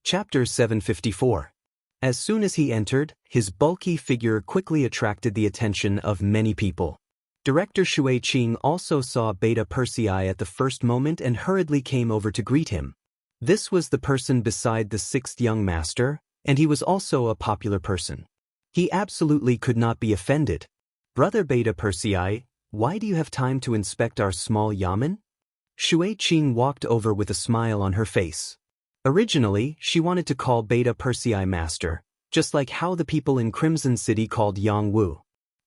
Chapter 754. As soon as he entered, his bulky figure quickly attracted the attention of many people. Director Shui Qing also saw Beta Persei at the first moment and hurriedly came over to greet him. This was the person beside the sixth young master, and he was also a popular person. He absolutely could not be offended. "Brother Beta Persei, why do you have time to inspect our small yamen?" Shui Qing walked over with a smile on her face. Originally, she wanted to call Beta Persei master, just like how the people in Crimson City called Yang Wu.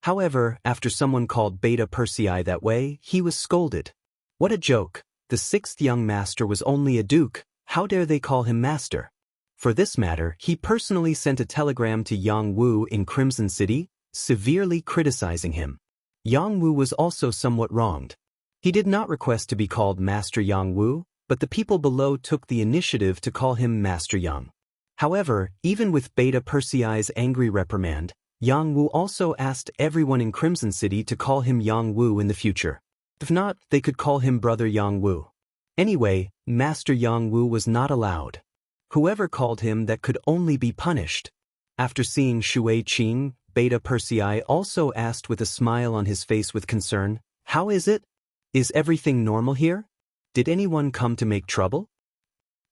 However, after someone called Beta Persei that way, he was scolded. What a joke! The sixth young master was only a duke, how dare they call him master? For this matter, he personally sent a telegram to Yang Wu in Crimson City, severely criticizing him. Yang Wu was also somewhat wronged. He did not request to be called Master Yang Wu, but the people below took the initiative to call him Master Yang. However, even with Beta Persei's angry reprimand, Yang Wu also asked everyone in Crimson City to call him Yang Wu in the future. If not, they could call him Brother Yang Wu. Anyway, Master Yang Wu was not allowed. Whoever called him that could only be punished. After seeing Shui Qing, Beta Persei also asked with a smile on his face with concern, "How is it? Is everything normal here? Did anyone come to make trouble?"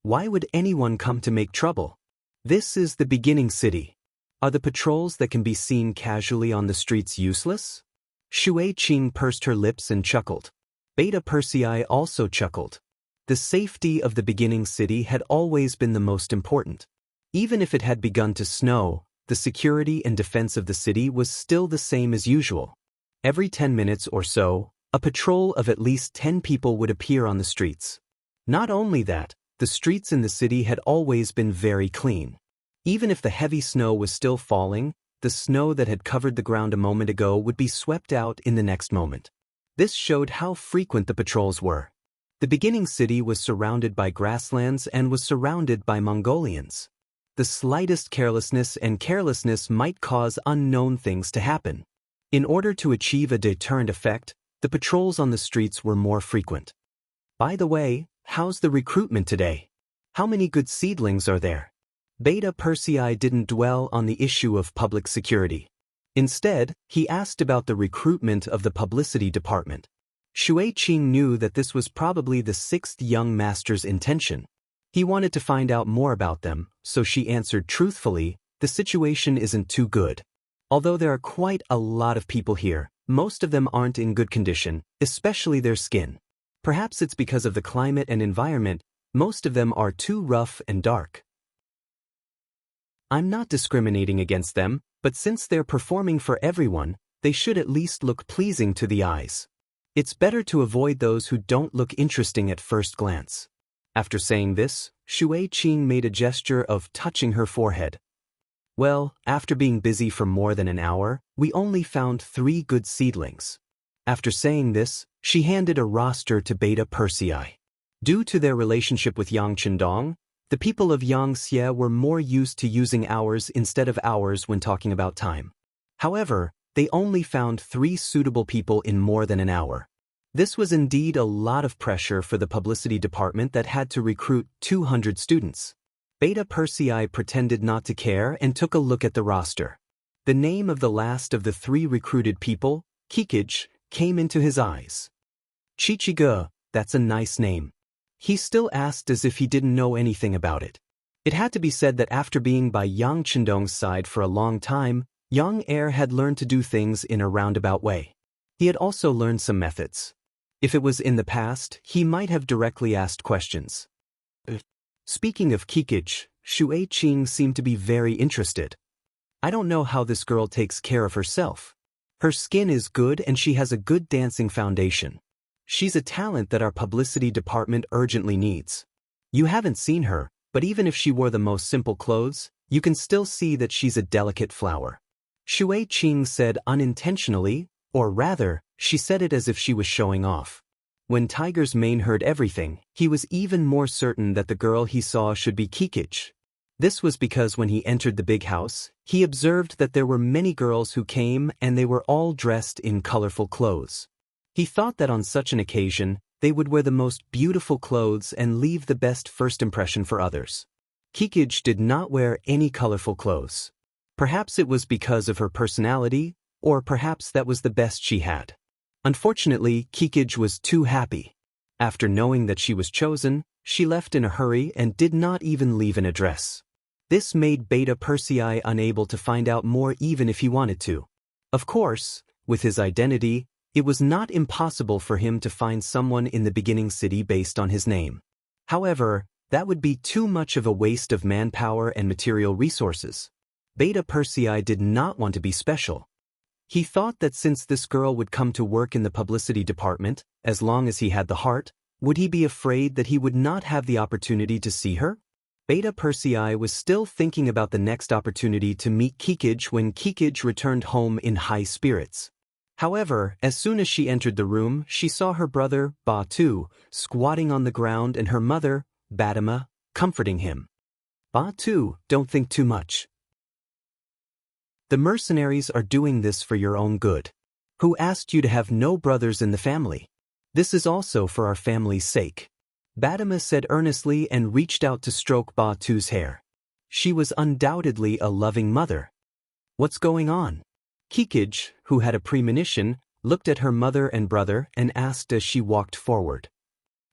Why would anyone come to make trouble? This is the beginning city. Are the patrols that can be seen casually on the streets useless? Shui Qing pursed her lips and chuckled. Beta Persei also chuckled. The safety of the beginning city had always been the most important. Even if it had begun to snow, the security and defense of the city was still the same as usual. Every 10 minutes or so, a patrol of at least 10 people would appear on the streets. Not only that, the streets in the city had always been very clean. Even if the heavy snow was still falling, the snow that had covered the ground a moment ago would be swept out in the next moment. This showed how frequent the patrols were. The beginning city was surrounded by grasslands and was surrounded by Mongolians. The slightest carelessness might cause unknown things to happen. In order to achieve a deterrent effect, the patrols on the streets were more frequent. By the way, how's the recruitment today? How many good seedlings are there? Beta Persei didn't dwell on the issue of public security. Instead, he asked about the recruitment of the publicity department. Shui Qing knew that this was probably the sixth young master's intention. He wanted to find out more about them, so she answered truthfully, "The situation isn't too good. Although there are quite a lot of people here, most of them aren't in good condition, especially their skin. Perhaps it's because of the climate and environment, most of them are too rough and dark. I'm not discriminating against them, but since they're performing for everyone, they should at least look pleasing to the eyes. It's better to avoid those who don't look interesting at first glance." After saying this, Shui Qing made a gesture of touching her forehead. "Well, after being busy for more than an hour, we only found 3 good seedlings." After saying this, she handed a roster to Beta Persei. Due to their relationship with Yang Qindong, the people of Xianxia were more used to using hours instead of hours when talking about time. However, they only found 3 suitable people in more than an hour. This was indeed a lot of pressure for the publicity department that had to recruit 200 students. Beta Persei pretended not to care and took a look at the roster. The name of the last of the 3 recruited people, Kikij, came into his eyes. "Chichiga, that's a nice name." He still asked as if he didn't know anything about it. It had to be said that after being by Yang Qindong's side for a long time, Yang Heir had learned to do things in a roundabout way. He had also learned some methods. If it was in the past, he might have directly asked questions. Speaking of Kikij, Shui Qing seemed to be very interested. "I don't know how this girl takes care of herself. Her skin is good and she has a good dancing foundation. She's a talent that our publicity department urgently needs. You haven't seen her, but even if she wore the most simple clothes, you can still see that she's a delicate flower." Shui Qing said unintentionally, or rather, she said it as if she was showing off. When Tiger's Mane heard everything, he was even more certain that the girl he saw should be Kikij. This was because when he entered the big house, he observed that there were many girls who came and they were all dressed in colorful clothes. He thought that on such an occasion, they would wear the most beautiful clothes and leave the best first impression for others. Kikij did not wear any colorful clothes. Perhaps it was because of her personality, or perhaps that was the best she had. Unfortunately, Kikij was too happy. After knowing that she was chosen, she left in a hurry and did not even leave an address. This made Beta Persei unable to find out more even if he wanted to. Of course, with his identity, it was not impossible for him to find someone in the beginning city based on his name. However, that would be too much of a waste of manpower and material resources. Beta Persei did not want to be special. He thought that since this girl would come to work in the publicity department, as long as he had the heart, would he be afraid that he would not have the opportunity to see her? Beta Persei was still thinking about the next opportunity to meet Kikij when Kikij returned home in high spirits. However, as soon as she entered the room, she saw her brother, Ba-Tu, squatting on the ground and her mother, Badama, comforting him. Ba-Tu, don't think too much. The mercenaries are doing this for your own good. Who asked you to have no brothers in the family? This is also for our family's sake. Badama said earnestly and reached out to stroke Ba-Tu's hair. She was undoubtedly a loving mother. What's going on? Kikij, who had a premonition, looked at her mother and brother and asked as she walked forward.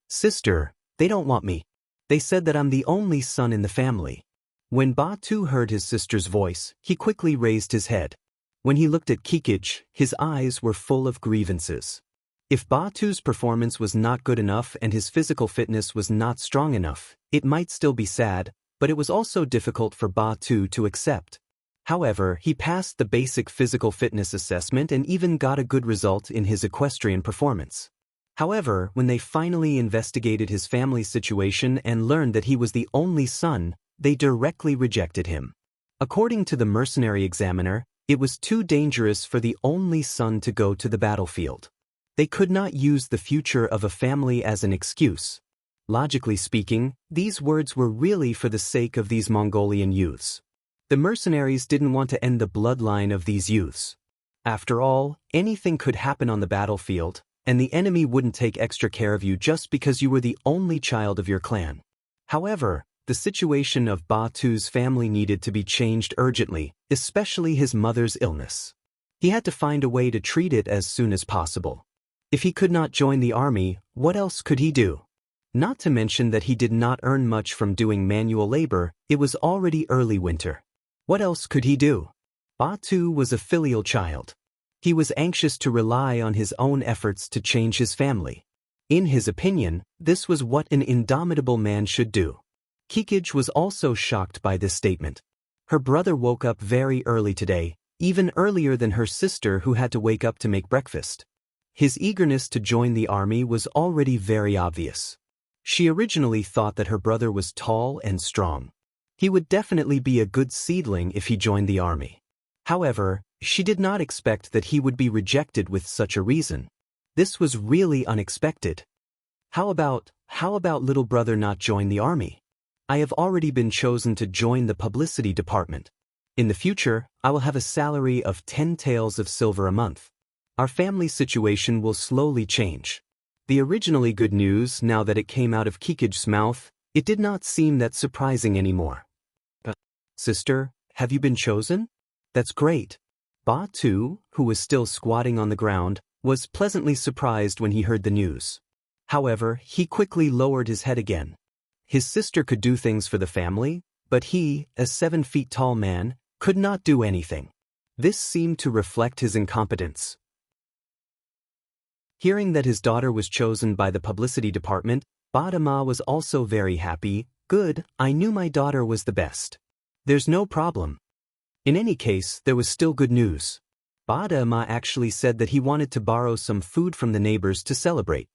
Sister, they don't want me. They said that I'm the only son in the family. When Ba-Tu heard his sister's voice, he quickly raised his head. When he looked at Kikij, his eyes were full of grievances. If Ba-Tu's performance was not good enough and his physical fitness was not strong enough, it might still be sad, but it was also difficult for Ba-Tu to accept. However, he passed the basic physical fitness assessment and even got a good result in his equestrian performance. However, when they finally investigated his family situation and learned that he was the only son, they directly rejected him. According to the mercenary examiner, it was too dangerous for the only son to go to the battlefield. They could not use the future of a family as an excuse. Logically speaking, these words were really for the sake of these Mongolian youths. The mercenaries didn't want to end the bloodline of these youths. After all, anything could happen on the battlefield, and the enemy wouldn't take extra care of you just because you were the only child of your clan. However, the situation of Ba-Tu's family needed to be changed urgently, especially his mother's illness. He had to find a way to treat it as soon as possible. If he could not join the army, what else could he do? Not to mention that he did not earn much from doing manual labor, it was already early winter. What else could he do? Ba-Tu was a filial child. He was anxious to rely on his own efforts to change his family. In his opinion, this was what an indomitable man should do. Kikij was also shocked by this statement. Her brother woke up very early today, even earlier than her sister who had to wake up to make breakfast. His eagerness to join the army was already very obvious. She originally thought that her brother was tall and strong. He would definitely be a good seedling if he joined the army. However, she did not expect that he would be rejected with such a reason. This was really unexpected. How about little brother not join the army? I have already been chosen to join the publicity department. In the future, I will have a salary of 10 taels of silver a month. Our family situation will slowly change. The originally good news, now that it came out of Kikij's mouth, it did not seem that surprising anymore. Sister, have you been chosen? That's great. Ba-Tu, who was still squatting on the ground, was pleasantly surprised when he heard the news. However, he quickly lowered his head again. His sister could do things for the family, but he, a 7 feet tall man, could not do anything. This seemed to reflect his incompetence. Hearing that his daughter was chosen by the publicity department, Badama was also very happy. Good, I knew my daughter was the best. There's no problem. In any case, there was still good news. Badama actually said that he wanted to borrow some food from the neighbors to celebrate.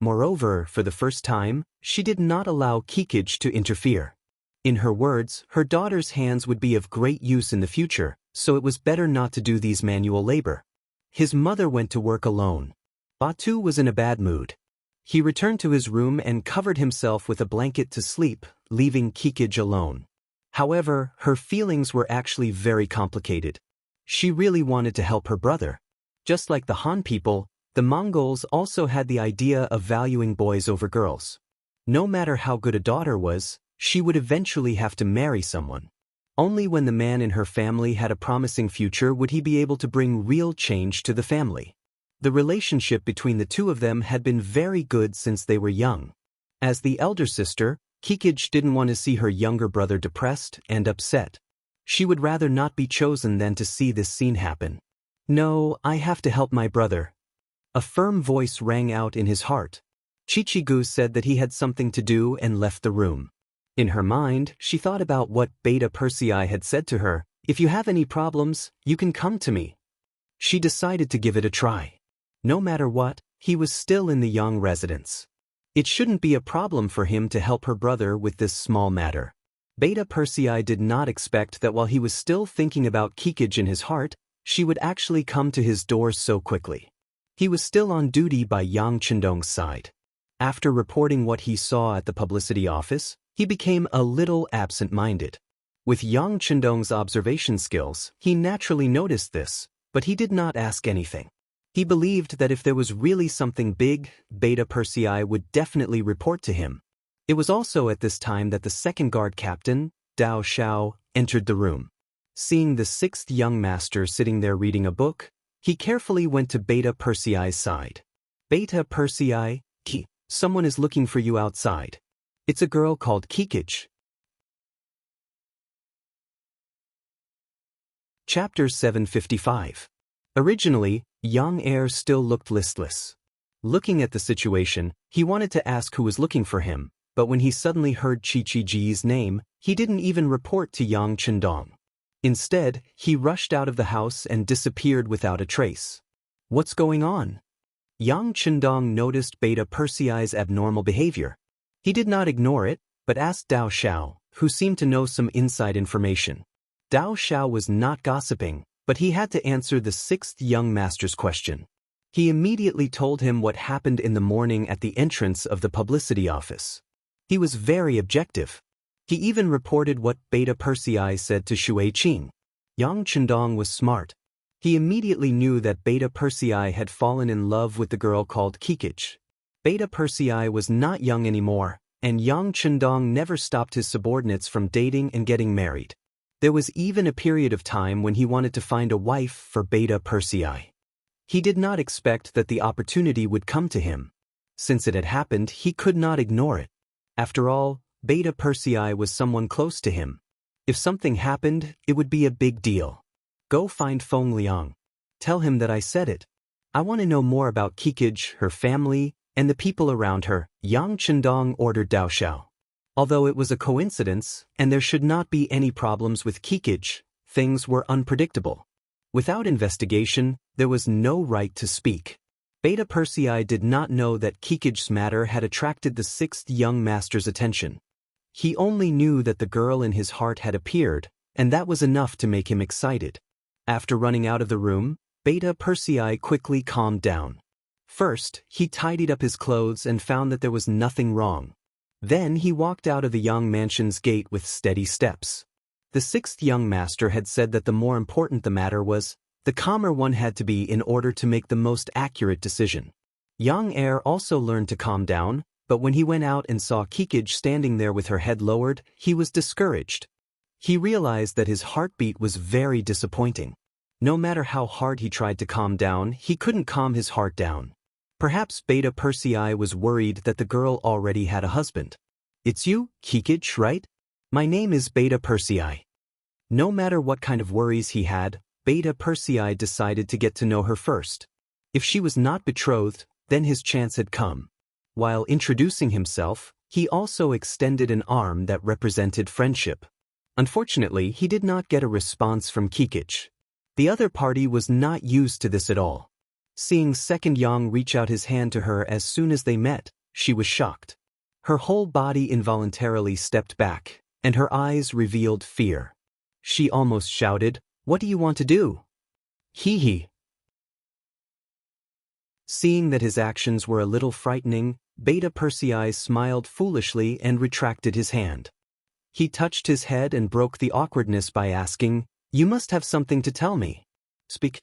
Moreover, for the first time, she did not allow Kikij to interfere. In her words, her daughter's hands would be of great use in the future, so it was better not to do these manual labor. His mother went to work alone. Ba-Tu was in a bad mood. He returned to his room and covered himself with a blanket to sleep, leaving Kikij alone. However, her feelings were actually very complicated. She really wanted to help her brother. Just like the Han people, the Mongols also had the idea of valuing boys over girls. No matter how good a daughter was, She would eventually have to marry someone. Only when the man in her family had a promising future would he be able to bring real change to the family. The relationship between the two of them had been very good since they were young. As the elder sister, Kikij didn't want to see her younger brother depressed and upset. She would rather not be chosen than to see this scene happen. "No, I have to help my brother." A firm voice rang out in his heart. Chichigu said that he had something to do and left the room. In her mind, she thought about what Beta Persei had said to her, "If you have any problems, you can come to me." She decided to give it a try. No matter what, he was still in the young residence. It shouldn't be a problem for him to help her brother with this small matter. Beta Persei did not expect that while he was still thinking about Kikij in his heart, she would actually come to his door so quickly. He was still on duty by Yang Chendong's side. After reporting what he saw at the publicity office, he became a little absent-minded. With Yang Chendong's observation skills, he naturally noticed this, but he did not ask anything. He believed that if there was really something big, Beta Persei would definitely report to him. It was also at this time that the second guard captain, Dao Xiao, entered the room. Seeing the sixth young master sitting there reading a book, he carefully went to Beta Persei's side. "Beta Persei, someone is looking for you outside. It's a girl called Kikij." Chapter 755. Originally, young heir still looked listless. Looking at the situation, he wanted to ask who was looking for him, but when he suddenly heard Chi-Chi-Ji's name, he didn't even report to Yang Chendong. Instead, he rushed out of the house and disappeared without a trace. "What's going on?" Yang Chendong noticed Beta Persei's abnormal behavior. He did not ignore it, but asked Dao Xiao, who seemed to know some inside information. Dao Xiao was not gossiping, but he had to answer the sixth young master's question. He immediately told him what happened in the morning at the entrance of the publicity office. He was very objective. He even reported what Beta Persei said to Shui Qing. Yang Chendong was smart. He immediately knew that Beta Persei had fallen in love with the girl called Kikij. Beta Persei was not young anymore, and Yang Chendong never stopped his subordinates from dating and getting married. There was even a period of time when he wanted to find a wife for Beta Persei. He did not expect that the opportunity would come to him. Since it had happened, he could not ignore it. After all, Beta Persei was someone close to him. If something happened, it would be a big deal. "Go find Feng Liang. Tell him that I said it. I want to know more about Kikij, her family, and the people around her," Yang Chendong ordered Dao Xiao. Although it was a coincidence, and there should not be any problems with Kikij, things were unpredictable. Without investigation, there was no right to speak. Beta Persei did not know that Kikij's matter had attracted the sixth young master's attention. He only knew that the girl in his heart had appeared, and that was enough to make him excited. After running out of the room, Beta Persei quickly calmed down. First, he tidied up his clothes and found that there was nothing wrong. Then he walked out of the young mansion's gate with steady steps. The sixth young master had said that the more important the matter was, the calmer one had to be in order to make the most accurate decision. Young heir also learned to calm down, but when he went out and saw Kikij standing there with her head lowered, he was discouraged. He realized that his heartbeat was very disappointing. No matter how hard he tried to calm down, he couldn't calm his heart down. Perhaps Beta Persei was worried that the girl already had a husband. "It's you, Kikij, right? My name is Beta Persei." No matter what kind of worries he had, Beta Persei decided to get to know her first. If she was not betrothed, then his chance had come. While introducing himself, he also extended an arm that represented friendship. Unfortunately, he did not get a response from Kikij. The other party was not used to this at all. Seeing Second Yang reach out his hand to her as soon as they met, she was shocked. Her whole body involuntarily stepped back, and her eyes revealed fear. She almost shouted, "What do you want to do?" Hee. Seeing that his actions were a little frightening, Beta Persei smiled foolishly and retracted his hand. He touched his head and broke the awkwardness by asking, "You must have something to tell me. Speak."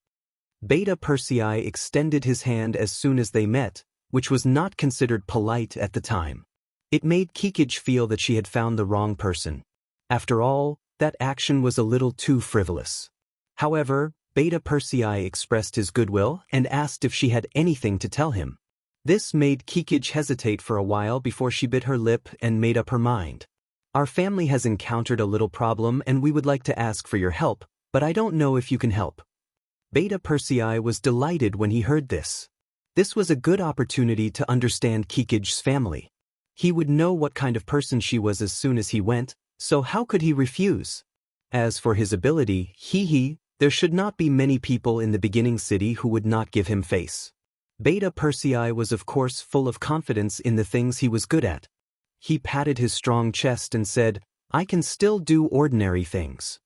Beta Persei extended his hand as soon as they met, which was not considered polite at the time. It made Kikij feel that she had found the wrong person. After all, that action was a little too frivolous. However, Beta Persei expressed his goodwill and asked if she had anything to tell him. This made Kikij hesitate for a while before she bit her lip and made up her mind. Our family has encountered a little problem and we would like to ask for your help, but I don't know if you can help. Beta Persei was delighted when he heard this. This was a good opportunity to understand Kikij's family. He would know what kind of person she was as soon as he went, so how could he refuse? As for his ability, there should not be many people in the beginning city who would not give him face. Beta Persei was of course full of confidence in the things he was good at. He patted his strong chest and said, "I can still do ordinary things."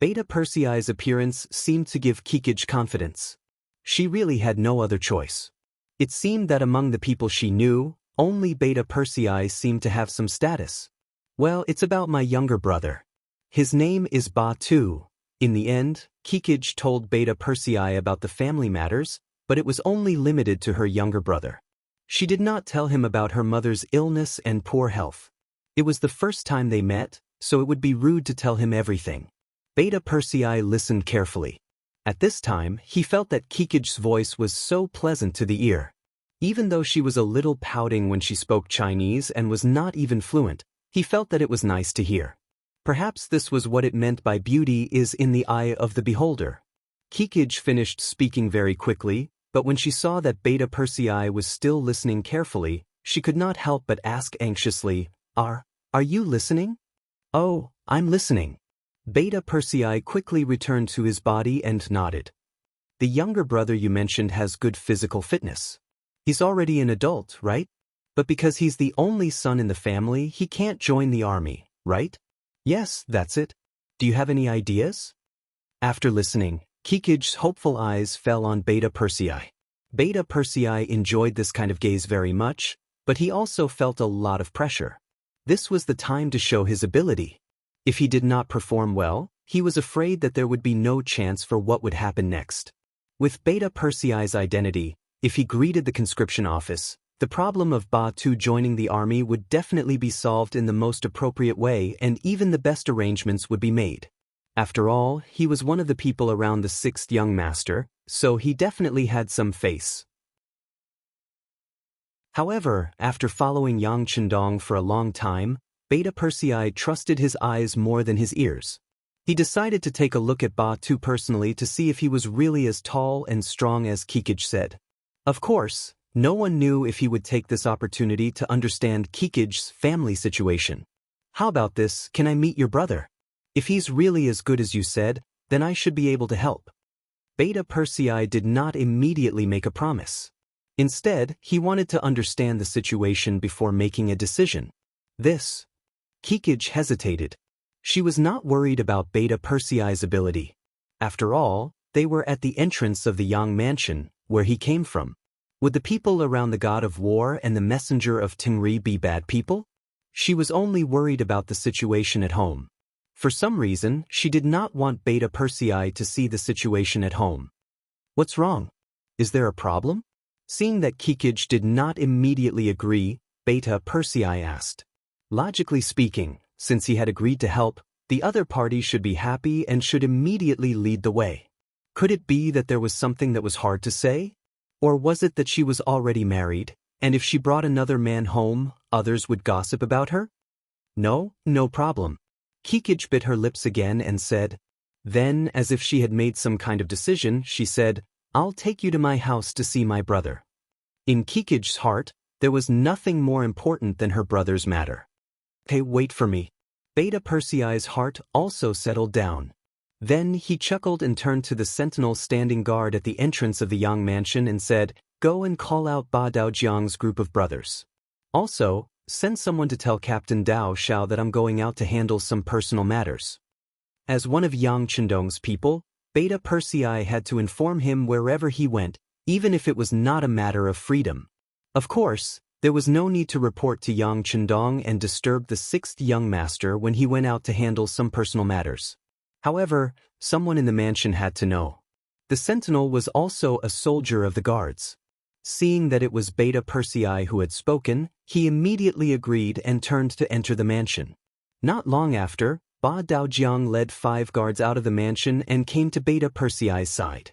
Beta Persei's appearance seemed to give Kikij confidence. She really had no other choice. It seemed that among the people she knew, only Beta Persei seemed to have some status. Well, it's about my younger brother. His name is Ba Tu. In the end, Kikij told Beta Persei about the family matters, but it was only limited to her younger brother. She did not tell him about her mother's illness and poor health. It was the first time they met, so it would be rude to tell him everything. Beta Persei listened carefully. At this time, he felt that Kikij's voice was so pleasant to the ear. Even though she was a little pouting when she spoke Chinese and was not even fluent, he felt that it was nice to hear. Perhaps this was what it meant by beauty is in the eye of the beholder. Kikij finished speaking very quickly, but when she saw that Beta Persei was still listening carefully, she could not help but ask anxiously, Are you listening?" "Oh, I'm listening." Beta Persei quickly returned to his body and nodded. "The younger brother you mentioned has good physical fitness. He's already an adult, right? But because he's the only son in the family, he can't join the army, right?" "Yes, that's it. Do you have any ideas?" After listening, Kikij's hopeful eyes fell on Beta Persei. Beta Persei enjoyed this kind of gaze very much, but he also felt a lot of pressure. This was the time to show his ability. If he did not perform well, he was afraid that there would be no chance for what would happen next. With Beta Persei's identity, if he greeted the conscription office, the problem of Ba Tu joining the army would definitely be solved in the most appropriate way and even the best arrangements would be made. After all, he was one of the people around the sixth young master, so he definitely had some face. However, after following Yang Chendong for a long time, Beta Persei trusted his eyes more than his ears. He decided to take a look at Ba Tu personally to see if he was really as tall and strong as Kikij said. Of course, no one knew if he would take this opportunity to understand Kikij's family situation. "How about this, can I meet your brother? If he's really as good as you said, then I should be able to help." Beta Persei did not immediately make a promise. Instead, he wanted to understand the situation before making a decision. Kikij hesitated. She was not worried about Beta Persei's ability. After all, they were at the entrance of the Yang mansion, where he came from. Would the people around the god of war and the messenger of Tingri be bad people? She was only worried about the situation at home. For some reason, she did not want Beta Persei to see the situation at home. "What's wrong? Is there a problem?" Seeing that Kikij did not immediately agree, Beta Persei asked. Logically speaking, since he had agreed to help, the other party should be happy and should immediately lead the way. Could it be that there was something that was hard to say? Or was it that she was already married, and if she brought another man home, others would gossip about her? No problem. Kikij bit her lips again and said. Then, as if she had made some kind of decision, she said, "I'll take you to my house to see my brother." In Kikij's heart, there was nothing more important than her brother's matter. "Okay, wait for me." Beta Persei's heart also settled down. Then he chuckled and turned to the sentinel standing guard at the entrance of the Yang mansion and said, "Go and call out Ba Daojiang's group of brothers. Also, send someone to tell Captain Dao Xiao that I'm going out to handle some personal matters." As one of Yang Chendong's people, Beta Persei had to inform him wherever he went, even if it was not a matter of freedom. Of course, there was no need to report to Yang Chendong and disturb the sixth young master when he went out to handle some personal matters. However, someone in the mansion had to know. The sentinel was also a soldier of the guards. Seeing that it was Beta Persei who had spoken, he immediately agreed and turned to enter the mansion. Not long after, Ba Daojiang led 5 guards out of the mansion and came to Beta Persei's side.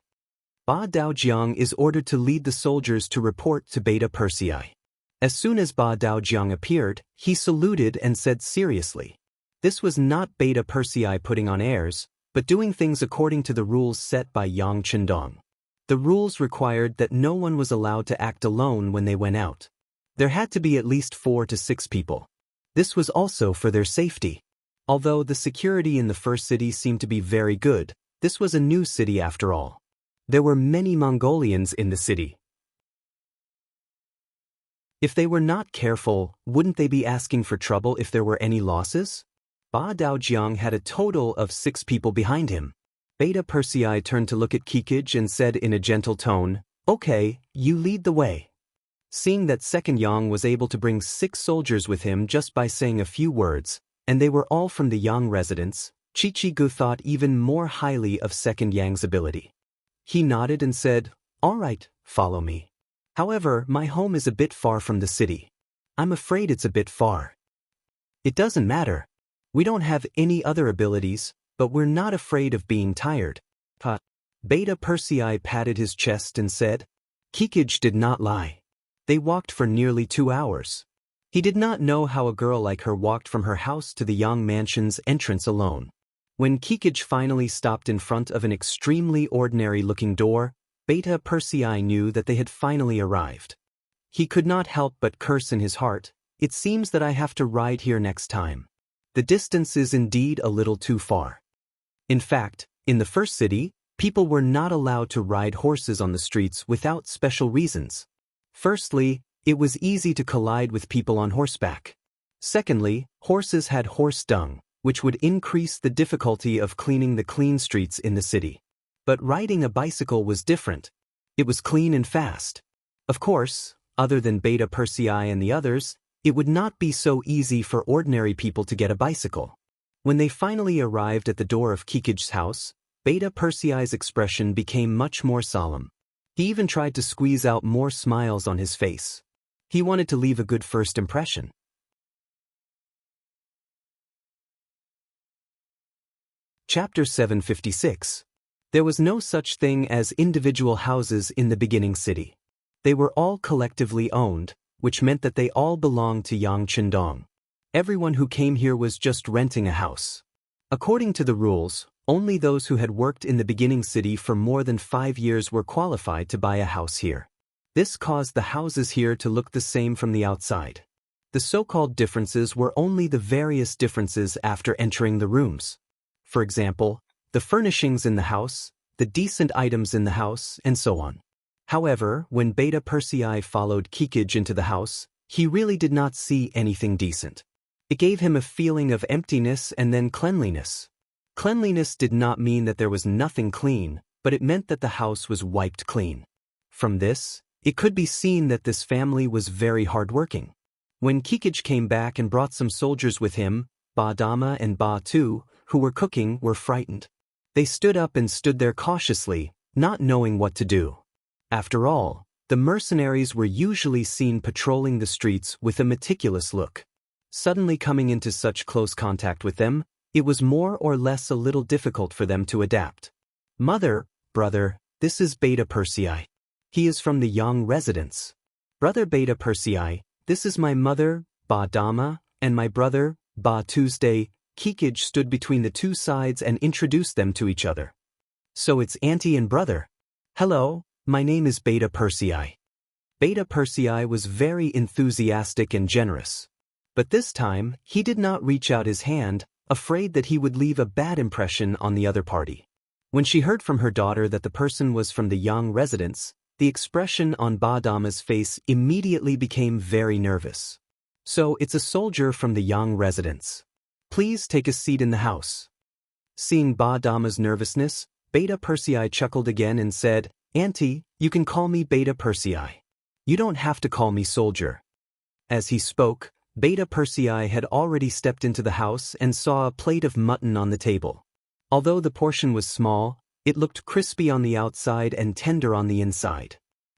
Ba Daojiang is ordered to lead the soldiers to report to Beta Persei. As soon as Ba Daojiang appeared, he saluted and said seriously. This was not Beta Persei putting on airs, but doing things according to the rules set by Yang Chendong. The rules required that no one was allowed to act alone when they went out. There had to be at least 4 to 6 people. This was also for their safety. Although the security in the first city seemed to be very good, this was a new city after all. There were many Mongolians in the city. If they were not careful, wouldn't they be asking for trouble if there were any losses? Ba Daojiang had a total of 6 people behind him. Beta Persei turned to look at Kikij and said in a gentle tone, "Okay, you lead the way." Seeing that Second Yang was able to bring 6 soldiers with him just by saying a few words, and they were all from the Yang residence, Chichigu thought even more highly of Second Yang's ability. He nodded and said, "All right, follow me. However, my home is a bit far from the city. I'm afraid it's a bit far." "It doesn't matter. We don't have any other abilities, but we're not afraid of being tired." Beta Persei patted his chest and said. Kikij did not lie. They walked for nearly 2 hours. He did not know how a girl like her walked from her house to the Yang mansion's entrance alone. When Kikij finally stopped in front of an extremely ordinary-looking door, Beta Persei knew that they had finally arrived. He could not help but curse in his heart, "It seems that I have to ride here next time. The distance is indeed a little too far." In fact, in the first city, people were not allowed to ride horses on the streets without special reasons. Firstly, it was easy to collide with people on horseback. Secondly, horses had horse dung, which would increase the difficulty of cleaning the clean streets in the city. But riding a bicycle was different. It was clean and fast. Of course, other than Beta Persei and the others, it would not be so easy for ordinary people to get a bicycle. When they finally arrived at the door of Kikij's house, Beta Persei's expression became much more solemn. He even tried to squeeze out more smiles on his face. He wanted to leave a good first impression. Chapter 756. There was no such thing as individual houses in the beginning city. They were all collectively owned, which meant that they all belonged to Yang Chendong. Everyone who came here was just renting a house. According to the rules, only those who had worked in the beginning city for more than 5 years were qualified to buy a house here. This caused the houses here to look the same from the outside. The so-called differences were only the various differences after entering the rooms. For example, the furnishings in the house, the decent items in the house, and so on. However, when Beta Persei followed Kikij into the house, he really did not see anything decent. It gave him a feeling of emptiness and then cleanliness. Cleanliness did not mean that there was nothing clean, but it meant that the house was wiped clean. From this, it could be seen that this family was very hardworking. When Kikij came back and brought some soldiers with him, Ba Dama and Ba Tu, who were cooking, were frightened. They stood up and stood there cautiously, not knowing what to do. After all, the mercenaries were usually seen patrolling the streets with a meticulous look. Suddenly coming into such close contact with them, it was more or less a little difficult for them to adapt. "Mother, brother, this is Beta Persei. He is from the Yang residence. Brother Beta Persei, this is my mother, Ba Dama, and my brother, Ba Tuesday." Kikij stood between the two sides and introduced them to each other. "So it's auntie and brother. Hello, my name is Beta Persei." Beta Persei was very enthusiastic and generous. But this time, he did not reach out his hand, afraid that he would leave a bad impression on the other party. When she heard from her daughter that the person was from the Yang residence, the expression on Ba Dama's face immediately became very nervous. "So it's a soldier from the Yang residence. Please take a seat in the house." Seeing Ba Dama's nervousness, Beta Persei chuckled again and said, "Auntie, you can call me Beta Persei. You don't have to call me soldier." As he spoke, Beta Persei had already stepped into the house and saw a plate of mutton on the table. Although the portion was small, it looked crispy on the outside and tender on the inside.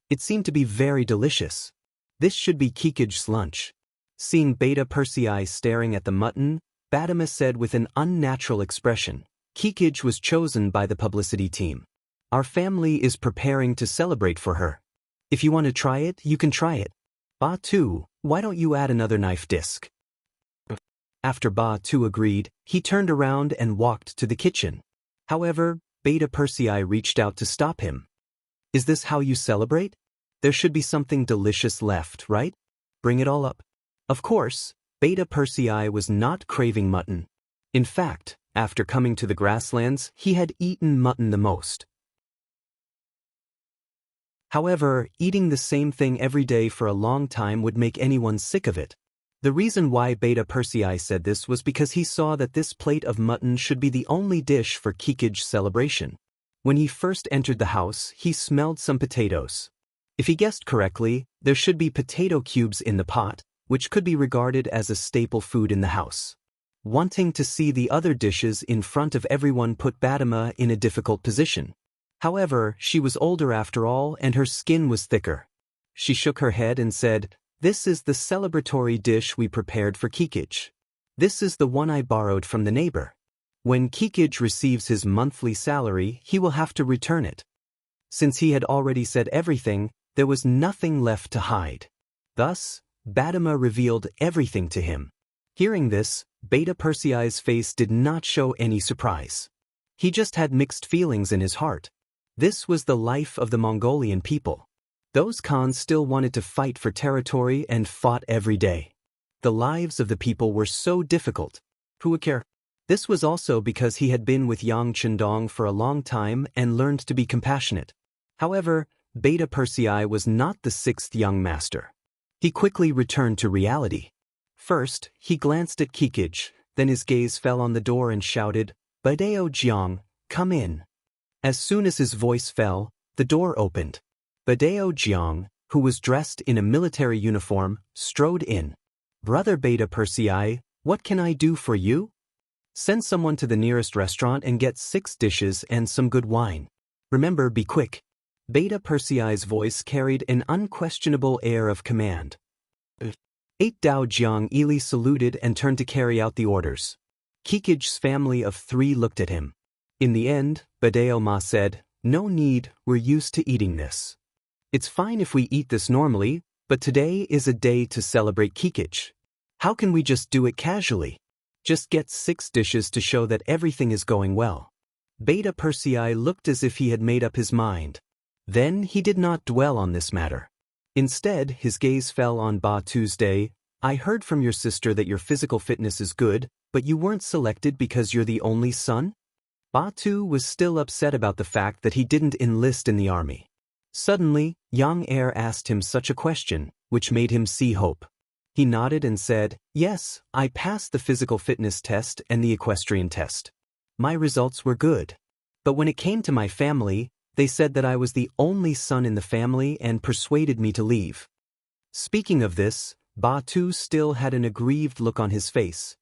It seemed to be very delicious. This should be Kikij's lunch. Seeing Beta Persei staring at the mutton, Badama said with an unnatural expression, Kikij was chosen by the publicity team. Our family is preparing to celebrate for her. If you want to try it, you can try it. Ba-Tu, why don't you add another knife disc? After Ba-Tu agreed, he turned around and walked to the kitchen. However, Beta Persei reached out to stop him. Is this how you celebrate? There should be something delicious left, right? Bring it all up. Of course, Beta Persei was not craving mutton. In fact, after coming to the grasslands, he had eaten mutton the most. However, eating the same thing every day for a long time would make anyone sick of it. The reason why Beta Persei said this was because he saw that this plate of mutton should be the only dish for Kikij's celebration. When he first entered the house, he smelled some potatoes. If he guessed correctly, there should be potato cubes in the pot, which could be regarded as a staple food in the house. Wanting to see the other dishes in front of everyone put Badama in a difficult position. However, she was older after all and her skin was thicker. She shook her head and said, "This is the celebratory dish we prepared for Kikij. This is the one I borrowed from the neighbor. When Kikij receives his monthly salary, he will have to return it." Since he had already said everything, there was nothing left to hide. Thus, Badama revealed everything to him. Hearing this, Beta Persei's face did not show any surprise. He just had mixed feelings in his heart. This was the life of the Mongolian people. Those Khans still wanted to fight for territory and fought every day. The lives of the people were so difficult. Who would care? This was also because he had been with Yang Chendong for a long time and learned to be compassionate. However, Beta Persei was not the sixth young master. He quickly returned to reality. First, he glanced at Kikij, then his gaze fell on the door and shouted, "Badao Jiang, come in." As soon as his voice fell, the door opened. Badao Jiang, who was dressed in a military uniform, strode in. "Brother Beta Persei, what can I do for you?" "Send someone to the nearest restaurant and get 6 dishes and some good wine. Remember, be quick." Beta Persei's voice carried an unquestionable air of command. 8 Dao Jiang Ili saluted and turned to carry out the orders. Kikij's family of 3 looked at him. In the end, Badao Ma said, "No need, we're used to eating this. It's fine if we eat this normally, but today is a day to celebrate Kikij. How can we just do it casually? Just get 6 dishes to show that everything is going well." Beta Persei looked as if he had made up his mind. Then he did not dwell on this matter. Instead, his gaze fell on Ba Tuesday. "I heard from your sister that your physical fitness is good, but you weren't selected because you're the only son?" Ba Tu was still upset about the fact that he didn't enlist in the army. Suddenly, Yang Er asked him such a question, which made him see hope. He nodded and said, "Yes, I passed the physical fitness test and the equestrian test. My results were good. But when it came to my family, they said that I was the only son in the family and persuaded me to leave." Speaking of this, Ba Tu still had an aggrieved look on his face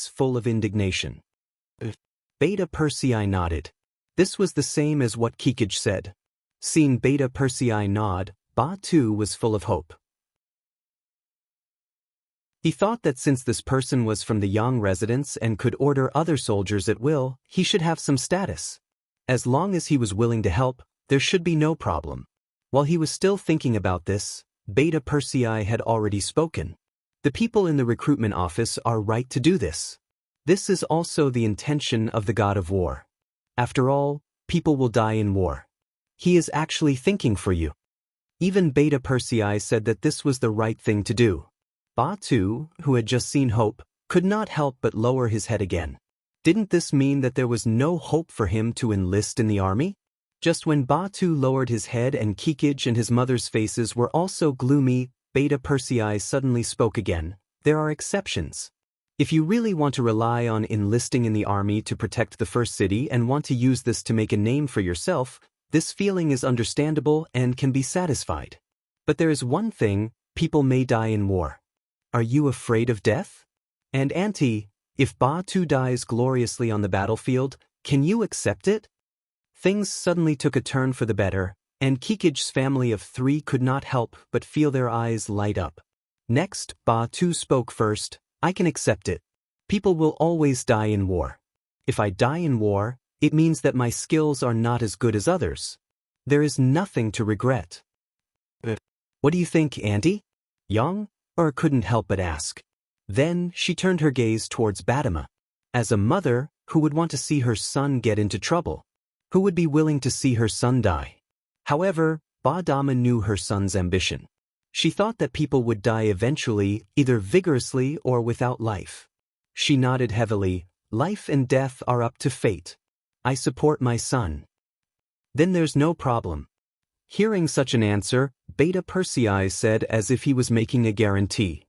full of indignation. Beta Persei nodded. This was the same as what Kikij said. Seeing Beta Persei nod, Ba Tu was full of hope. He thought that since this person was from the Yang residence and could order other soldiers at will, he should have some status. As long as he was willing to help, there should be no problem. While he was still thinking about this, Beta Persei had already spoken. The people in the recruitment office are right to do this. This is also the intention of the god of war. After all, people will die in war. He is actually thinking for you. Even Beta Persei said that this was the right thing to do. Ba Tu, who had just seen hope, could not help but lower his head again. Didn't this mean that there was no hope for him to enlist in the army? Just when Ba Tu lowered his head and Kikij and his mother's faces were also gloomy, Beta Persei suddenly spoke again. "There are exceptions. If you really want to rely on enlisting in the army to protect the first city and want to use this to make a name for yourself, this feeling is understandable and can be satisfied. But there is one thing, people may die in war. Are you afraid of death? And Auntie, if Ba Tu dies gloriously on the battlefield, can you accept it?" Things suddenly took a turn for the better. and Kikij's family of 3 could not help but feel their eyes light up. Next, Ba Tu spoke first. I can accept it. People will always die in war. If I die in war, it means that my skills are not as good as others. There is nothing to regret. What do you think, Auntie? Yang, or couldn't help but ask. Then she turned her gaze towards Badama. As a mother, who would want to see her son get into trouble? Who would be willing to see her son die? However, Badama knew her son's ambition. She thought that people would die eventually, either vigorously or without life. She nodded heavily. Life and death are up to fate. I support my son. Then there's no problem. Hearing such an answer, Beta Persei said as if he was making a guarantee.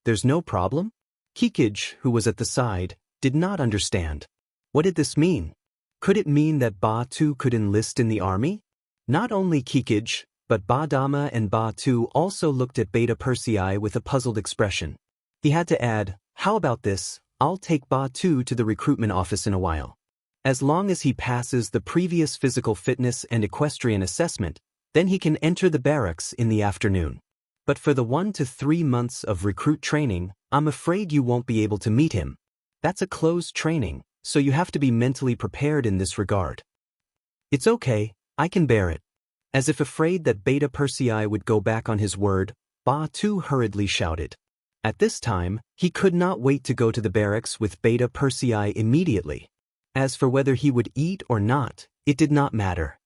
There's no problem? Kikij, who was at the side, did not understand. What did this mean? Could it mean that Ba Tu could enlist in the army? Not only Kikij, but Badama and Ba Tu also looked at Beta Persei with a puzzled expression. He had to add, how about this? I'll take Ba Tu to the recruitment office in a while. As long as he passes the previous physical fitness and equestrian assessment, then he can enter the barracks in the afternoon. But for the 1 to 3 months of recruit training, I'm afraid you won't be able to meet him. That's a closed training, so you have to be mentally prepared in this regard. It's okay, I can bear it. As if afraid that Beta Persei would go back on his word, Ba Tu hurriedly shouted. At this time, he could not wait to go to the barracks with Beta Persei immediately. As for whether he would eat or not, it did not matter.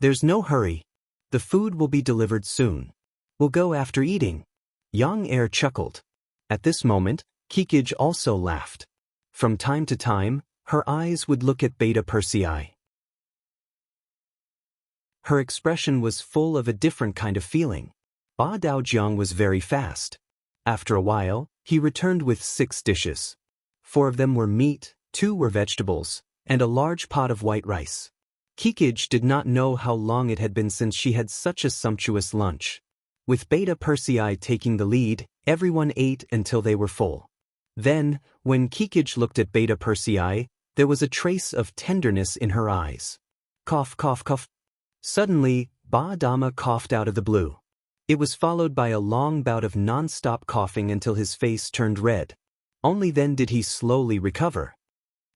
There's no hurry. The food will be delivered soon. We'll go after eating. Yang chuckled. At this moment, Kikij also laughed. From time to time, her eyes would look at Beta Persei. Her expression was full of a different kind of feeling. Ba Daojiang was very fast. After a while, he returned with 6 dishes. 4 of them were meat, 2 were vegetables, and a large pot of white rice. Kikij did not know how long it had been since she had such a sumptuous lunch. With Beta Persei taking the lead, everyone ate until they were full. Then, when Kikij looked at Beta Persei, there was a trace of tenderness in her eyes. Cough, cough, cough. Suddenly, Ba Dama coughed out of the blue. It was followed by a long bout of non-stop coughing until his face turned red. Only then did he slowly recover.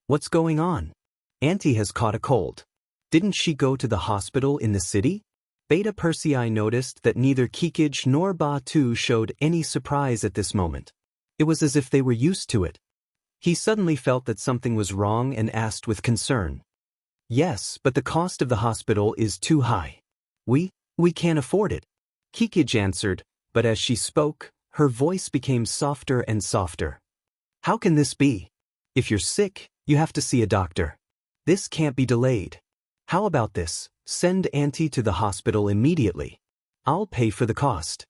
What's going on? Auntie has caught a cold. Didn't she go to the hospital in the city? Beta Persei noticed that neither Kikij nor Ba Tu showed any surprise at this moment. It was as if they were used to it. He suddenly felt that something was wrong and asked with concern. Yes, but the cost of the hospital is too high. We can't afford it. Kikij answered, but as she spoke, her voice became softer and softer. How can this be? If you're sick, you have to see a doctor. This can't be delayed. How about this? Send Auntie to the hospital immediately. I'll pay for the cost.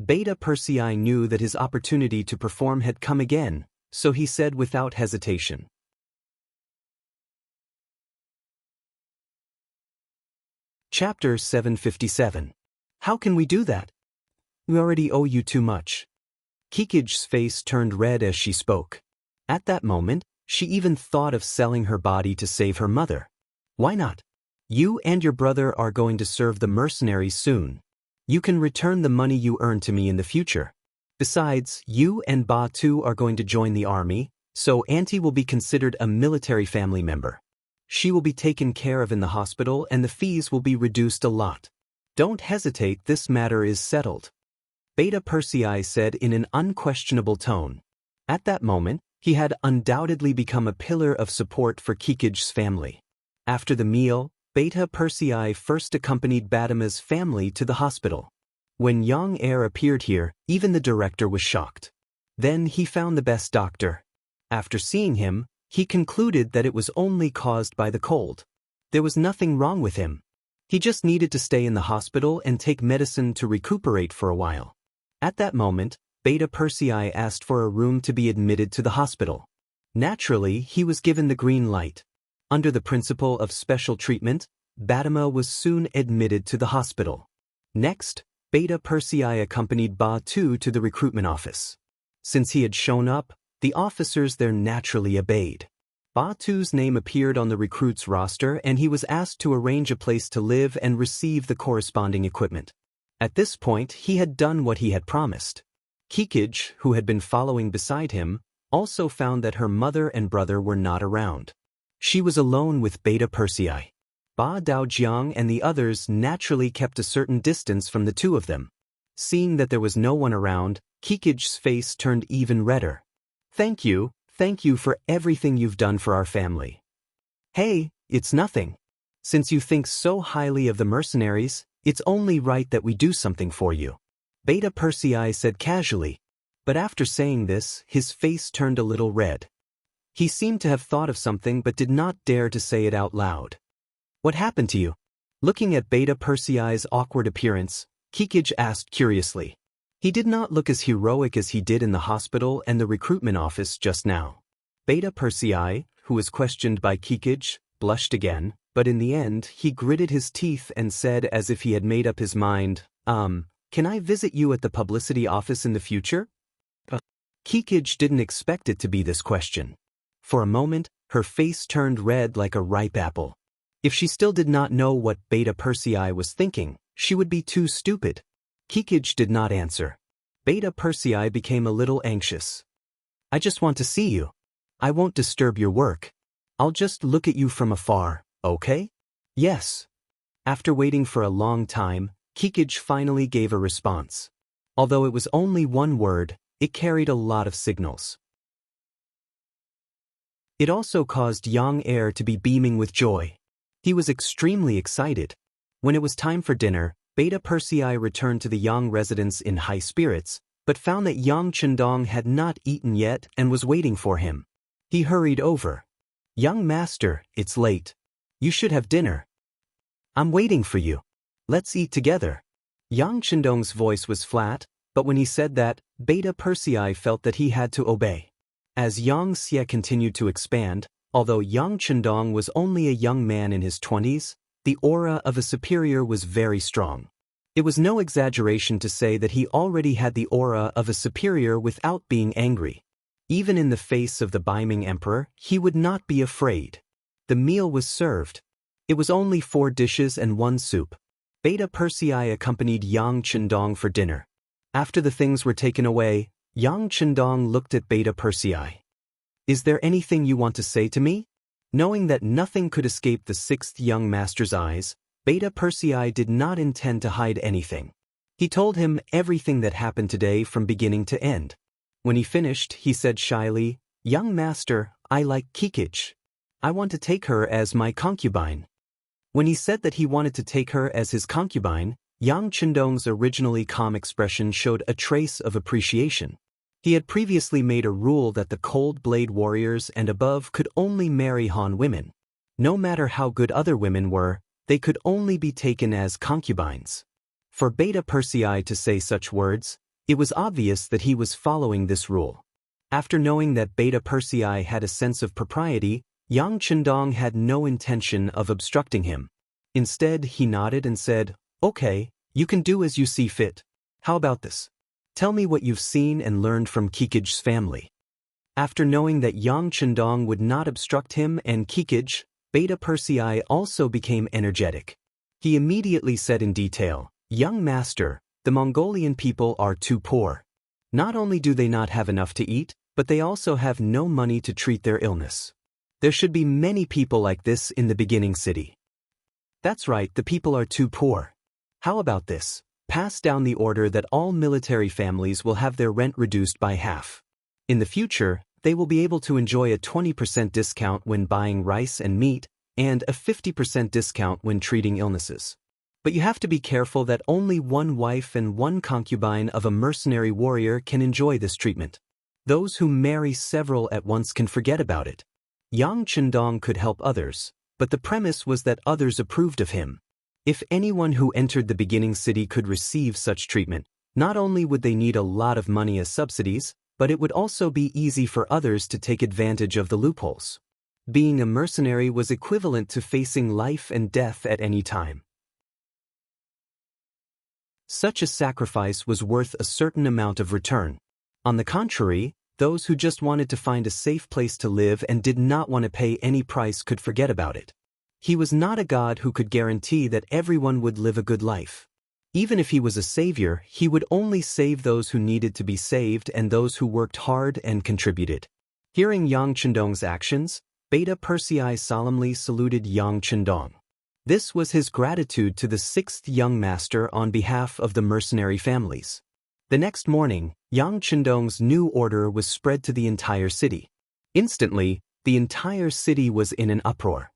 Beta Persei knew that his opportunity to perform had come again, so he said without hesitation. Chapter 757. How can we do that? We already owe you too much. Kikij's face turned red as she spoke. At that moment, she even thought of selling her body to save her mother. Why not? You and your brother are going to serve the mercenaries soon. You can return the money you earn to me in the future. Besides, you and Ba Tu are going to join the army, so Auntie will be considered a military family member. She will be taken care of in the hospital and the fees will be reduced a lot. Don't hesitate, this matter is settled. Beta Persei said in an unquestionable tone. At that moment, he had undoubtedly become a pillar of support for Kikij's family. After the meal, Beta Persei first accompanied Badama's family to the hospital. When Yang appeared here, even the director was shocked. Then he found the best doctor. After seeing him, he concluded that it was only caused by the cold. There was nothing wrong with him. He just needed to stay in the hospital and take medicine to recuperate for a while. At that moment, Beta Persei asked for a room to be admitted to the hospital. Naturally, he was given the green light. Under the principle of special treatment, Badama was soon admitted to the hospital. Next, Beta Persei accompanied Ba Tu to the recruitment office. Since he had shown up, the officers there naturally obeyed. Batu's name appeared on the recruits roster and he was asked to arrange a place to live and receive the corresponding equipment. At this point, he had done what he had promised. Kikij, who had been following beside him, also found that her mother and brother were not around. She was alone with Beta Persei. Ba Daojiang and the others naturally kept a certain distance from the two of them. Seeing that there was no one around, Kikij's face turned even redder. Thank you for everything you've done for our family. Hey, it's nothing. Since you think so highly of the mercenaries, it's only right that we do something for you. Beta Persei said casually. But after saying this, his face turned a little red. He seemed to have thought of something but did not dare to say it out loud. What happened to you? Looking at Beta Persei's awkward appearance, Kikij asked curiously. He did not look as heroic as he did in the hospital and the recruitment office just now. Beta Persei, who was questioned by Kikij, blushed again, but in the end he gritted his teeth and said as if he had made up his mind, can I visit you at the publicity office in the future? Kikij didn't expect it to be this question. For a moment, her face turned red like a ripe apple. If she still did not know what Beta Persei was thinking, she would be too stupid. Kikij did not answer. Beta Persei became a little anxious. I just want to see you. I won't disturb your work. I'll just look at you from afar, okay? Yes. After waiting for a long time, Kikij finally gave a response. Although it was only one word, it carried a lot of signals. It also caused Yang Air to be beaming with joy. He was extremely excited. When it was time for dinner, Beta Persei returned to the Yang residence in high spirits, but found that Yang Chendong had not eaten yet and was waiting for him. He hurried over. Young master, it's late. You should have dinner. I'm waiting for you. Let's eat together. Yang Chendong's voice was flat, but when he said that, Beta Persei felt that he had to obey. As Yang Xie continued to expand, although Yang Chendong was only a young man in his 20s, the aura of a superior was very strong. It was no exaggeration to say that he already had the aura of a superior without being angry. Even in the face of the beaming emperor, he would not be afraid. The meal was served. It was only 4 dishes and 1 soup. Beta Persei accompanied Yang Chendong for dinner. After the things were taken away, Yang Chendong looked at Beta Persei. Is there anything you want to say to me? Knowing that nothing could escape the 6th young master's eyes, Beta Persei did not intend to hide anything. He told him everything that happened today from beginning to end. When he finished, he said shyly, Young master, I like Kikij. I want to take her as my concubine. When he said that he wanted to take her as his concubine, Yang Chendong's originally calm expression showed a trace of appreciation. He had previously made a rule that the Cold Blade warriors and above could only marry Han women. No matter how good other women were, they could only be taken as concubines. For Beta Persei to say such words, it was obvious that he was following this rule. After knowing that Beta Persei had a sense of propriety, Yang Chendong had no intention of obstructing him. Instead, he nodded and said, Okay, you can do as you see fit. How about this? Tell me what you've seen and learned from Kikij's family. After knowing that Yang Chendong would not obstruct him and Kikij, Beta Persei also became energetic. He immediately said in detail, Young master, the Mongolian people are too poor. Not only do they not have enough to eat, but they also have no money to treat their illness. There should be many people like this in the beginning city. That's right, the people are too poor. How about this? Pass down the order that all military families will have their rent reduced by half. In the future, they will be able to enjoy a 20% discount when buying rice and meat, and a 50% discount when treating illnesses. But you have to be careful that only 1 wife and 1 concubine of a mercenary warrior can enjoy this treatment. Those who marry several at once can forget about it. Yang Chendong could help others, but the premise was that others approved of him. If anyone who entered the beginning city could receive such treatment, not only would they need a lot of money as subsidies, but it would also be easy for others to take advantage of the loopholes. Being a mercenary was equivalent to facing life and death at any time. Such a sacrifice was worth a certain amount of return. On the contrary, Those who just wanted to find a safe place to live and did not want to pay any price could forget about it. He was not a god who could guarantee that everyone would live a good life. Even if he was a savior, he would only save those who needed to be saved and those who worked hard and contributed. Hearing Yang Chendong's actions, Beta Persei solemnly saluted Yang Chendong. This was his gratitude to the sixth young master on behalf of the mercenary families. The next morning, Yang Chendong's new order was spread to the entire city. Instantly, the entire city was in an uproar.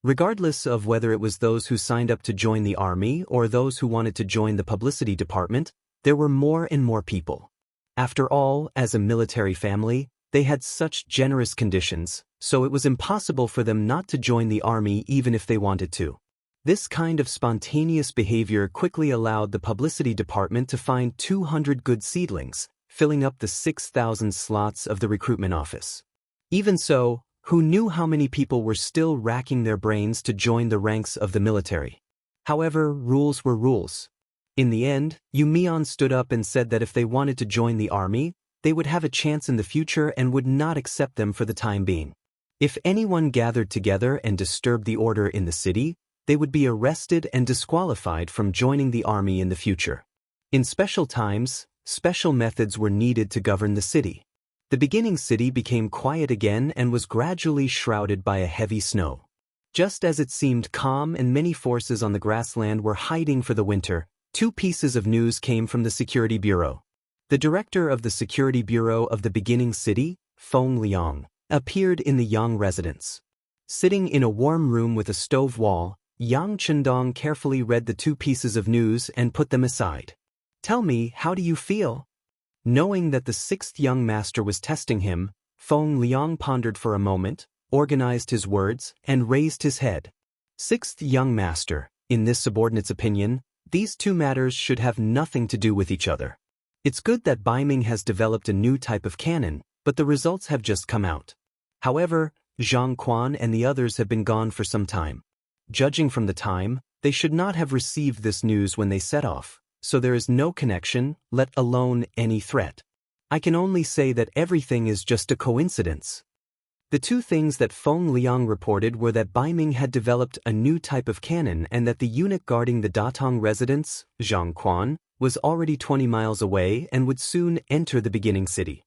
Regardless of whether it was those who signed up to join the army or those who wanted to join the publicity department, there were more and more people. After all, as a military family, they had such generous conditions, so it was impossible for them not to join the army even if they wanted to. This kind of spontaneous behavior quickly allowed the publicity department to find 200 good seedlings, filling up the 6,000 slots of the recruitment office. Even so, who knew how many people were still racking their brains to join the ranks of the military? However, rules were rules. In the end, Yu Mian stood up and said that if they wanted to join the army, they would have a chance in the future and would not accept them for the time being. If anyone gathered together and disturbed the order in the city, they would be arrested and disqualified from joining the army in the future. In special times, special methods were needed to govern the city. The beginning city became quiet again and was gradually shrouded by a heavy snow. Just as it seemed calm and many forces on the grassland were hiding for the winter, two pieces of news came from the security bureau. The director of the security bureau of the beginning city, Feng Liang, appeared in the Yang residence. Sitting in a warm room with a stove wall, Yang Chendong carefully read the two pieces of news and put them aside. "Tell me, how do you feel?" Knowing that the sixth young master was testing him, Feng Liang pondered for a moment, organized his words, and raised his head. Sixth young master, in this subordinate's opinion, these two matters should have nothing to do with each other. It's good that Baiming has developed a new type of cannon, but the results have just come out. However, Zhang Quan and the others have been gone for some time. Judging from the time, they should not have received this news when they set off, so there is no connection, let alone any threat. I can only say that everything is just a coincidence. The two things that Feng Liang reported were that Baiming had developed a new type of cannon and that the eunuch guarding the Datong residence, Zhang Quan, was already 20 miles away and would soon enter the beginning city.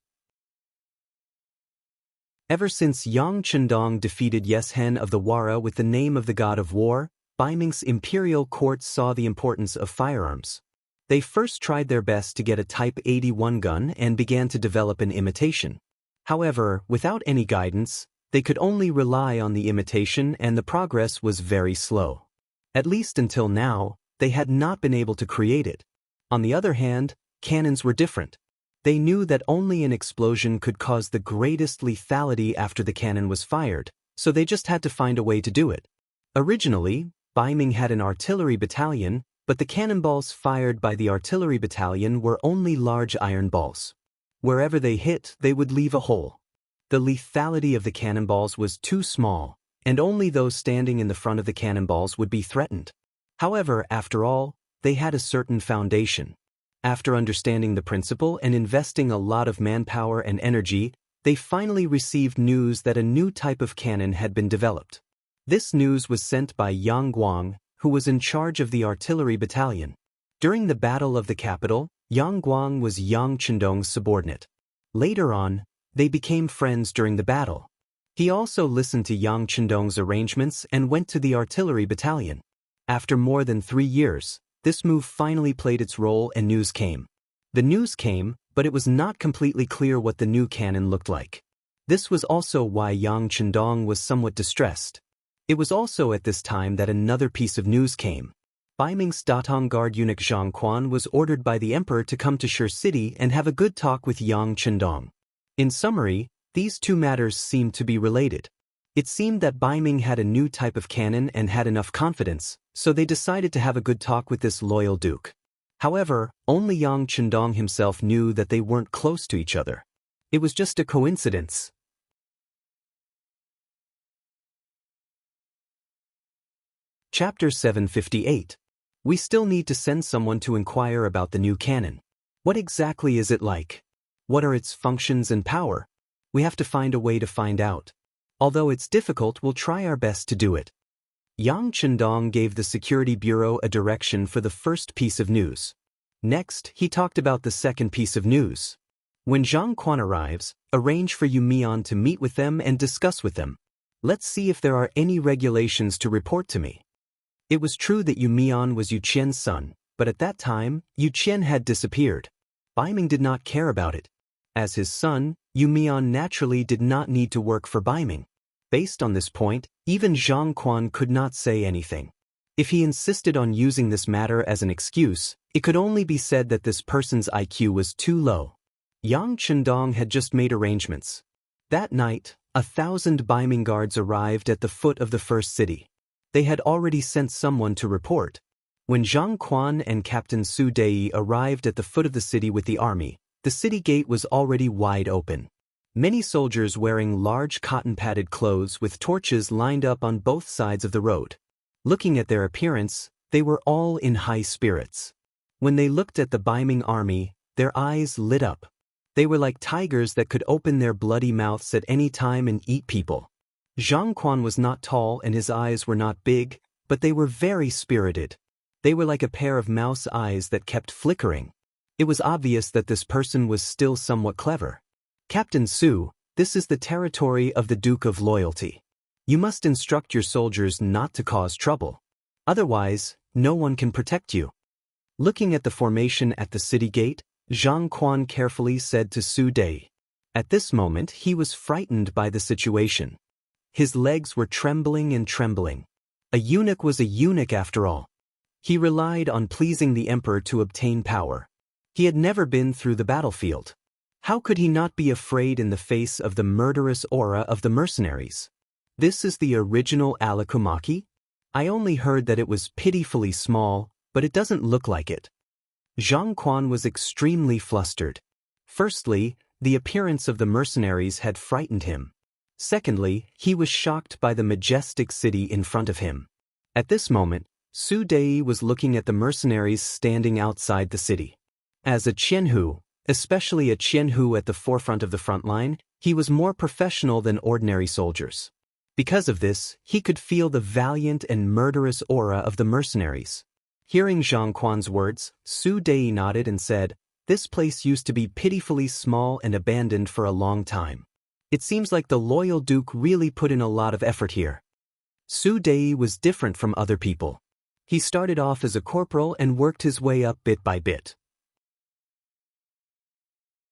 Ever since Yang Chendong defeated Yeshen of the Wara with the name of the god of war, Baiming's imperial court saw the importance of firearms. They first tried their best to get a Type 81 gun and began to develop an imitation. However, without any guidance, they could only rely on the imitation and the progress was very slow. At least until now, they had not been able to create it. On the other hand, cannons were different. They knew that only an explosion could cause the greatest lethality after the cannon was fired, so they just had to find a way to do it. Originally, Baiming had an artillery battalion, but the cannonballs fired by the artillery battalion were only large iron balls. Wherever they hit, they would leave a hole. The lethality of the cannonballs was too small, and only those standing in the front of the cannonballs would be threatened. However, after all, they had a certain foundation. After understanding the principle and investing a lot of manpower and energy, they finally received news that a new type of cannon had been developed. This news was sent by Yang Guang, who was in charge of the artillery battalion. During the Battle of the Capital, Yang Guang was Yang Chendong's subordinate. Later on, they became friends during the battle. He also listened to Yang Chendong's arrangements and went to the artillery battalion. After more than 3 years, this move finally played its role and news came. The news came, but it was not completely clear what the new cannon looked like. This was also why Yang Chendong was somewhat distressed. It was also at this time that another piece of news came. Baiming's Datong guard eunuch Zhang Quan was ordered by the emperor to come to Shi City and have a good talk with Yang Chendong. In summary, these two matters seemed to be related. It seemed that Baiming had a new type of cannon and had enough confidence, so they decided to have a good talk with this loyal duke. However, only Yang Chendong himself knew that they weren't close to each other. It was just a coincidence. Chapter 758. We still need to send someone to inquire about the new cannon. What exactly is it like? What are its functions and power? We have to find a way to find out. Although it's difficult, we'll try our best to do it. Yang Chendong gave the Security Bureau a direction for the first piece of news. Next, he talked about the second piece of news. When Zhang Quan arrives, arrange for Yu Mian to meet with them and discuss with them. Let's see if there are any regulations to report to me. It was true that Yu Mian was Yu Qian's son, but at that time, Yu Qian had disappeared. Bai Ming did not care about it. As his son, Yu Mian naturally did not need to work for Bai Ming. Based on this point, even Zhang Quan could not say anything. If he insisted on using this matter as an excuse, it could only be said that this person's IQ was too low. Yang Chendong had just made arrangements. That night, 1,000 Bai Ming guards arrived at the foot of the first city. They had already sent someone to report. When Zhang Quan and Captain Su Dei arrived at the foot of the city with the army, the city gate was already wide open. Many soldiers wearing large cotton-padded clothes with torches lined up on both sides of the road. Looking at their appearance, they were all in high spirits. When they looked at the Bai Ming army, their eyes lit up. They were like tigers that could open their bloody mouths at any time and eat people. Zhang Quan was not tall and his eyes were not big, but they were very spirited. They were like a pair of mouse eyes that kept flickering. It was obvious that this person was still somewhat clever. Captain Su, this is the territory of the Duke of Loyalty. You must instruct your soldiers not to cause trouble. Otherwise, no one can protect you. Looking at the formation at the city gate, Zhang Quan carefully said to Su Dei. At this moment, he was frightened by the situation. His legs were trembling and trembling. A eunuch was a eunuch after all. He relied on pleasing the emperor to obtain power. He had never been through the battlefield. How could he not be afraid in the face of the murderous aura of the mercenaries? This is the original Alakumaki? I only heard that it was pitifully small, but it doesn't look like it. Zhang Quan was extremely flustered. Firstly, the appearance of the mercenaries had frightened him. Secondly, he was shocked by the majestic city in front of him. At this moment, Su Dei was looking at the mercenaries standing outside the city. As a Qianhu, especially a Qianhu at the forefront of the front line, he was more professional than ordinary soldiers. Because of this, he could feel the valiant and murderous aura of the mercenaries. Hearing Zhang Quan's words, Su Dei nodded and said, "This place used to be pitifully small and abandoned for a long time. It seems like the loyal duke really put in a lot of effort here." Su Dei was different from other people. He started off as a corporal and worked his way up bit by bit.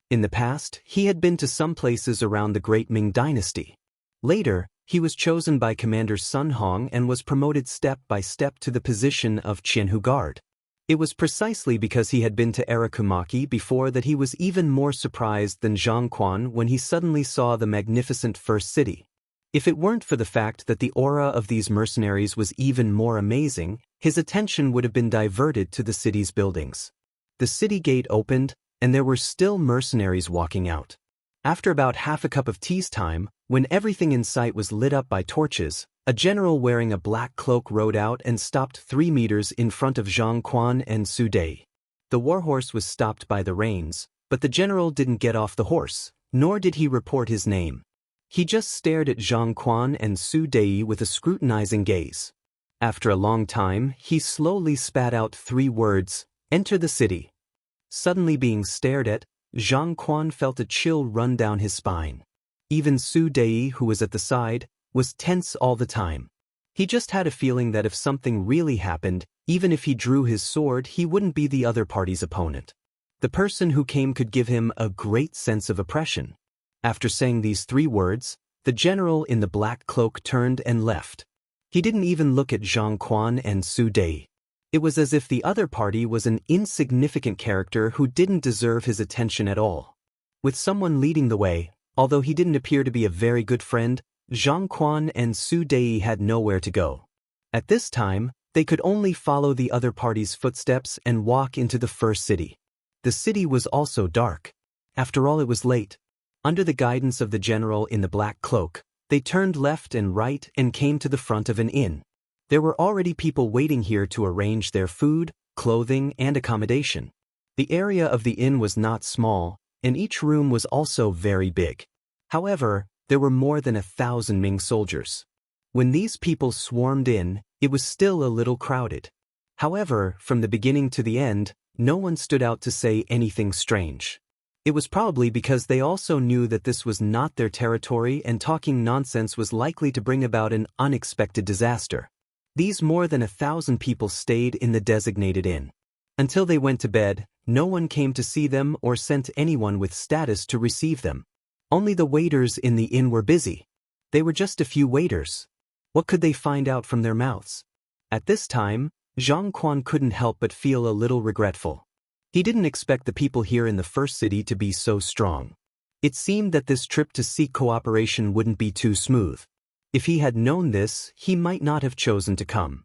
In the past, he had been to some places around the Great Ming Dynasty. Later, he was chosen by Commander Sun Hong and was promoted step by step to the position of Qianhu Guard. It was precisely because he had been to Arakumaki before that he was even more surprised than Zhang Quan when he suddenly saw the magnificent first city. If it weren't for the fact that the aura of these mercenaries was even more amazing, his attention would have been diverted to the city's buildings. The city gate opened, and there were still mercenaries walking out. After about half a cup of tea's time, when everything in sight was lit up by torches, a general wearing a black cloak rode out and stopped 3 meters in front of Zhang Quan and Su Dei. The warhorse was stopped by the reins, but the general didn't get off the horse, nor did he report his name. He just stared at Zhang Quan and Su Dei with a scrutinizing gaze. After a long time, he slowly spat out 3 words, "Enter the city." Suddenly being stared at, Zhang Quan felt a chill run down his spine. Even Su Dei, who was at the side, was tense all the time. He just had a feeling that if something really happened, even if he drew his sword, he wouldn't be the other party's opponent. The person who came could give him a great sense of oppression. After saying these 3 words, the general in the black cloak turned and left. He didn't even look at Zhang Quan and Su Dei. It was as if the other party was an insignificant character who didn't deserve his attention at all. With someone leading the way, although he didn't appear to be a very good friend, Zhang Quan and Su Dei had nowhere to go. At this time, they could only follow the other party's footsteps and walk into the first city. The city was also dark. After all, it was late. Under the guidance of the general in the black cloak, they turned left and right and came to the front of an inn. There were already people waiting here to arrange their food, clothing, and accommodation. The area of the inn was not small, and each room was also very big. However, there were more than 1,000 Ming soldiers. When these people swarmed in, it was still a little crowded. However, from the beginning to the end, no one stood out to say anything strange. It was probably because they also knew that this was not their territory and talking nonsense was likely to bring about an unexpected disaster. These more than 1,000 people stayed in the designated inn. Until they went to bed, no one came to see them or sent anyone with status to receive them. Only the waiters in the inn were busy. They were just a few waiters. What could they find out from their mouths? At this time, Zhang Quan couldn't help but feel a little regretful. He didn't expect the people here in the first city to be so strong. It seemed that this trip to seek cooperation wouldn't be too smooth. If he had known this, he might not have chosen to come.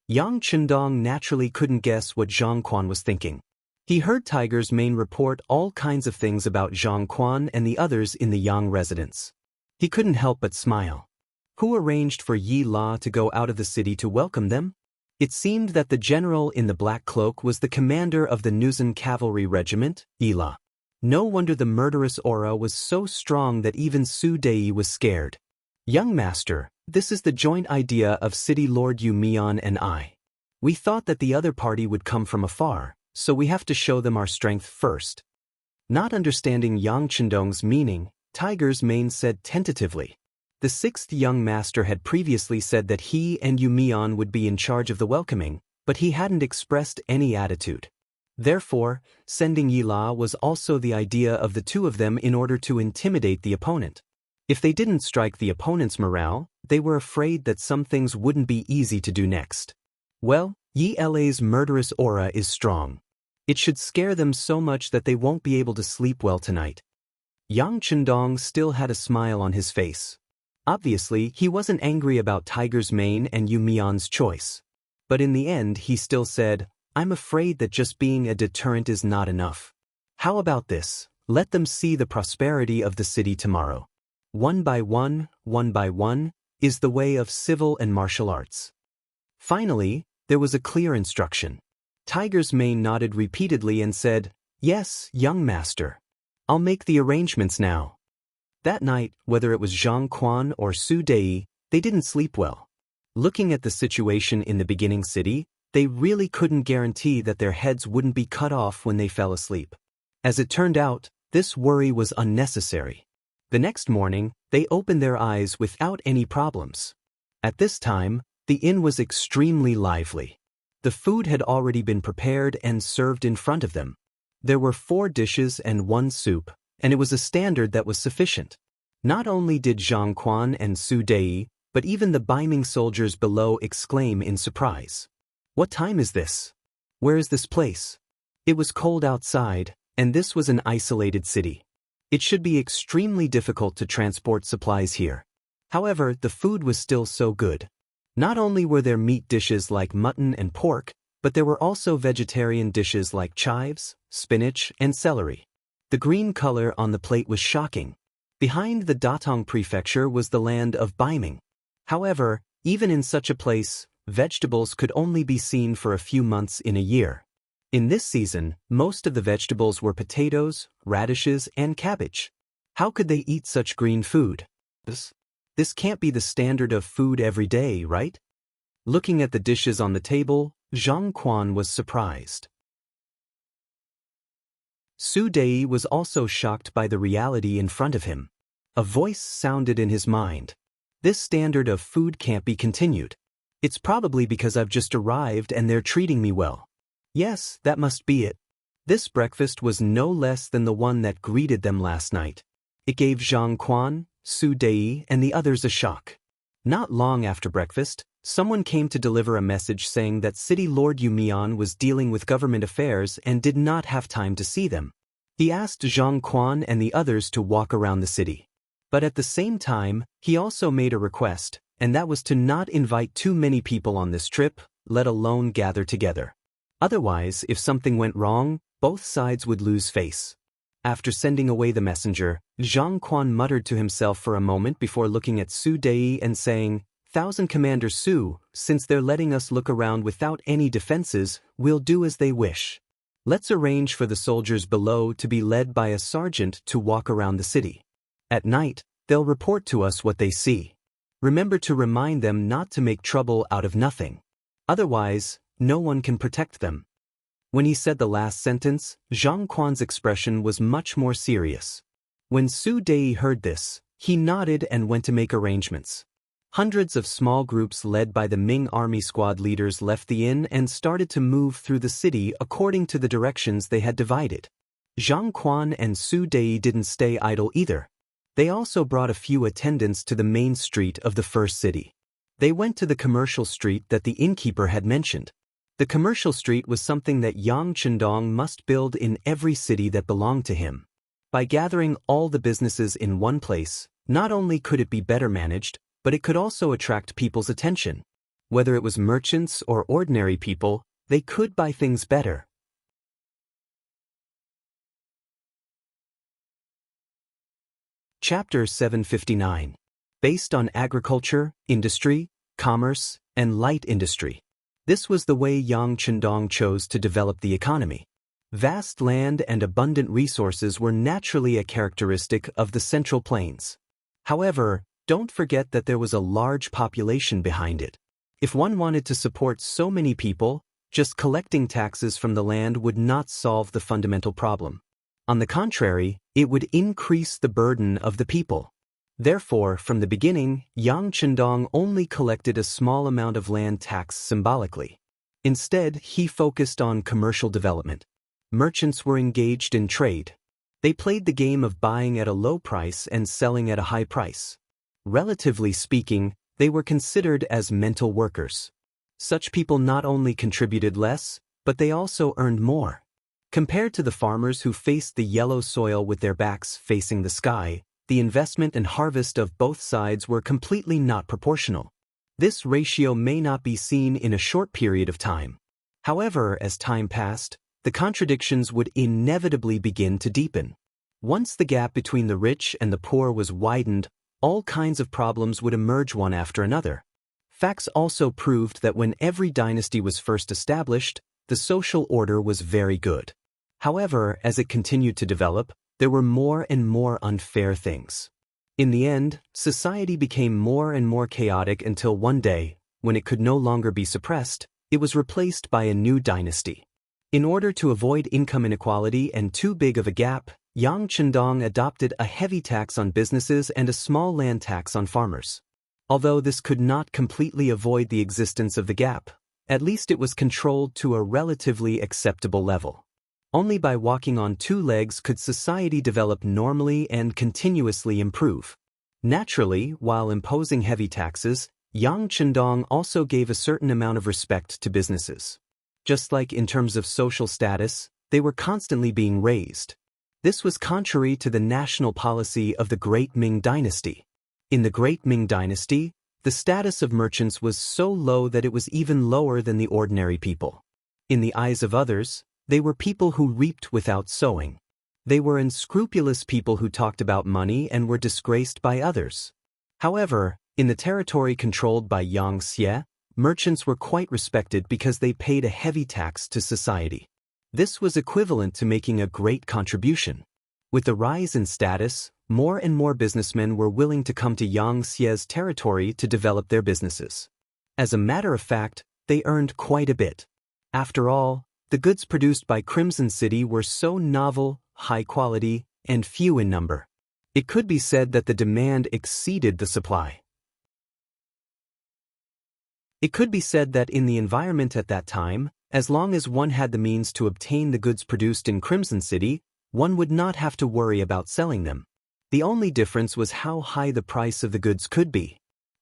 Yang Chendong naturally couldn't guess what Zhang Quan was thinking. He heard Tiger's Mane report all kinds of things about Zhang Quan and the others in the Yang residence. He couldn't help but smile. Who arranged for Yi La to go out of the city to welcome them? It seemed that the general in the black cloak was the commander of the Nuzan cavalry regiment, Yi La. No wonder the murderous aura was so strong that even Su Dei was scared. Young master, this is the joint idea of City Lord Yu Mian and I. We thought that the other party would come from afar, so we have to show them our strength first. Not understanding Yang Chendong's meaning, Tiger's Mane said tentatively. The sixth young master had previously said that he and Yu Mian would be in charge of the welcoming, but he hadn't expressed any attitude. Therefore, sending Yi La was also the idea of the two of them in order to intimidate the opponent. If they didn't strike the opponent's morale, they were afraid that some things wouldn't be easy to do next. Well, Yi La's murderous aura is strong. It should scare them so much that they won't be able to sleep well tonight. Yang Chendong still had a smile on his face. Obviously, he wasn't angry about Tiger's Mane and Yu Mian's choice. But in the end, he still said, I'm afraid that just being a deterrent is not enough. How about this? Let them see the prosperity of the city tomorrow. One by one, is the way of civil and martial arts. Finally, there was a clear instruction. Tiger's Mane nodded repeatedly and said, Yes, young master. I'll make the arrangements now. That night, whether it was Zhang Quan or Su Dei, they didn't sleep well. Looking at the situation in the beginning city, they really couldn't guarantee that their heads wouldn't be cut off when they fell asleep. As it turned out, this worry was unnecessary. The next morning, they opened their eyes without any problems. At this time, the inn was extremely lively. The food had already been prepared and served in front of them. There were 4 dishes and 1 soup, and it was a standard that was sufficient. Not only did Zhang Quan and Su Dei, but even the Baiming soldiers below exclaim in surprise. What time is this? Where is this place? It was cold outside, and this was an isolated city. It should be extremely difficult to transport supplies here. However, the food was still so good. Not only were there meat dishes like mutton and pork, but there were also vegetarian dishes like chives, spinach, and celery. The green color on the plate was shocking. Behind the Datong prefecture was the land of Baiming. However, even in such a place, vegetables could only be seen for a few months in a year. In this season, most of the vegetables were potatoes, radishes, and cabbage. How could they eat such green food? This can't be the standard of food every day, right? Looking at the dishes on the table, Zhang Quan was surprised. Su Dei was also shocked by the reality in front of him. A voice sounded in his mind. This standard of food can't be continued. It's probably because I've just arrived and they're treating me well. Yes, that must be it. This breakfast was no less than the one that greeted them last night. It gave Zhang Quan, Su Dei, and the others a shock. Not long after breakfast, someone came to deliver a message saying that City Lord Yu Mian was dealing with government affairs and did not have time to see them. He asked Zhang Quan and the others to walk around the city. But at the same time, he also made a request, and that was to not invite too many people on this trip, let alone gather together. Otherwise, if something went wrong, both sides would lose face. After sending away the messenger, Zhang Quan muttered to himself for a moment before looking at Su Dei and saying, "Thousand Commander Su, since they're letting us look around without any defenses, we'll do as they wish." Let's arrange for the soldiers below to be led by a sergeant to walk around the city. At night, they'll report to us what they see. Remember to remind them not to make trouble out of nothing. Otherwise, no one can protect them." When he said the last sentence, Zhang Quan's expression was much more serious. When Su Dei heard this, he nodded and went to make arrangements. Hundreds of small groups led by the Ming army squad leaders left the inn and started to move through the city according to the directions they had divided. Zhang Quan and Su Dei didn't stay idle either. They also brought a few attendants to the main street of the first city. They went to the commercial street that the innkeeper had mentioned. The commercial street was something that Yang Chendong must build in every city that belonged to him. By gathering all the businesses in one place, not only could it be better managed, but it could also attract people's attention. Whether it was merchants or ordinary people, they could buy things better. Chapter 759. Based on agriculture, industry, commerce, and light industry. This was the way Yang Chendong chose to develop the economy. Vast land and abundant resources were naturally a characteristic of the Central Plains. However, don't forget that there was a large population behind it. If one wanted to support so many people, just collecting taxes from the land would not solve the fundamental problem. On the contrary, it would increase the burden of the people. Therefore, from the beginning, Yang Chendong only collected a small amount of land tax symbolically. Instead, he focused on commercial development. Merchants were engaged in trade. They played the game of buying at a low price and selling at a high price. Relatively speaking, they were considered as mental workers. Such people not only contributed less, but they also earned more. Compared to the farmers who faced the yellow soil with their backs facing the sky, the investment and harvest of both sides were completely not proportional. This ratio may not be seen in a short period of time. However, as time passed, the contradictions would inevitably begin to deepen. Once the gap between the rich and the poor was widened, all kinds of problems would emerge one after another. Facts also proved that when every dynasty was first established, the social order was very good. However, as it continued to develop, there were more and more unfair things. In the end, society became more and more chaotic until one day, when it could no longer be suppressed, it was replaced by a new dynasty. In order to avoid income inequality and too big of a gap, Yang Chendong adopted a heavy tax on businesses and a small land tax on farmers. Although this could not completely avoid the existence of the gap, at least it was controlled to a relatively acceptable level. Only by walking on two legs could society develop normally and continuously improve. Naturally, while imposing heavy taxes, Yang Chendong also gave a certain amount of respect to businesses. Just like in terms of social status, they were constantly being raised. This was contrary to the national policy of the Great Ming Dynasty. In the Great Ming Dynasty, the status of merchants was so low that it was even lower than the ordinary people. In the eyes of others, they were people who reaped without sowing. They were unscrupulous people who talked about money and were disgraced by others. However, in the territory controlled by Xianxia, merchants were quite respected because they paid a heavy tax to society. This was equivalent to making a great contribution. With the rise in status, more and more businessmen were willing to come to Xia's territory to develop their businesses. As a matter of fact, they earned quite a bit. After all, the goods produced by Crimson City were so novel, high quality, and few in number. It could be said that the demand exceeded the supply. It could be said that in the environment at that time, as long as one had the means to obtain the goods produced in Crimson City, one would not have to worry about selling them. The only difference was how high the price of the goods could be.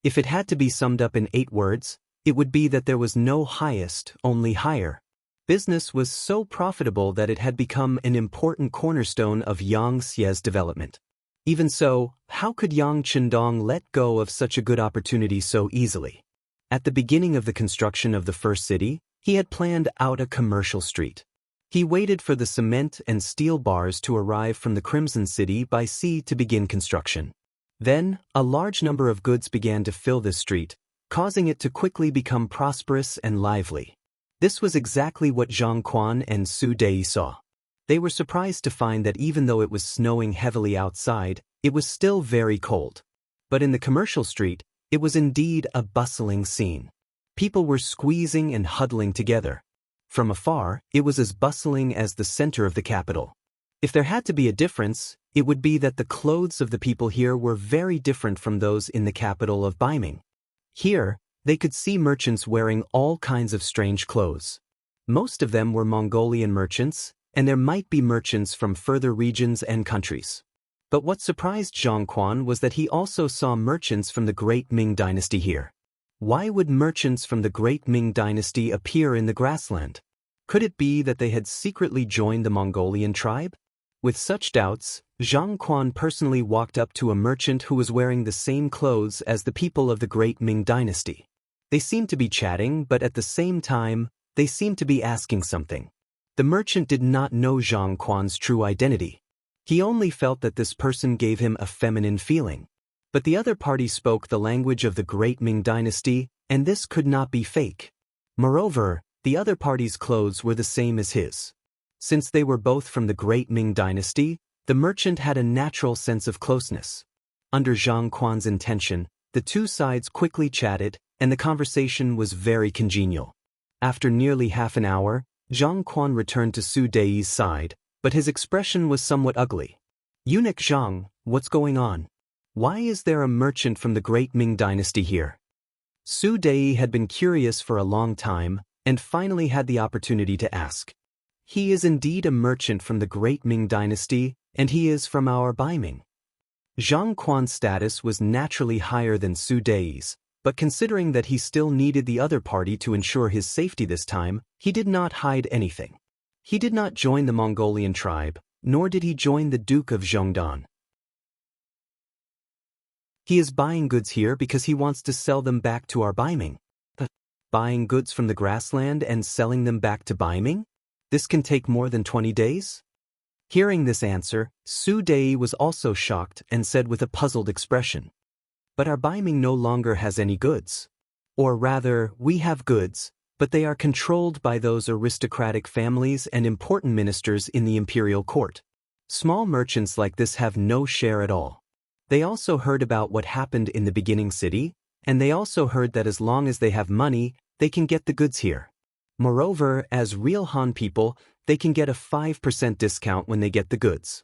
If it had to be summed up in 8 words, it would be that there was no highest, only higher. Business was so profitable that it had become an important cornerstone of Xia's development. Even so, how could Yang Chendong let go of such a good opportunity so easily? At the beginning of the construction of the first city, he had planned out a commercial street. He waited for the cement and steel bars to arrive from the Crimson City by sea to begin construction. Then, a large number of goods began to fill this street, causing it to quickly become prosperous and lively. This was exactly what Zhang Quan and Su Dei saw. They were surprised to find that even though it was snowing heavily outside, it was still very cold. But in the commercial street, it was indeed a bustling scene. People were squeezing and huddling together. From afar, it was as bustling as the center of the capital. If there had to be a difference, it would be that the clothes of the people here were very different from those in the capital of Baiming. Here, they could see merchants wearing all kinds of strange clothes. Most of them were Mongolian merchants, and there might be merchants from further regions and countries. But what surprised Zhang Quan was that he also saw merchants from the Great Ming Dynasty here. Why would merchants from the Great Ming Dynasty appear in the grassland? Could it be that they had secretly joined the Mongolian tribe? With such doubts, Zhang Quan personally walked up to a merchant who was wearing the same clothes as the people of the Great Ming Dynasty. They seemed to be chatting, but at the same time, they seemed to be asking something. The merchant did not know Zhang Quan's true identity. He only felt that this person gave him a feminine feeling. But the other party spoke the language of the Great Ming Dynasty, and this could not be fake. Moreover, the other party's clothes were the same as his. Since they were both from the Great Ming Dynasty, the merchant had a natural sense of closeness. Under Zhang Quan's intention, the two sides quickly chatted, and the conversation was very congenial. After nearly half an hour, Zhang Quan returned to Su Dei's side, but his expression was somewhat ugly. "Eunuch Zhang, what's going on? Why is there a merchant from the Great Ming Dynasty here?" Su Dei had been curious for a long time, and finally had the opportunity to ask. "He is indeed a merchant from the Great Ming Dynasty, and he is from our Baiming." Zhang Quan's status was naturally higher than Su Dei's, but considering that he still needed the other party to ensure his safety this time, he did not hide anything. He did not join the Mongolian tribe, nor did he join the Duke of Zhongdan. He is buying goods here because he wants to sell them back to our Baiming. Buying goods from the grassland and selling them back to Baiming? This can take more than 20 days? Hearing this answer, Su Dei was also shocked and said with a puzzled expression, "But our Baiming no longer has any goods. Or rather, we have goods, but they are controlled by those aristocratic families and important ministers in the imperial court. Small merchants like this have no share at all. They also heard about what happened in the beginning city, and they also heard that as long as they have money, they can get the goods here. Moreover, as real Han people, they can get a 5% discount when they get the goods.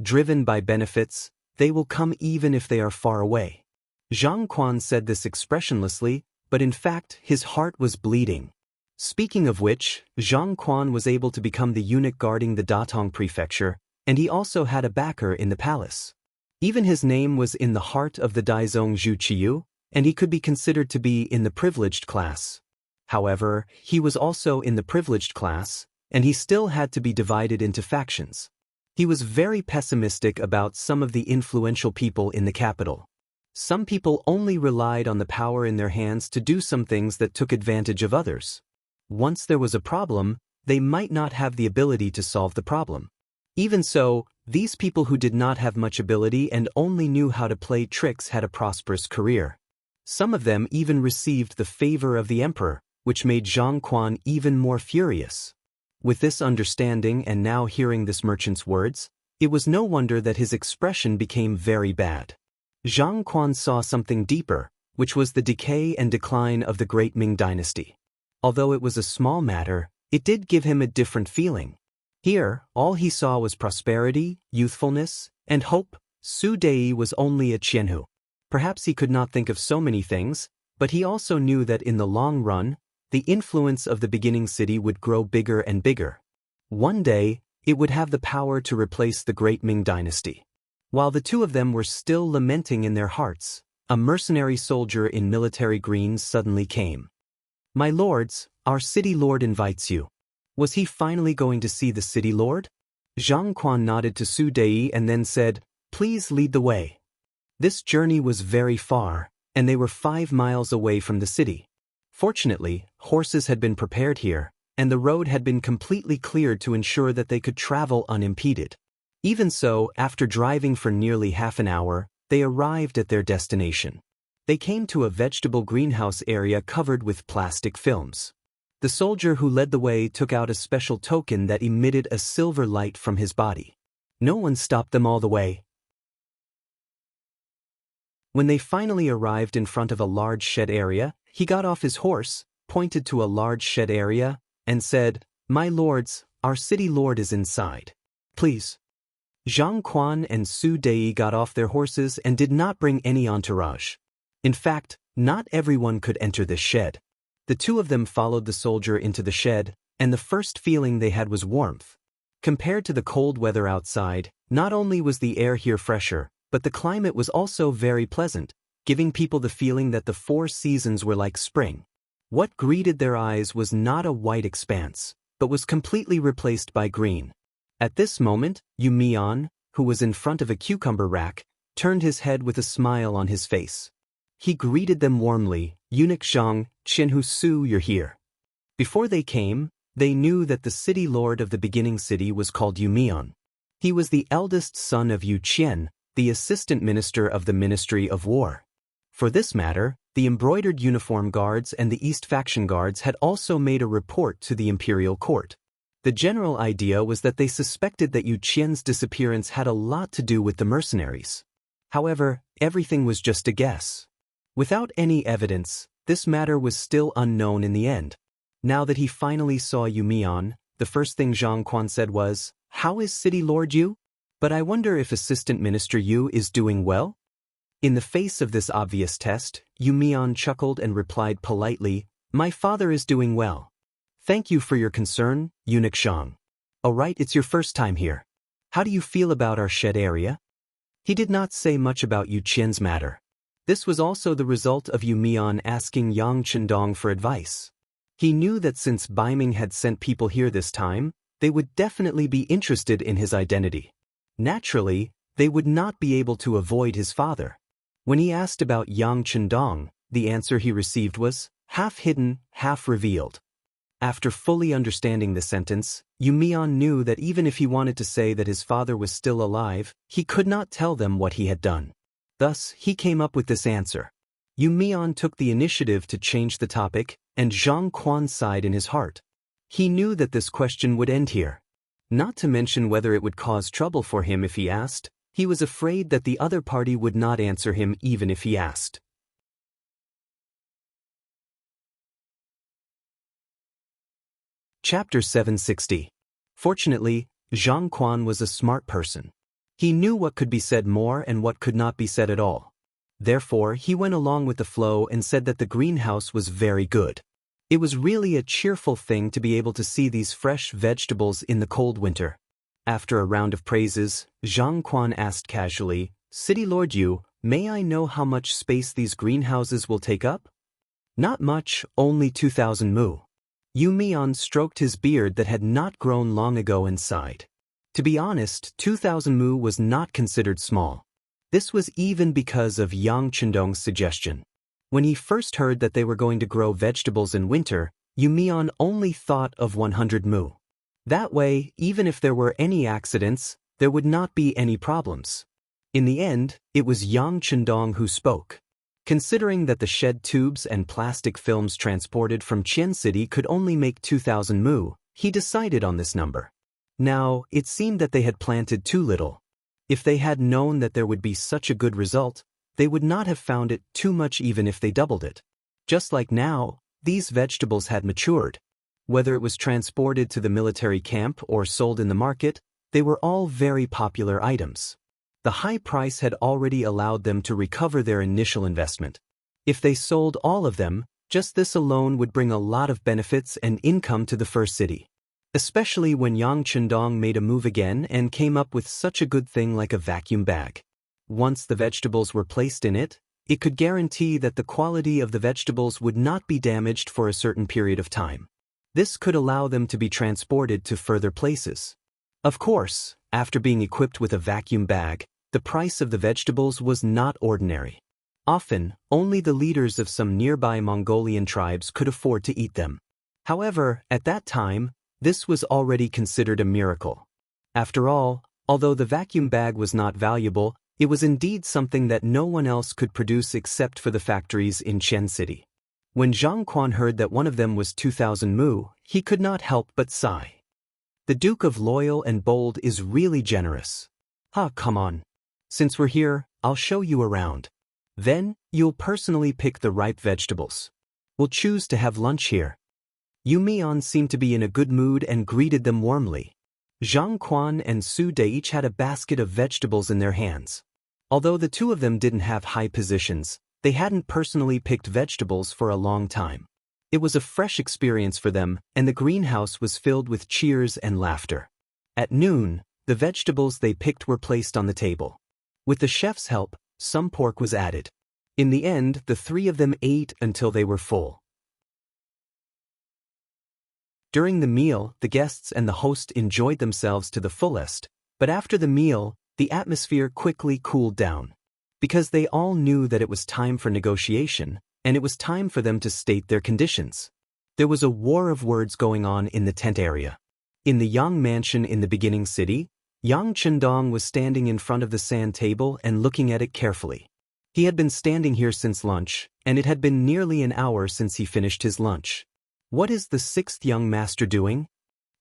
Driven by benefits, they will come even if they are far away." Zhang Quan said this expressionlessly, but in fact his heart was bleeding. Speaking of which, Zhang Quan was able to become the eunuch guarding the Datong prefecture, and he also had a backer in the palace. Even his name was in the heart of the Daizong Zhu Qiyu, and he could be considered to be in the privileged class. However, he was also in the privileged class, and he still had to be divided into factions. He was very pessimistic about some of the influential people in the capital. Some people only relied on the power in their hands to do some things that took advantage of others. Once there was a problem, they might not have the ability to solve the problem. Even so, these people who did not have much ability and only knew how to play tricks had a prosperous career. Some of them even received the favor of the emperor, which made Zhang Quan even more furious. With this understanding and now hearing this merchant's words, it was no wonder that his expression became very bad. Zhang Quan saw something deeper, which was the decay and decline of the Great Ming Dynasty. Although it was a small matter, it did give him a different feeling. Here, all he saw was prosperity, youthfulness, and hope. Su Dei was only a Qianhu. Perhaps he could not think of so many things, but he also knew that in the long run, the influence of the beginning city would grow bigger and bigger. One day, it would have the power to replace the Great Ming Dynasty. While the two of them were still lamenting in their hearts, a mercenary soldier in military greens suddenly came. "My lords, our city lord invites you." Was he finally going to see the city lord? Zhang Quan nodded to Su Dei and then said, "Please lead the way." This journey was very far, and they were 5 miles away from the city. Fortunately, horses had been prepared here, and the road had been completely cleared to ensure that they could travel unimpeded. Even so, after driving for nearly half an hour, they arrived at their destination. They came to a vegetable greenhouse area covered with plastic films. The soldier who led the way took out a special token that emitted a silver light from his body. No one stopped them all the way. When they finally arrived in front of a large shed area, he got off his horse, pointed to a large shed area, and said, "My lords, our city lord is inside. Please." Zhang Quan and Su Dei got off their horses and did not bring any entourage. In fact, not everyone could enter this shed. The two of them followed the soldier into the shed, and the first feeling they had was warmth. Compared to the cold weather outside, not only was the air here fresher, but the climate was also very pleasant, giving people the feeling that the 4 seasons were like spring. What greeted their eyes was not a white expanse, but was completely replaced by green. At this moment, Yu Mian, who was in front of a cucumber rack, turned his head with a smile on his face. He greeted them warmly, "Eunuch Zhang, Qianhu Su, you're here." Before they came, they knew that the city lord of the beginning city was called Yu Mian. He was the eldest son of Yu Qian, the assistant minister of the Ministry of War. For this matter, the embroidered uniform guards and the East faction guards had also made a report to the imperial court. The general idea was that they suspected that Yu Qian's disappearance had a lot to do with the mercenaries. However, everything was just a guess. Without any evidence, this matter was still unknown in the end. Now that he finally saw Yu Mian, the first thing Zhang Quan said was, "How is City Lord Yu? But I wonder if Assistant Minister Yu is doing well?" In the face of this obvious test, Yu Mian chuckled and replied politely, "My father is doing well. Thank you for your concern, Eunuch Zhang. Alright, it's your first time here. How do you feel about our shed area?" He did not say much about Yu Qian's matter. This was also the result of Yu Mian asking Yang Chendong for advice. He knew that since Baiming had sent people here this time, they would definitely be interested in his identity. Naturally, they would not be able to avoid his father. When he asked about Yang Chendong, the answer he received was, half hidden, half revealed. After fully understanding the sentence, Yu Mian knew that even if he wanted to say that his father was still alive, he could not tell them what he had done. Thus, he came up with this answer. Yu Mian took the initiative to change the topic, and Zhang Quan sighed in his heart. He knew that this question would end here. Not to mention whether it would cause trouble for him if he asked, he was afraid that the other party would not answer him even if he asked. Chapter 760. Fortunately, Zhang Quan was a smart person. He knew what could be said more and what could not be said at all. Therefore, he went along with the flow and said that the greenhouse was very good. It was really a cheerful thing to be able to see these fresh vegetables in the cold winter. After a round of praises, Zhang Quan asked casually, "City Lord Yu, may I know how much space these greenhouses will take up?" "Not much, only 2,000 mu." Yu Mian stroked his beard that had not grown long ago and sighed. To be honest, 2,000 mu was not considered small. This was even because of Yang Chendong's suggestion. When he first heard that they were going to grow vegetables in winter, Yu Mian only thought of 100 mu. That way, even if there were any accidents, there would not be any problems. In the end, it was Yang Chendong who spoke. Considering that the shed tubes and plastic films transported from Qian City could only make 2,000 mu, he decided on this number. Now, it seemed that they had planted too little. If they had known that there would be such a good result, they would not have found it too much even if they doubled it. Just like now, these vegetables had matured. Whether it was transported to the military camp or sold in the market, they were all very popular items. The high price had already allowed them to recover their initial investment. If they sold all of them, just this alone would bring a lot of benefits and income to the first city. Especially when Yang Chendong made a move again and came up with such a good thing like a vacuum bag. Once the vegetables were placed in it, it could guarantee that the quality of the vegetables would not be damaged for a certain period of time. This could allow them to be transported to further places. Of course, after being equipped with a vacuum bag, the price of the vegetables was not ordinary. Often, only the leaders of some nearby Mongolian tribes could afford to eat them. However, at that time, this was already considered a miracle. After all, although the vacuum bag was not valuable, it was indeed something that no one else could produce except for the factories in Qian City. When Zhang Quan heard that one of them was 2,000 mu, he could not help but sigh. The Duke of Loyal and Bold is really generous. Ah, come on. Since we're here, I'll show you around. Then, you'll personally pick the ripe vegetables. We'll choose to have lunch here. Yu Mian seemed to be in a good mood and greeted them warmly. Zhang Quan and Su De each had a basket of vegetables in their hands. Although the two of them didn't have high positions, they hadn't personally picked vegetables for a long time. It was a fresh experience for them, and the greenhouse was filled with cheers and laughter. At noon, the vegetables they picked were placed on the table. With the chef's help, some pork was added. In the end, the three of them ate until they were full. During the meal, the guests and the host enjoyed themselves to the fullest, but after the meal, the atmosphere quickly cooled down. Because they all knew that it was time for negotiation, and it was time for them to state their conditions. There was a war of words going on in the tent area. In the Yang mansion in the beginning city, Yang Chendong was standing in front of the sand table and looking at it carefully. He had been standing here since lunch, and it had been nearly an hour since he finished his lunch. What is the sixth young master doing?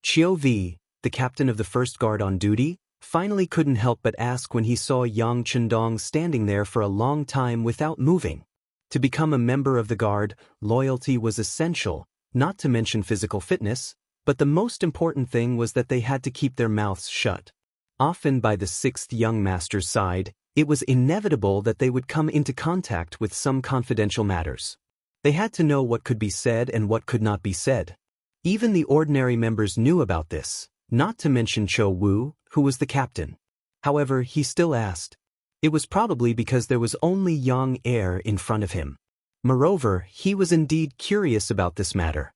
Qiu Vi, the captain of the first guard on duty, finally couldn't help but ask when he saw Yang Chendong standing there for a long time without moving. To become a member of the guard, loyalty was essential, not to mention physical fitness, but the most important thing was that they had to keep their mouths shut. Often by the sixth young master's side, it was inevitable that they would come into contact with some confidential matters. They had to know what could be said and what could not be said. Even the ordinary members knew about this, not to mention Cho Wu, who was the captain. However, he still asked. It was probably because there was only young heir in front of him. Moreover, he was indeed curious about this matter.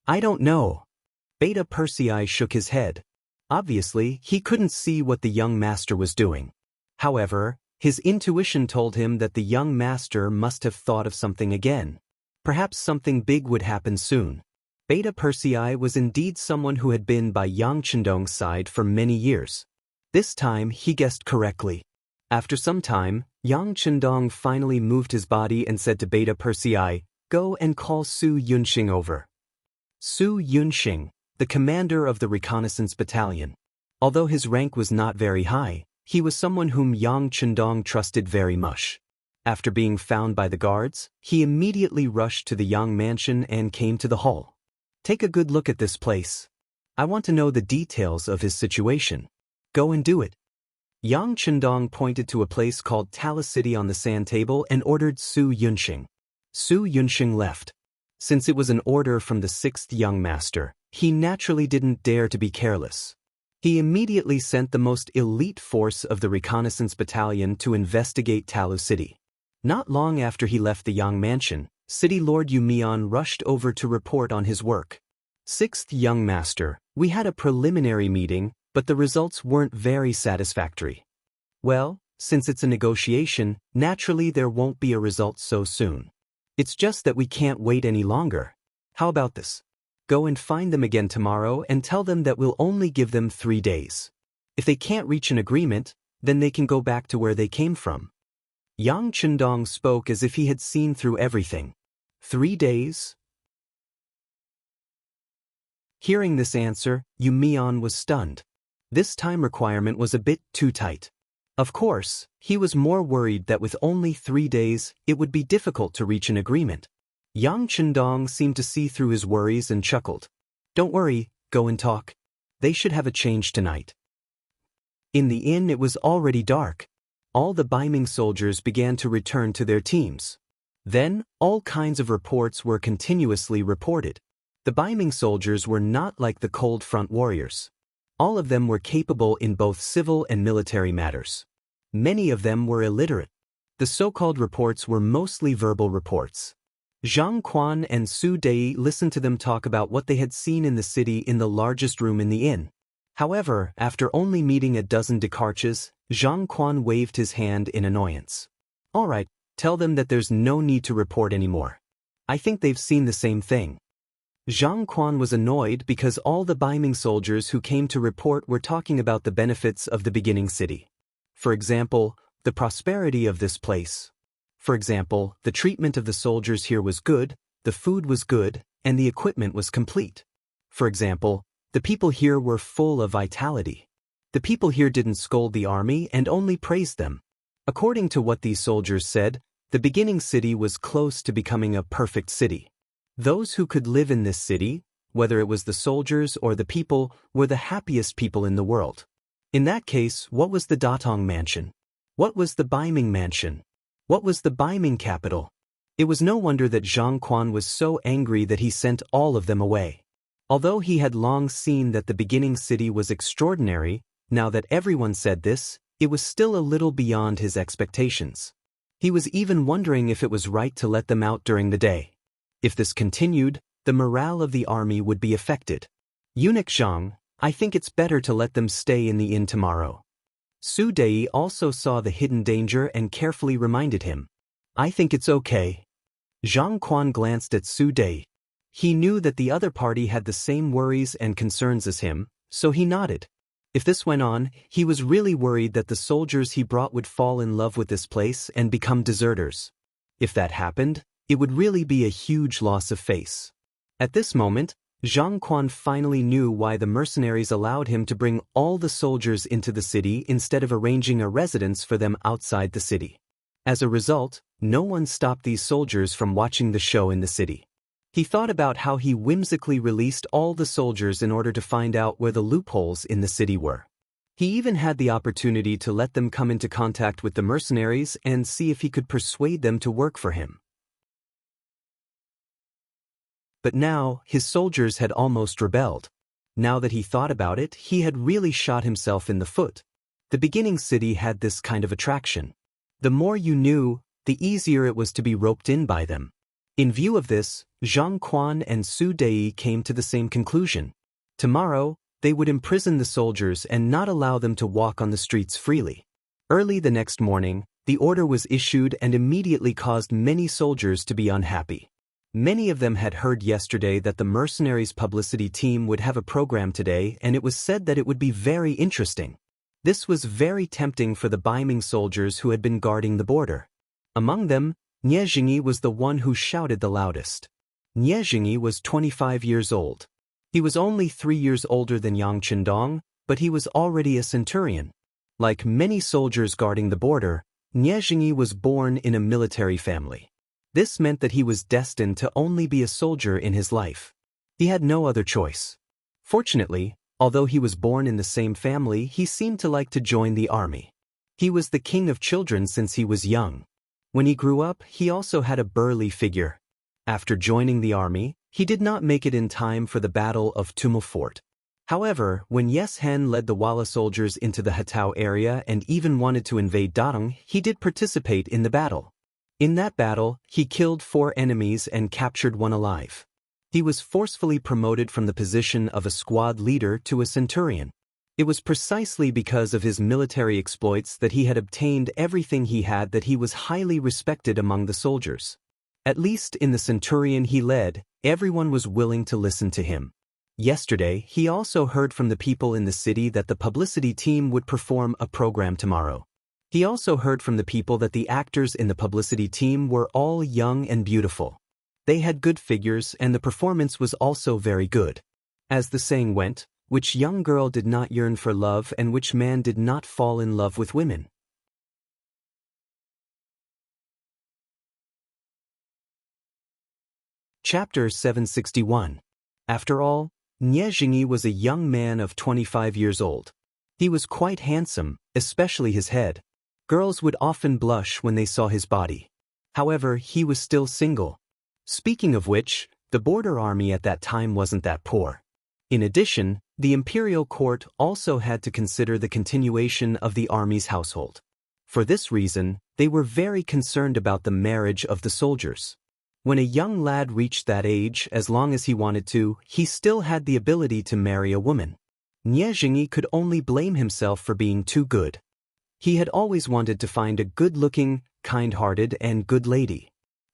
I don't know. Beta Persei shook his head. Obviously, he couldn't see what the young master was doing. However, his intuition told him that the young master must have thought of something again. Perhaps something big would happen soon. Beta Persei was indeed someone who had been by Yang Chendong's side for many years. This time, he guessed correctly. After some time, Yang Chendong finally moved his body and said to Beta Persei, "Go and call Su Yunxing over." Su Yunxing, the commander of the reconnaissance battalion. Although his rank was not very high, he was someone whom Yang Chendong trusted very much. After being found by the guards, he immediately rushed to the Yang mansion and came to the hall. Take a good look at this place. I want to know the details of his situation. Go and do it. Yang Chendong pointed to a place called Tala City on the sand table and ordered Su Yunxing. Su Yunxing left. Since it was an order from the sixth young master, he naturally didn't dare to be careless. He immediately sent the most elite force of the reconnaissance battalion to investigate Talu City. Not long after he left the Yang mansion, City Lord Yu Mian rushed over to report on his work. Sixth young master, we had a preliminary meeting, but the results weren't very satisfactory. Well, since it's a negotiation, naturally there won't be a result so soon. It's just that we can't wait any longer. How about this? Go and find them again tomorrow and tell them that we'll only give them 3 days. If they can't reach an agreement, then they can go back to where they came from. Yang Chendong spoke as if he had seen through everything. 3 days? Hearing this answer, Yu Mian was stunned. This time requirement was a bit too tight. Of course, he was more worried that with only 3 days, it would be difficult to reach an agreement. Yang Chendong seemed to see through his worries and chuckled. Don't worry, go and talk. They should have a change tonight. In the inn it was already dark. All the Baiming soldiers began to return to their teams. Then, all kinds of reports were continuously reported. The Baiming soldiers were not like the Cold Front warriors. All of them were capable in both civil and military matters. Many of them were illiterate. The so-called reports were mostly verbal reports. Zhang Quan and Su De listened to them talk about what they had seen in the city in the largest room in the inn. However, after only meeting a dozen Descartes, Zhang Quan waved his hand in annoyance. All right, tell them that there's no need to report anymore. I think they've seen the same thing. Zhang Quan was annoyed because all the Baiming soldiers who came to report were talking about the benefits of the beginning city. For example, the prosperity of this place. For example, the treatment of the soldiers here was good, the food was good, and the equipment was complete. For example, the people here were full of vitality. The people here didn't scold the army and only praised them. According to what these soldiers said, the beginning city was close to becoming a perfect city. Those who could live in this city, whether it was the soldiers or the people, were the happiest people in the world. In that case, what was the Datong mansion? What was the Baiming mansion? What was the Baiming capital? It was no wonder that Zhang Quan was so angry that he sent all of them away. Although he had long seen that the beginning city was extraordinary, now that everyone said this, it was still a little beyond his expectations. He was even wondering if it was right to let them out during the day. If this continued, the morale of the army would be affected. Eunuch Zhang, I think it's better to let them stay in the inn tomorrow. Su Dei also saw the hidden danger and carefully reminded him. I think it's okay. Zhang Quan glanced at Su Dei. He knew that the other party had the same worries and concerns as him, so he nodded. If this went on, he was really worried that the soldiers he brought would fall in love with this place and become deserters. If that happened, it would really be a huge loss of face. At this moment, Zhang Quan finally knew why the mercenaries allowed him to bring all the soldiers into the city instead of arranging a residence for them outside the city. As a result, no one stopped these soldiers from watching the show in the city. He thought about how he whimsically released all the soldiers in order to find out where the loopholes in the city were. He even had the opportunity to let them come into contact with the mercenaries and see if he could persuade them to work for him. But now, his soldiers had almost rebelled. Now that he thought about it, he had really shot himself in the foot. The beginning city had this kind of attraction. The more you knew, the easier it was to be roped in by them. In view of this, Zhang Quan and Su Dei came to the same conclusion. Tomorrow, they would imprison the soldiers and not allow them to walk on the streets freely. Early the next morning, the order was issued and immediately caused many soldiers to be unhappy. Many of them had heard yesterday that the mercenaries' publicity team would have a program today, and it was said that it would be very interesting. This was very tempting for the Baiming soldiers who had been guarding the border. Among them, Nie Jingyi was the one who shouted the loudest. Nie Jingyi was 25 years old. He was only 3 years older than Yang Qindong, but he was already a centurion. Like many soldiers guarding the border, Nie Jingyi was born in a military family. This meant that he was destined to only be a soldier in his life. He had no other choice. Fortunately, although he was born in the same family, he seemed to like to join the army. He was the king of children since he was young. When he grew up, he also had a burly figure. After joining the army, he did not make it in time for the Battle of Tumul Fort. However, when Yes Hen led the Walla soldiers into the Hatao area and even wanted to invade Datong, he did participate in the battle. In that battle, he killed 4 enemies and captured 1 alive. He was forcefully promoted from the position of a squad leader to a centurion. It was precisely because of his military exploits that he had obtained everything he had that he was highly respected among the soldiers. At least in the centurion he led, everyone was willing to listen to him. Yesterday, he also heard from the people in the city that the publicity team would perform a program tomorrow. He also heard from the people that the actors in the publicity team were all young and beautiful. They had good figures and the performance was also very good. As the saying went, which young girl did not yearn for love and which man did not fall in love with women? Chapter 761. After all, Nie Jingyi was a young man of 25 years old. He was quite handsome, especially his head. Girls would often blush when they saw his body. However, he was still single. Speaking of which, the border army at that time wasn't that poor. In addition, the imperial court also had to consider the continuation of the army's household. For this reason, they were very concerned about the marriage of the soldiers. When a young lad reached that age, as long as he wanted to, he still had the ability to marry a woman. Nie Jingyi could only blame himself for being too good. He had always wanted to find a good-looking, kind-hearted, and good lady.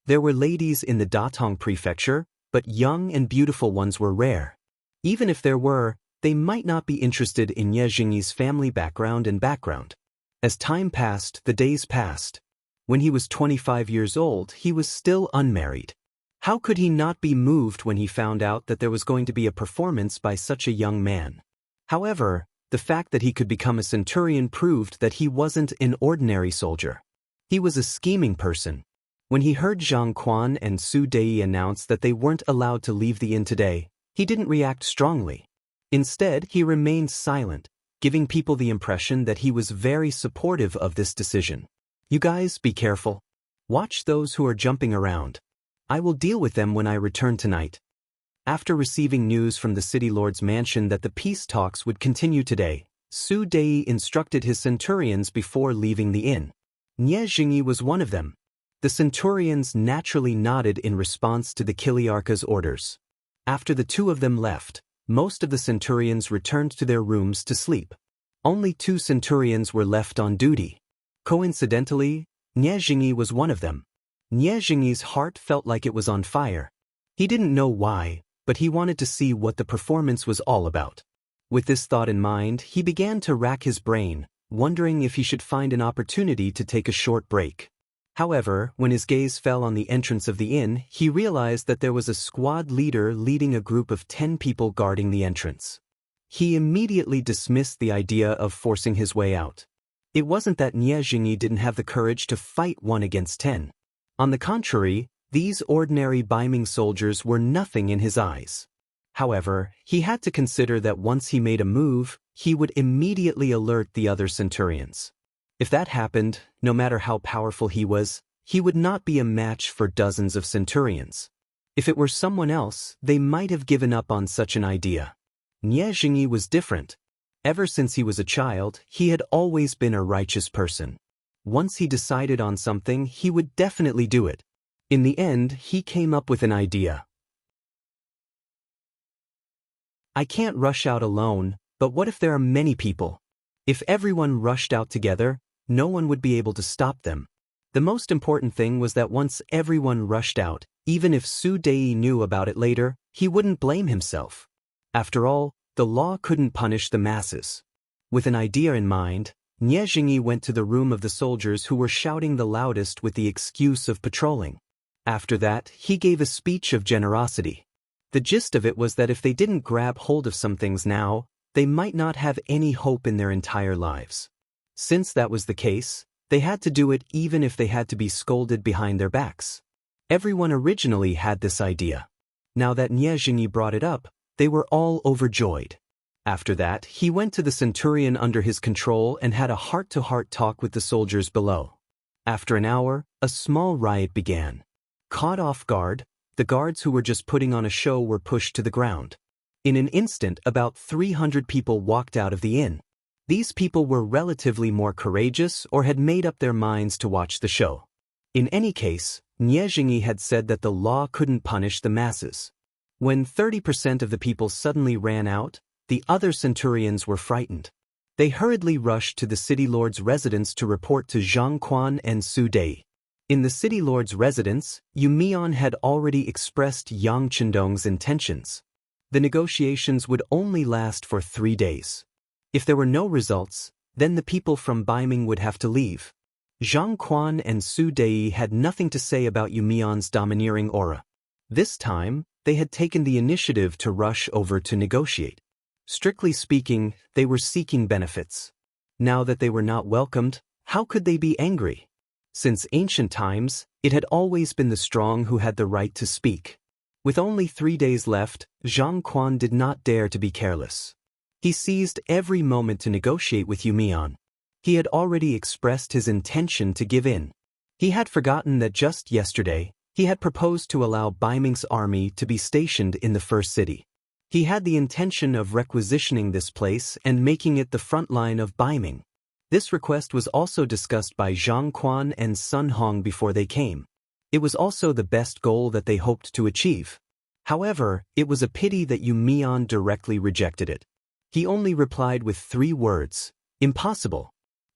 There were ladies in the Datong prefecture, but young and beautiful ones were rare. Even if there were, they might not be interested in Nie Jingyi's family background. As time passed, the days passed. When he was 25 years old, he was still unmarried. How could he not be moved when he found out that there was going to be a performance by such a young man? However, the fact that he could become a centurion proved that he wasn't an ordinary soldier. He was a scheming person. When he heard Zhang Quan and Su Dei announce that they weren't allowed to leave the inn today, he didn't react strongly. Instead, he remained silent, giving people the impression that he was very supportive of this decision. You guys, be careful. Watch those who are jumping around. I will deal with them when I return tonight. After receiving news from the city lord's mansion that the peace talks would continue today, Su Dei instructed his centurions before leaving the inn. Nie Jingyi was one of them. The centurions naturally nodded in response to the Kiliarcha's orders. After the two of them left, most of the centurions returned to their rooms to sleep. Only 2 centurions were left on duty. Coincidentally, Nie Jingyi was one of them. Nie Jingyi's heart felt like it was on fire. He didn't know why, but he wanted to see what the performance was all about. With this thought in mind, he began to rack his brain, wondering if he should find an opportunity to take a short break. However, when his gaze fell on the entrance of the inn, he realized that there was a squad leader leading a group of 10 people guarding the entrance. He immediately dismissed the idea of forcing his way out. It wasn't that Nie Jingyi didn't have the courage to fight 1 against 10. On the contrary, these ordinary Baiming soldiers were nothing in his eyes. However, he had to consider that once he made a move, he would immediately alert the other centurions. If that happened, no matter how powerful he would not be a match for dozens of centurions. If it were someone else, they might have given up on such an idea. Nie Jingyi was different. Ever since he was a child, he had always been a righteous person. Once he decided on something, he would definitely do it. In the end, he came up with an idea. I can't rush out alone, but what if there are many people? If everyone rushed out together, no one would be able to stop them. The most important thing was that once everyone rushed out, even if Su Dei knew about it later, he wouldn't blame himself. After all, the law couldn't punish the masses. With an idea in mind, Nie Jingyi went to the room of the soldiers who were shouting the loudest with the excuse of patrolling. After that, he gave a speech of generosity. The gist of it was that if they didn't grab hold of some things now, they might not have any hope in their entire lives. Since that was the case, they had to do it even if they had to be scolded behind their backs. Everyone originally had this idea. Now that Nie Jingyi brought it up, they were all overjoyed. After that, he went to the centurion under his control and had a heart-to-heart talk with the soldiers below. After an hour, a small riot began. Caught off guard, the guards who were just putting on a show were pushed to the ground. In an instant, about 300 people walked out of the inn. These people were relatively more courageous or had made up their minds to watch the show. In any case, Nie Jingyi had said that the law couldn't punish the masses. When 30% of the people suddenly ran out, the other centurions were frightened. They hurriedly rushed to the city lord's residence to report to Zhang Quan and Su Dei. In the city lord's residence, Yumian had already expressed Yang Chendong's intentions. The negotiations would only last for 3 days. If there were no results, then the people from Baiming would have to leave. Zhang Quan and Su Dei had nothing to say about Yumian's domineering aura. This time, they had taken the initiative to rush over to negotiate. Strictly speaking, they were seeking benefits. Now that they were not welcomed, how could they be angry? Since ancient times, it had always been the strong who had the right to speak. With only 3 days left, Zhang Quan did not dare to be careless. He seized every moment to negotiate with Yumian. He had already expressed his intention to give in. He had forgotten that just yesterday, he had proposed to allow Baiming's army to be stationed in the first city. He had the intention of requisitioning this place and making it the front line of Baiming. This request was also discussed by Zhang Quan and Sun Hong before they came. It was also the best goal that they hoped to achieve. However, it was a pity that Yumian directly rejected it. He only replied with 3 words, "Impossible."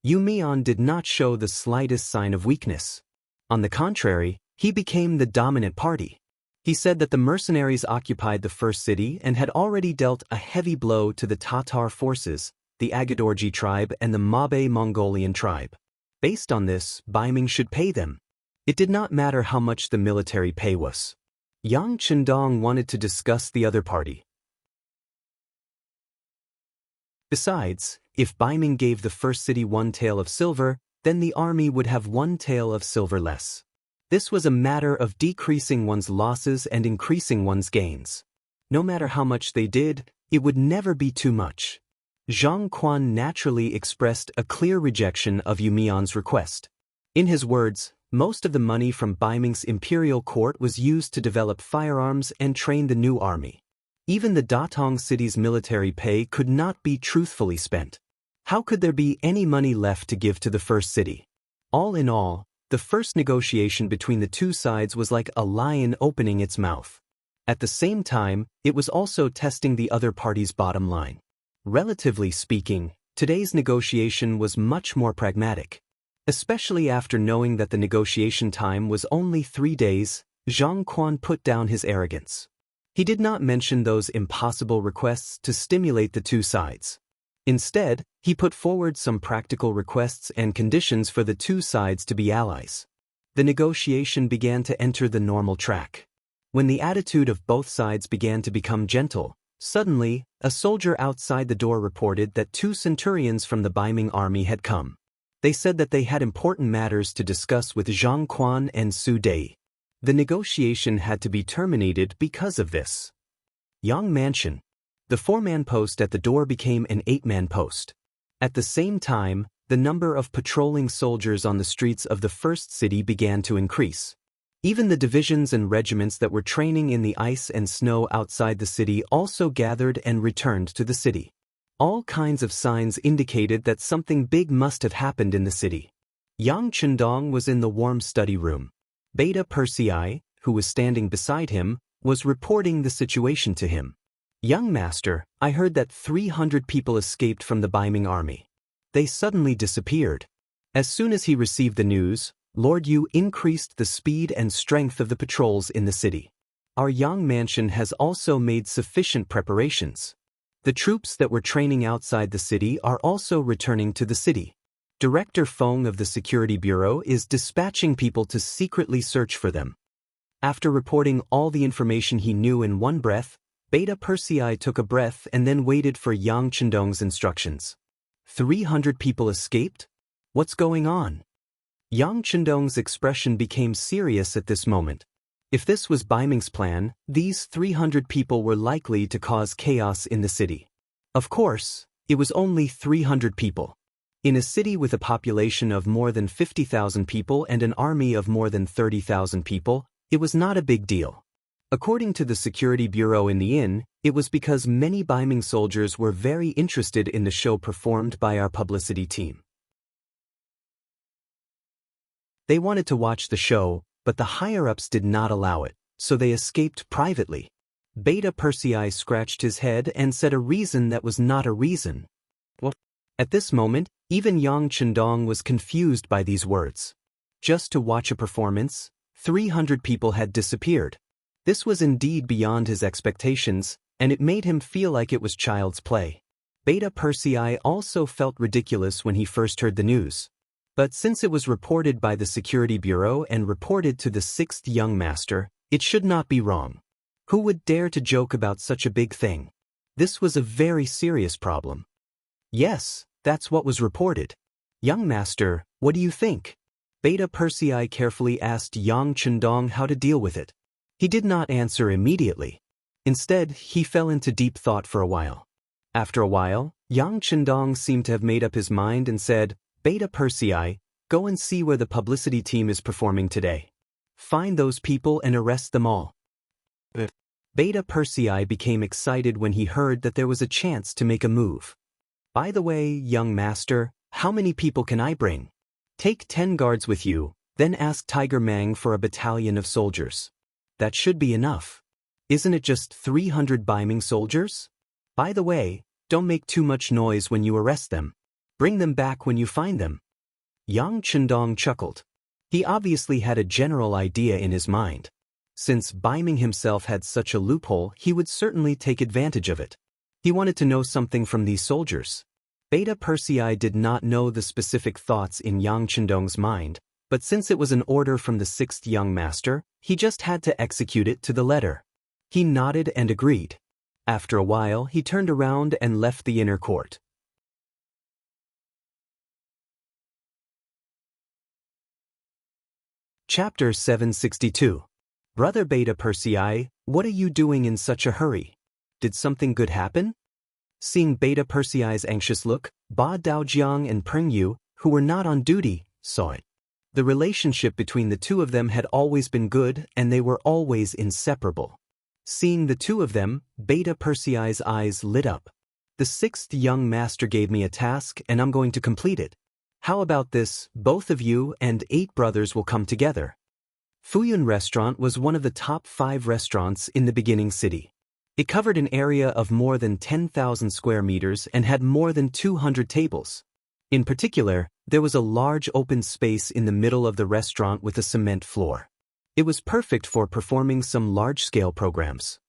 Yumian did not show the slightest sign of weakness. On the contrary, he became the dominant party. He said that the mercenaries occupied the first city and had already dealt a heavy blow to the Tatar forces, the Agadorji tribe and the Mabe Mongolian tribe. Based on this, Baiming should pay them. It did not matter how much the military pay was. Yang Chendong wanted to discuss the other party. Besides, if Baiming gave the first city 1 tael of silver, then the army would have 1 tael of silver less. This was a matter of decreasing one's losses and increasing one's gains. No matter how much they did, it would never be too much. Zhang Quan naturally expressed a clear rejection of Yu Mian's request. In his words, most of the money from Baiming's imperial court was used to develop firearms and train the new army. Even the Datong city's military pay could not be truthfully spent. How could there be any money left to give to the first city? All in all, the first negotiation between the two sides was like a lion opening its mouth. At the same time, it was also testing the other party's bottom line. Relatively speaking, today's negotiation was much more pragmatic. Especially after knowing that the negotiation time was only 3 days, Zhang Quan put down his arrogance. He did not mention those impossible requests to stimulate the two sides. Instead, he put forward some practical requests and conditions for the two sides to be allies. The negotiation began to enter the normal track. When the attitude of both sides began to become gentle, suddenly, a soldier outside the door reported that 2 centurions from the Baiming army had come. They said that they had important matters to discuss with Zhang Quan and Su Dei. The negotiation had to be terminated because of this. Yang Mansion. The 4-man post at the door became an 8-man post. At the same time, the number of patrolling soldiers on the streets of the first city began to increase. Even the divisions and regiments that were training in the ice and snow outside the city also gathered and returned to the city. All kinds of signs indicated that something big must have happened in the city. Yang Chendong was in the warm study room. Beta Persei, who was standing beside him, was reporting the situation to him. "Young master, I heard that 300 people escaped from the Baiming army. They suddenly disappeared." As soon as he received the news, Lord Yu increased the speed and strength of the patrols in the city. Our Yang Mansion has also made sufficient preparations. The troops that were training outside the city are also returning to the city. Director Feng of the Security Bureau is dispatching people to secretly search for them. After reporting all the information he knew in one breath, Beta Persei took a breath and then waited for Yang Chendong's instructions. 300 people escaped? What's going on? Yang Chendong's expression became serious at this moment. If this was Baiming's plan, these 300 people were likely to cause chaos in the city. Of course, it was only 300 people. In a city with a population of more than 50,000 people and an army of more than 30,000 people, it was not a big deal. According to the Security Bureau in the inn, it was because many Baiming soldiers were very interested in the show performed by our publicity team. They wanted to watch the show, but the higher-ups did not allow it, so they escaped privately. Beta Persei scratched his head and said a reason that was not a reason. What? At this moment, even Yang Chendong was confused by these words. Just to watch a performance, 300 people had disappeared. This was indeed beyond his expectations, and it made him feel like it was child's play. Beta Persei also felt ridiculous when he first heard the news. But since it was reported by the Security Bureau and reported to the 6th young master, it should not be wrong. Who would dare to joke about such a big thing? This was a very serious problem. Yes, that's what was reported. Young master, what do you think? Beta Persei carefully asked Yang Chendong how to deal with it. He did not answer immediately. Instead, he fell into deep thought for a while. After a while, Yang Chendong seemed to have made up his mind and said, "Beta Persei, go and see where the publicity team is performing today. Find those people and arrest them all." Beta Persei became excited when he heard that there was a chance to make a move. "By the way, young master, how many people can I bring? Take 10 guards with you, then ask Tiger Mang for a battalion of soldiers. That should be enough. Isn't it just 300 Baiming soldiers? By the way, don't make too much noise when you arrest them. Bring them back when you find them." Yang Chendong chuckled. He obviously had a general idea in his mind. Since Baiming himself had such a loophole, he would certainly take advantage of it. He wanted to know something from these soldiers. Beta Persei did not know the specific thoughts in Yang Chendong's mind, But since it was an order from the sixth young master, he just had to execute it to the letter. He nodded and agreed. After a while, he turned around and left the inner court. Chapter 762. Brother Beta Persei, what are you doing in such a hurry? Did something good happen? Seeing Beta Persei's anxious look, Ba Daojiang and Pengyu, who were not on duty, saw it. The relationship between the two of them had always been good, and they were always inseparable. Seeing the two of them, Beta Persei's eyes lit up. The sixth young master gave me a task, and I'm going to complete it. How about this, both of you and 8 brothers will come together. Fuyun Restaurant was one of the top 5 restaurants in the beginning city. It covered an area of more than 10,000 square meters and had more than 200 tables. In particular, there was a large open space in the middle of the restaurant with a cement floor. It was perfect for performing some large-scale programs.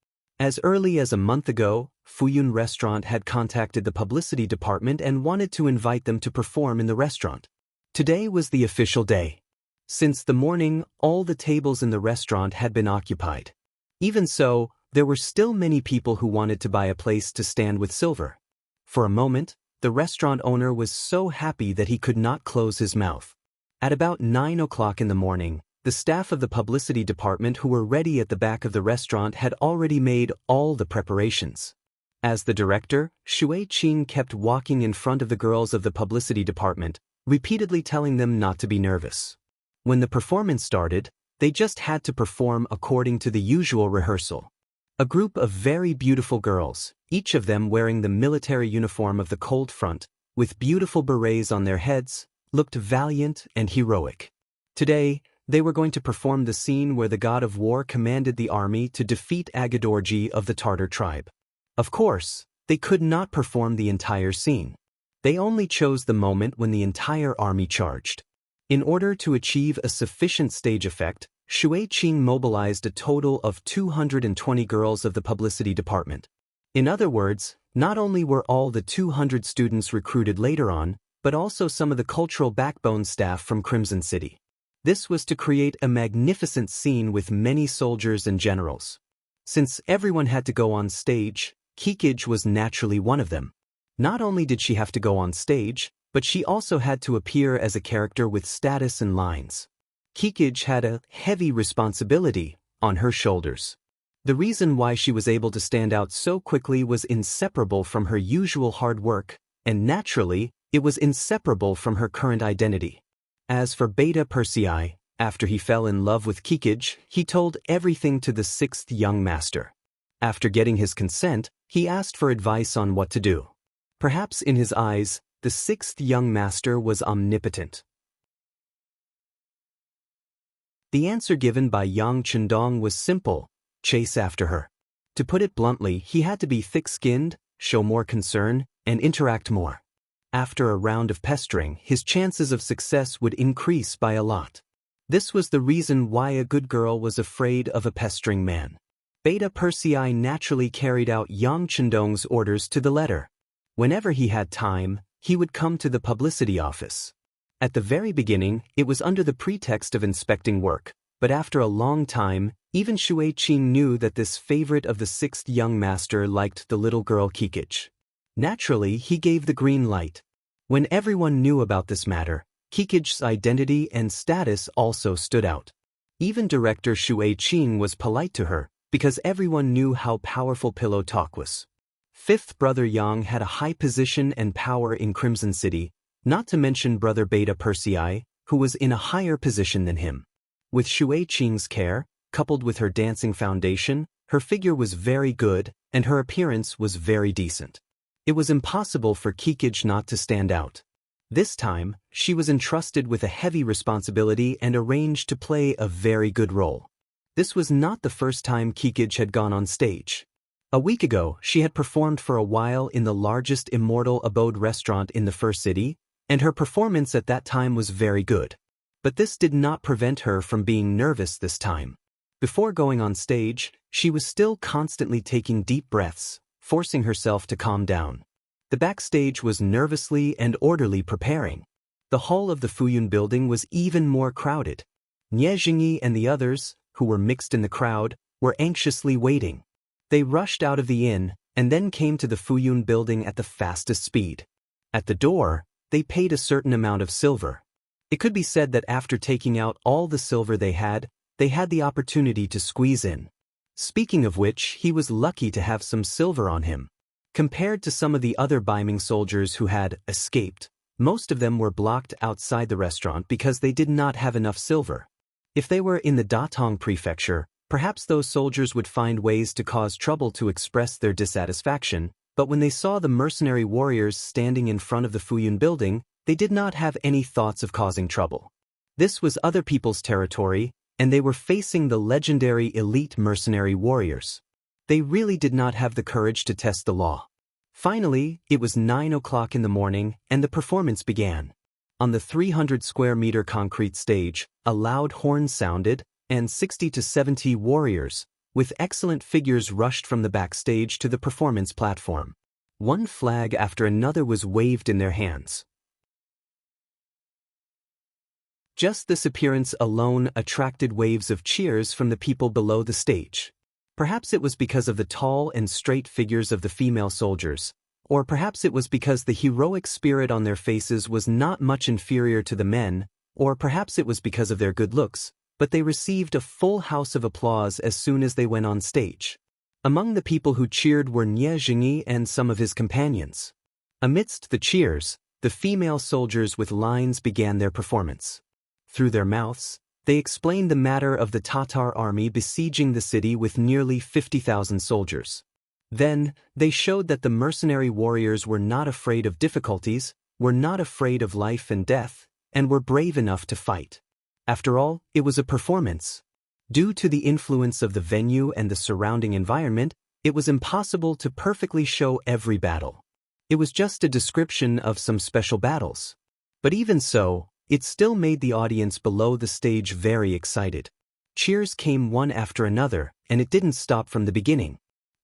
As early as a month ago, Fuyun Restaurant had contacted the publicity department and wanted to invite them to perform in the restaurant. Today was the official day. Since the morning, all the tables in the restaurant had been occupied. Even so, there were still many people who wanted to buy a place to stand with silver. For a moment, the restaurant owner was so happy that he could not close his mouth. At about 9 o'clock in the morning, the staff of the publicity department who were ready at the back of the restaurant had already made all the preparations. As the director, Shui Qing kept walking in front of the girls of the publicity department, repeatedly telling them not to be nervous. When the performance started, they just had to perform according to the usual rehearsal. A group of very beautiful girls, each of them wearing the military uniform of the Cold Front, with beautiful berets on their heads, looked valiant and heroic. Today, they were going to perform the scene where the god of war commanded the army to defeat Agadorji of the Tartar tribe. Of course, they could not perform the entire scene. They only chose the moment when the entire army charged. In order to achieve a sufficient stage effect, Shui Qing mobilized a total of 220 girls of the publicity department. In other words, not only were all the 200 students recruited later on, but also some of the cultural backbone staff from Crimson City. This was to create a magnificent scene with many soldiers and generals. Since everyone had to go on stage, Kikij was naturally one of them. Not only did she have to go on stage, but she also had to appear as a character with status and lines. Kikij had a heavy responsibility on her shoulders. The reason why she was able to stand out so quickly was inseparable from her usual hard work, and naturally, it was inseparable from her current identity. As for Beta Persei, after he fell in love with Kikij, he told everything to the sixth young master. After getting his consent, he asked for advice on what to do. Perhaps in his eyes, the sixth young master was omnipotent. The answer given by Yang Chendong was simple: chase after her. To put it bluntly, he had to be thick-skinned, show more concern, and interact more. After a round of pestering, his chances of success would increase by a lot. This was the reason why a good girl was afraid of a pestering man. Beta Persei naturally carried out Yang Chendong's orders to the letter. Whenever he had time, he would come to the publicity office. At the very beginning, it was under the pretext of inspecting work, but after a long time, even Shui Qing knew that this favorite of the sixth young master liked the little girl Kikij. Naturally, he gave the green light. When everyone knew about this matter, Kikij's identity and status also stood out. Even director Shui Qing was polite to her, because everyone knew how powerful pillow talk was. Fifth brother Yang had a high position and power in Crimson City, not to mention brother Beta Persei, who was in a higher position than him. With Shui Qing's care, coupled with her dancing foundation, her figure was very good, and her appearance was very decent. It was impossible for Kikij not to stand out. This time, she was entrusted with a heavy responsibility and arranged to play a very good role. This was not the first time Kikij had gone on stage. A week ago, she had performed for a while in the largest Immortal abode restaurant in the first city, and her performance at that time was very good. But this did not prevent her from being nervous this time. Before going on stage, she was still constantly taking deep breaths, forcing herself to calm down. The backstage was nervously and orderly preparing. The hall of the Fuyun building was even more crowded. Nie Jingyi and the others, who were mixed in the crowd, were anxiously waiting. They rushed out of the inn, and then came to the Fuyun building at the fastest speed. At the door, they paid a certain amount of silver. It could be said that after taking out all the silver they had the opportunity to squeeze in. Speaking of which, he was lucky to have some silver on him. Compared to some of the other Baiming soldiers who had escaped, most of them were blocked outside the restaurant because they did not have enough silver. If they were in the Datong prefecture, perhaps those soldiers would find ways to cause trouble to express their dissatisfaction, but when they saw the mercenary warriors standing in front of the Fuyun building, they did not have any thoughts of causing trouble. This was other people's territory, and they were facing the legendary elite mercenary warriors. They really did not have the courage to test the law. Finally, it was 9 o'clock in the morning, and the performance began. On the 300-square-meter concrete stage, a loud horn sounded, and 60 to 70 warriors, with excellent figures, rushed from the backstage to the performance platform. One flag after another was waved in their hands. Just this appearance alone attracted waves of cheers from the people below the stage. Perhaps it was because of the tall and straight figures of the female soldiers, or perhaps it was because the heroic spirit on their faces was not much inferior to the men, or perhaps it was because of their good looks, but they received a full house of applause as soon as they went on stage. Among the people who cheered were Nie Jingyi and some of his companions. Amidst the cheers, the female soldiers with lines began their performance. Through their mouths, they explained the matter of the Tatar army besieging the city with nearly 50,000 soldiers. Then, they showed that the mercenary warriors were not afraid of difficulties, were not afraid of life and death, and were brave enough to fight. After all, it was a performance. Due to the influence of the venue and the surrounding environment, it was impossible to perfectly show every battle. It was just a description of some special battles. But even so, it still made the audience below the stage very excited. Cheers came one after another, and it didn't stop from the beginning.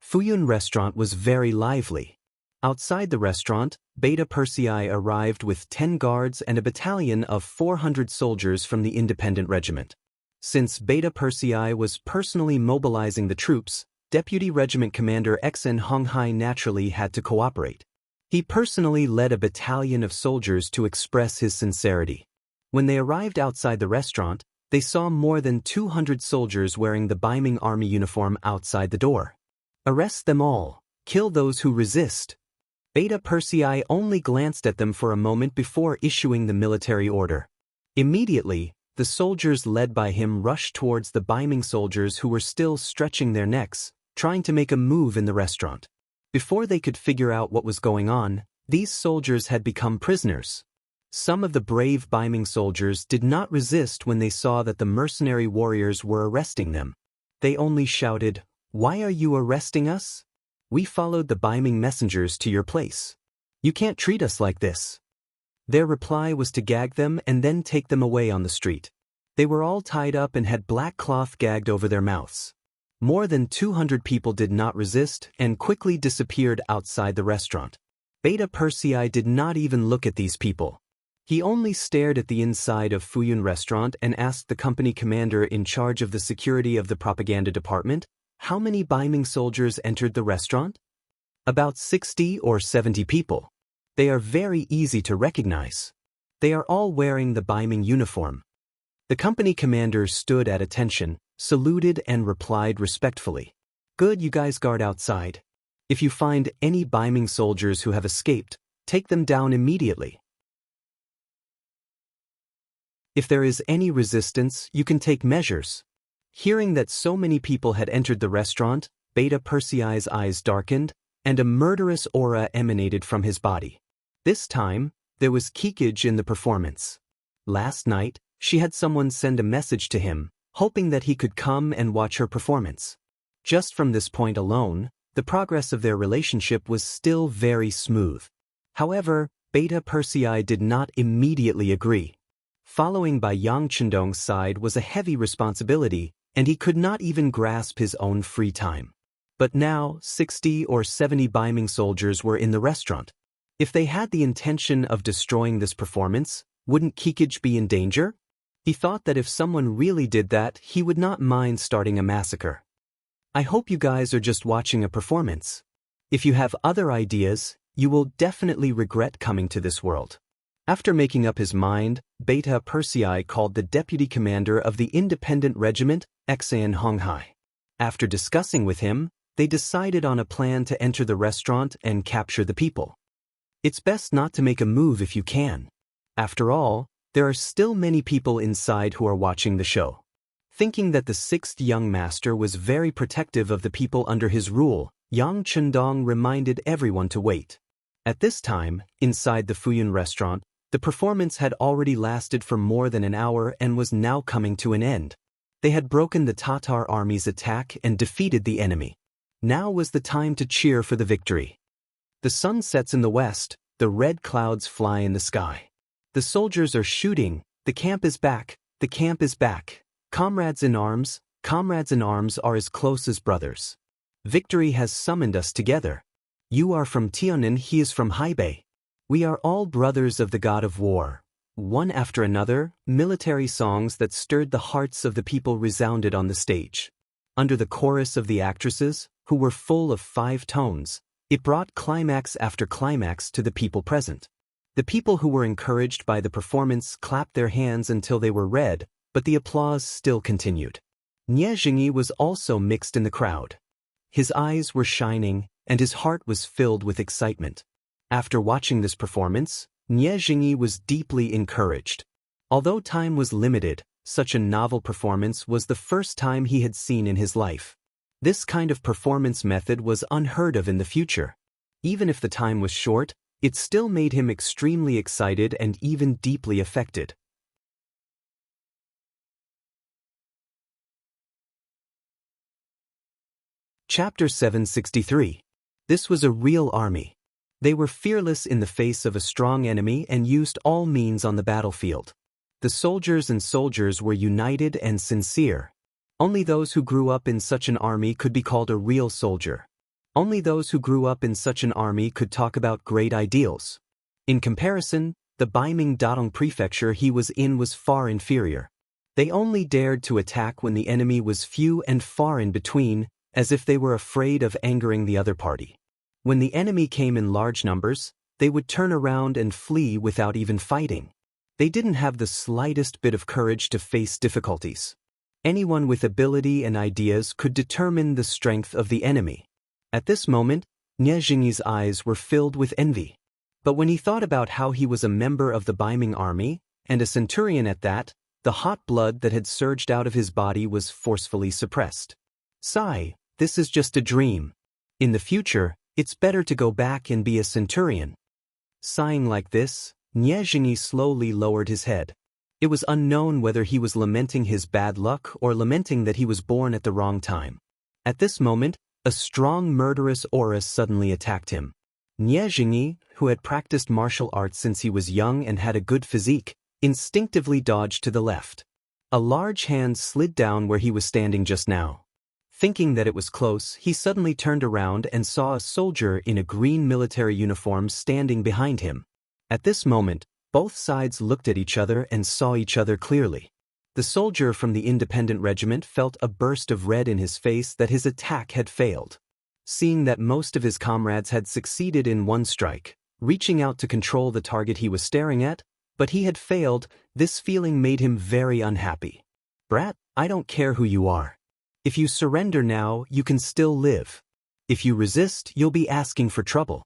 Fuyun restaurant was very lively. Outside the restaurant, Beta Persei arrived with 10 guards and a battalion of 400 soldiers from the independent regiment. Since Beta Persei was personally mobilizing the troops, Deputy Regiment Commander Xen Honghai naturally had to cooperate. He personally led a battalion of soldiers to express his sincerity. When they arrived outside the restaurant, they saw more than 200 soldiers wearing the Baiming army uniform outside the door. Arrest them all. Kill those who resist. Beta Persei only glanced at them for a moment before issuing the military order. Immediately, the soldiers led by him rushed towards the Baiming soldiers who were still stretching their necks, trying to make a move in the restaurant. Before they could figure out what was going on, these soldiers had become prisoners. Some of the brave Baiming soldiers did not resist when they saw that the mercenary warriors were arresting them. They only shouted, "Why are you arresting us? We followed the Baiming messengers to your place. You can't treat us like this." Their reply was to gag them and then take them away on the street. They were all tied up and had black cloth gagged over their mouths. More than 200 people did not resist and quickly disappeared outside the restaurant. Beta Persei did not even look at these people. He only stared at the inside of Fuyun restaurant and asked the company commander in charge of the security of the propaganda department, how many Baiming soldiers entered the restaurant? About 60 or 70 people. They are very easy to recognize. They are all wearing the Baiming uniform. The company commander stood at attention, saluted and replied respectfully. Good, you guys guard outside. If you find any Baiming soldiers who have escaped, take them down immediately. If there is any resistance, you can take measures. Hearing that so many people had entered the restaurant, Beta Persei's eyes darkened, and a murderous aura emanated from his body. This time, there was kickage in the performance. Last night, she had someone send a message to him, hoping that he could come and watch her performance. Just from this point alone, the progress of their relationship was still very smooth. However, Beta Persei did not immediately agree. Following by Yang Chendong's side was a heavy responsibility, and he could not even grasp his own free time. But now, 60 or 70 Baiming soldiers were in the restaurant. If they had the intention of destroying this performance, Wouldn't Kikij be in danger? He thought that if someone really did that, he would not mind starting a massacre. I hope you guys are just watching a performance. If you have other ideas, you will definitely regret coming to this world. After making up his mind, Beta Persei called the deputy commander of the independent regiment, Wuxia Xianxia. After discussing with him, they decided on a plan to enter the restaurant and capture the people. It's best not to make a move if you can. After all, there are still many people inside who are watching the show. Thinking that the sixth young master was very protective of the people under his rule, Yang Chendong reminded everyone to wait. At this time, inside the Fuyun restaurant, the performance had already lasted for more than an hour and was now coming to an end. They had broken the Tatar army's attack and defeated the enemy. Now was the time to cheer for the victory. The sun sets in the west, the red clouds fly in the sky. The soldiers are shooting, the camp is back, the camp is back. Comrades in arms are as close as brothers. Victory has summoned us together. You are from Tianan, he is from Haibei. We are all brothers of the god of war. One after another, military songs that stirred the hearts of the people resounded on the stage. Under the chorus of the actresses, who were full of 5 tones, it brought climax after climax to the people present. The people who were encouraged by the performance clapped their hands until they were red, but the applause still continued. Nie Jingyi was also mixed in the crowd. His eyes were shining, and his heart was filled with excitement. After watching this performance, Nie Jingyi was deeply encouraged. Although time was limited, such a novel performance was the first time he had seen in his life. This kind of performance method was unheard of in the future. Even if the time was short, it still made him extremely excited and even deeply affected. Chapter 763. This was a real army. They were fearless in the face of a strong enemy and used all means on the battlefield. The soldiers were united and sincere. Only those who grew up in such an army could be called a real soldier. Only those who grew up in such an army could talk about great ideals. In comparison, the Baiming Dadong prefecture he was in was far inferior. They only dared to attack when the enemy was few and far in between, as if they were afraid of angering the other party. When the enemy came in large numbers, they would turn around and flee without even fighting. They didn't have the slightest bit of courage to face difficulties. Anyone with ability and ideas could determine the strength of the enemy. At this moment, Nie Jingyi's eyes were filled with envy. But when he thought about how he was a member of the Baiming army, and a centurion at that, the hot blood that had surged out of his body was forcefully suppressed. Sigh, this is just a dream. In the future, it's better to go back and be a centurion. Sighing like this, Nie Jingyi slowly lowered his head. It was unknown whether he was lamenting his bad luck or lamenting that he was born at the wrong time. At this moment, a strong murderous aura suddenly attacked him. Nie Jingyi, who had practiced martial arts since he was young and had a good physique, instinctively dodged to the left. A large hand slid down where he was standing just now. Thinking that it was close, he suddenly turned around and saw a soldier in a green military uniform standing behind him. At this moment, both sides looked at each other and saw each other clearly. The soldier from the independent regiment felt a burst of red in his face that his attack had failed. Seeing that most of his comrades had succeeded in one strike, reaching out to control the target he was staring at, but he had failed, this feeling made him very unhappy. Brat, I don't care who you are. If you surrender now, you can still live. If you resist, you'll be asking for trouble.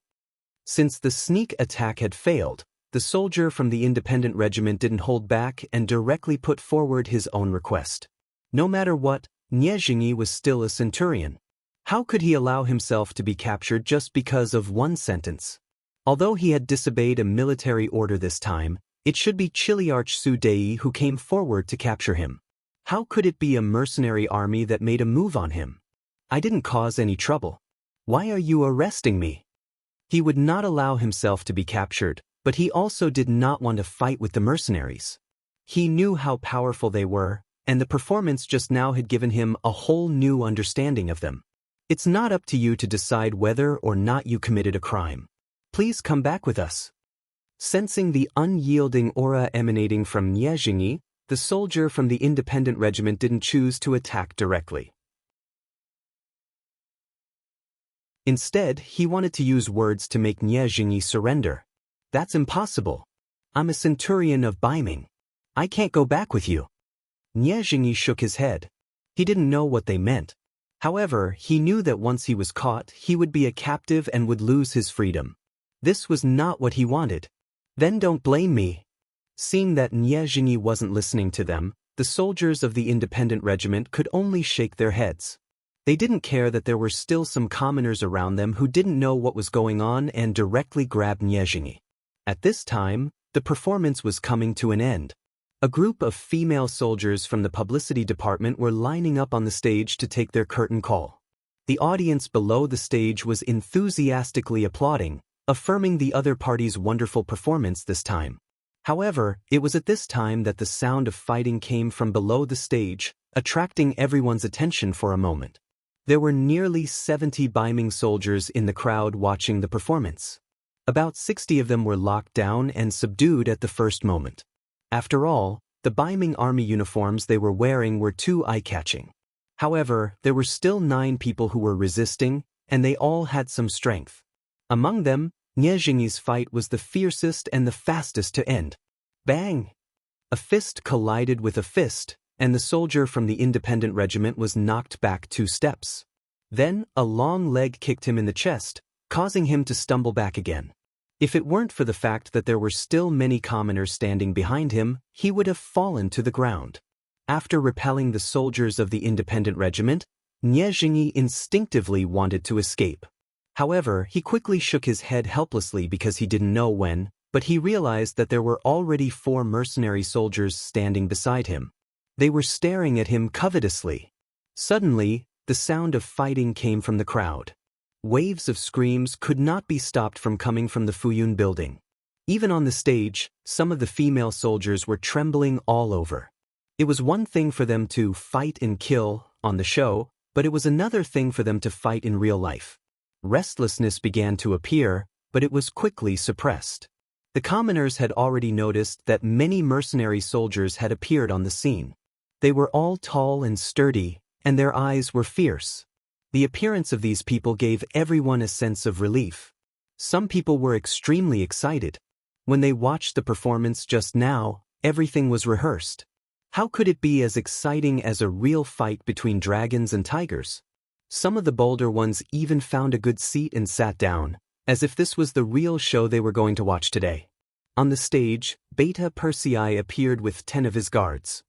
Since the sneak attack had failed, the soldier from the independent regiment didn't hold back and directly put forward his own request. No matter what, Nie Jingyi was still a centurion. How could he allow himself to be captured just because of one sentence? Although he had disobeyed a military order this time, it should be Chiliarch Su Dei who came forward to capture him. How could it be a mercenary army that made a move on him? I didn't cause any trouble. Why are you arresting me? He would not allow himself to be captured, but he also did not want to fight with the mercenaries. He knew how powerful they were, and the performance just now had given him a whole new understanding of them. It's not up to you to decide whether or not you committed a crime. Please come back with us. Sensing the unyielding aura emanating from Nie Jingyi, the soldier from the independent regiment didn't choose to attack directly. Instead, he wanted to use words to make Nie Jingyi surrender. "That's impossible. I'm a centurion of Baiming. I can't go back with you." Nie Jingyi shook his head. He didn't know what they meant. However, he knew that once he was caught, he would be a captive and would lose his freedom. This was not what he wanted. "Then don't blame me." Seeing that Nie Jingyi wasn't listening to them, the soldiers of the independent regiment could only shake their heads. They didn't care that there were still some commoners around them who didn't know what was going on and directly grabbed Nie Jingyi. At this time, the performance was coming to an end. A group of female soldiers from the publicity department were lining up on the stage to take their curtain call. The audience below the stage was enthusiastically applauding, affirming the other party's wonderful performance this time. However, it was at this time that the sound of fighting came from below the stage, attracting everyone's attention for a moment. There were nearly 70 Baiming soldiers in the crowd watching the performance. About 60 of them were locked down and subdued at the first moment. After all, the Baiming army uniforms they were wearing were too eye-catching. However, there were still 9 people who were resisting, and they all had some strength. Among them, Nie Jingyi's fight was the fiercest and the fastest to end. Bang! A fist collided with a fist, and the soldier from the independent regiment was knocked back 2 steps. Then, a long leg kicked him in the chest, causing him to stumble back again. If it weren't for the fact that there were still many commoners standing behind him, he would have fallen to the ground. After repelling the soldiers of the independent regiment, Nie Jingyi instinctively wanted to escape. However, he quickly shook his head helplessly because he didn't know when, but he realized that there were already 4 mercenary soldiers standing beside him. They were staring at him covetously. Suddenly, the sound of fighting came from the crowd. Waves of screams could not be stopped from coming from the Fuyun building. Even on the stage, some of the female soldiers were trembling all over. It was one thing for them to fight and kill on the show, but it was another thing for them to fight in real life. Restlessness began to appear, but it was quickly suppressed. The commoners had already noticed that many mercenary soldiers had appeared on the scene. They were all tall and sturdy, and their eyes were fierce. The appearance of these people gave everyone a sense of relief. Some people were extremely excited. When they watched the performance just now, everything was rehearsed. How could it be as exciting as a real fight between dragons and tigers? Some of the bolder ones even found a good seat and sat down, as if this was the real show they were going to watch today. On the stage, Beta Persei appeared with 10 of his guards.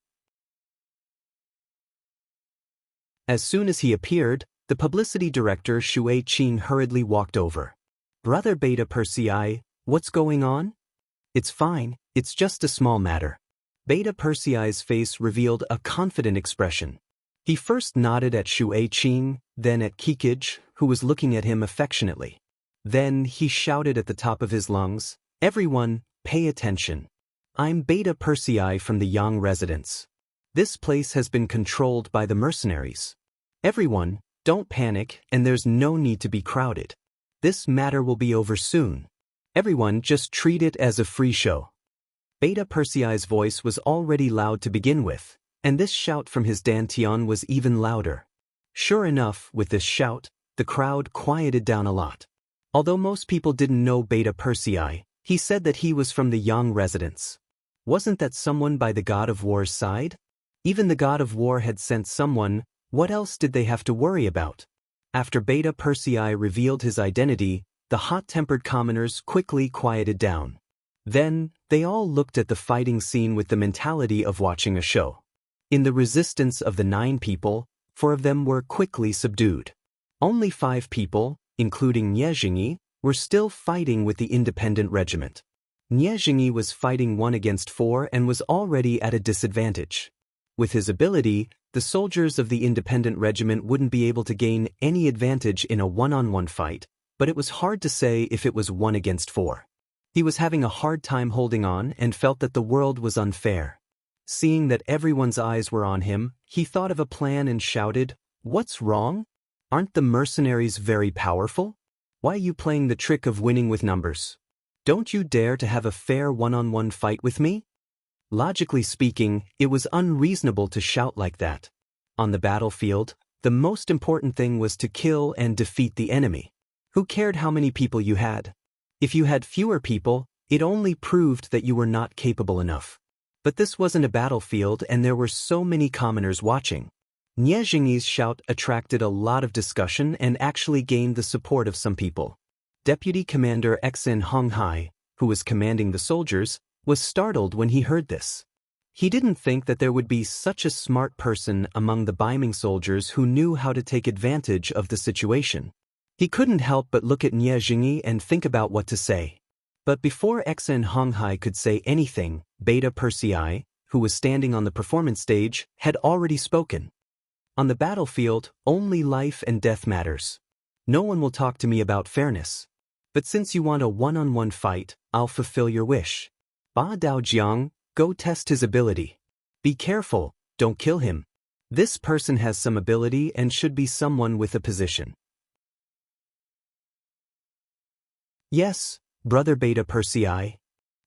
As soon as he appeared, the publicity director Shui Qing hurriedly walked over. "Brother Beta Persei, what's going on?" "It's fine, it's just a small matter." Beta Persei's face revealed a confident expression. He first nodded at Shui Qing, then at Kikij, who was looking at him affectionately. Then he shouted at the top of his lungs, "Everyone, pay attention. I'm Beta Persei from the Yang residence. This place has been controlled by the mercenaries. Everyone, don't panic, and there's no need to be crowded. This matter will be over soon. Everyone just treat it as a free show." Beta Persei's voice was already loud to begin with, and this shout from his dantian was even louder. Sure enough, with this shout, the crowd quieted down a lot. Although most people didn't know Beta Persei, he said that he was from the Yang residence. Wasn't that someone by the God of War's side? Even the God of War had sent someone. What else did they have to worry about? After Beta Persei revealed his identity, the hot-tempered commoners quickly quieted down. Then, they all looked at the fighting scene with the mentality of watching a show. In the resistance of the 9 people, 4 of them were quickly subdued. Only 5 people, including Nie Jingyi, were still fighting with the independent regiment. Nie Jingyi was fighting 1 against 4 and was already at a disadvantage. With his ability, the soldiers of the independent regiment wouldn't be able to gain any advantage in a one-on-one fight, but it was hard to say if it was 1 against 4. He was having a hard time holding on and felt that the world was unfair. Seeing that everyone's eyes were on him, he thought of a plan and shouted, "What's wrong? Aren't the mercenaries very powerful? Why are you playing the trick of winning with numbers?" Don't you dare to have a fair one-on-one fight with me? Logically speaking, it was unreasonable to shout like that. On the battlefield, the most important thing was to kill and defeat the enemy. Who cared how many people you had? If you had fewer people, it only proved that you were not capable enough. But this wasn't a battlefield and there were so many commoners watching. Nie Jingyi's shout attracted a lot of discussion and actually gained the support of some people. Deputy Commander Xin Honghai, who was commanding the soldiers, was startled when he heard this. He didn't think that there would be such a smart person among the Baiming soldiers who knew how to take advantage of the situation. He couldn't help but look at Nie Jingyi and think about what to say. But before Xin Honghai could say anything, Beta Persei, who was standing on the performance stage, had already spoken. On the battlefield, only life and death matters. No one will talk to me about fairness. But since you want a one-on-one fight, I'll fulfill your wish. Ba Daojiang, go test his ability. Be careful, don't kill him. This person has some ability and should be someone with a position. Yes, Brother Beta Persei.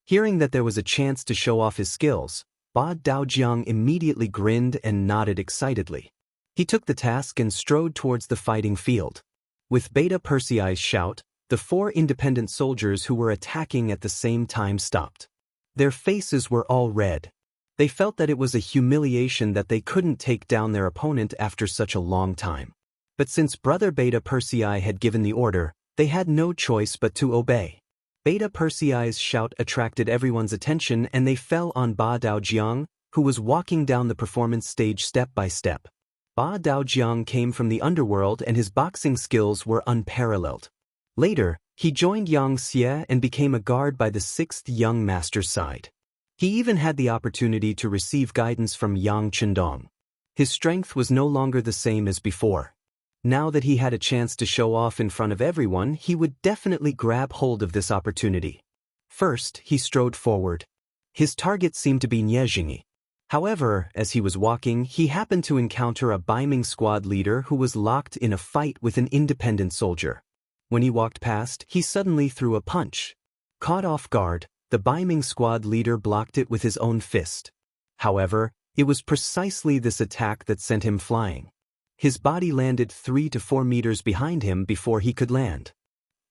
Hearing that there was a chance to show off his skills, Ba Daojiang immediately grinned and nodded excitedly. He took the task and strode towards the fighting field. With Beta Persei's shout, the 4 independent soldiers who were attacking at the same time stopped. Their faces were all red. They felt that it was a humiliation that they couldn't take down their opponent after such a long time. But since Brother Beta Persei had given the order, they had no choice but to obey. Beta Persei's shout attracted everyone's attention and they fell on Ba Daojiang, who was walking down the performance stage step by step. Ba Daojiang came from the underworld and his boxing skills were unparalleled. Later, he joined Yang Xie and became a guard by the 6th young master's side. He even had the opportunity to receive guidance from Yang Chendong. His strength was no longer the same as before. Now that he had a chance to show off in front of everyone, he would definitely grab hold of this opportunity. First, he strode forward. His target seemed to be Nie Jingyi. However, as he was walking, he happened to encounter a Baiming squad leader who was locked in a fight with an independent soldier. When he walked past, he suddenly threw a punch. Caught off guard, the Baiming squad leader blocked it with his own fist. However, it was precisely this attack that sent him flying. His body landed 3 to 4 meters behind him before he could land.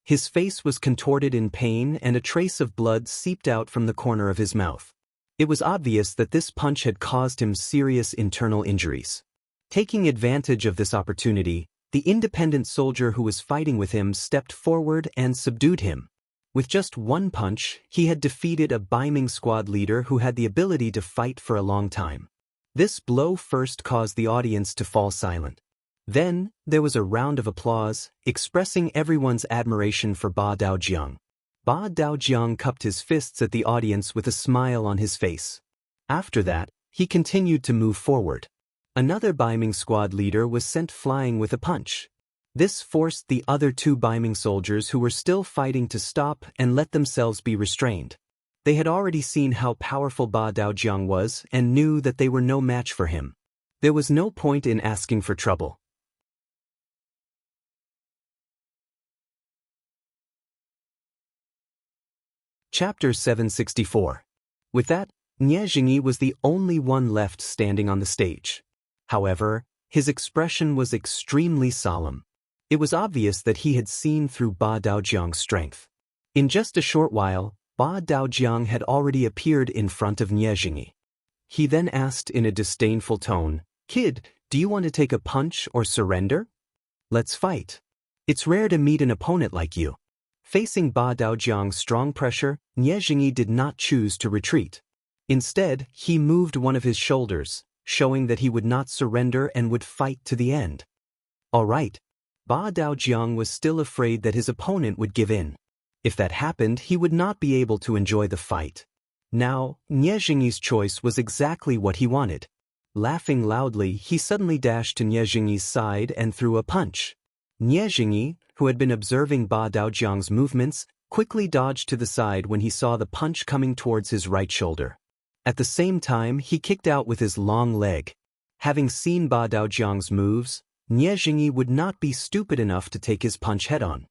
His face was contorted in pain and a trace of blood seeped out from the corner of his mouth. It was obvious that this punch had caused him serious internal injuries. Taking advantage of this opportunity, the independent soldier who was fighting with him stepped forward and subdued him. With just one punch, he had defeated a Baiming squad leader who had the ability to fight for a long time. This blow first caused the audience to fall silent. Then, there was a round of applause, expressing everyone's admiration for Ba Daojiang. Ba Daojiang cupped his fists at the audience with a smile on his face. After that, he continued to move forward. Another Baiming squad leader was sent flying with a punch. This forced the other 2 Baiming soldiers who were still fighting to stop and let themselves be restrained. They had already seen how powerful Ba Daojiang was and knew that they were no match for him. There was no point in asking for trouble. Chapter 764. With that, Nie Jingyi was the only one left standing on the stage. However, his expression was extremely solemn. It was obvious that he had seen through Ba Daojiang's strength. In just a short while, Ba Daojiang had already appeared in front of Nie Jingyi. He then asked in a disdainful tone, "Kid, do you want to take a punch or surrender? Let's fight. It's rare to meet an opponent like you." Facing Ba Daojiang's strong pressure, Nie Jingyi did not choose to retreat. Instead, he moved one of his shoulders, showing that he would not surrender and would fight to the end. All right. Ba Daojiang was still afraid that his opponent would give in. If that happened, he would not be able to enjoy the fight. Now, Nie Jingyi's choice was exactly what he wanted. Laughing loudly, he suddenly dashed to Nie Jingyi's side and threw a punch. Nie Jingyi, who had been observing Ba Daojiang's movements, quickly dodged to the side when he saw the punch coming towards his right shoulder. At the same time, he kicked out with his long leg. Having seen Ba Daojiang's moves, Nie Jingyi would not be stupid enough to take his punch head-on.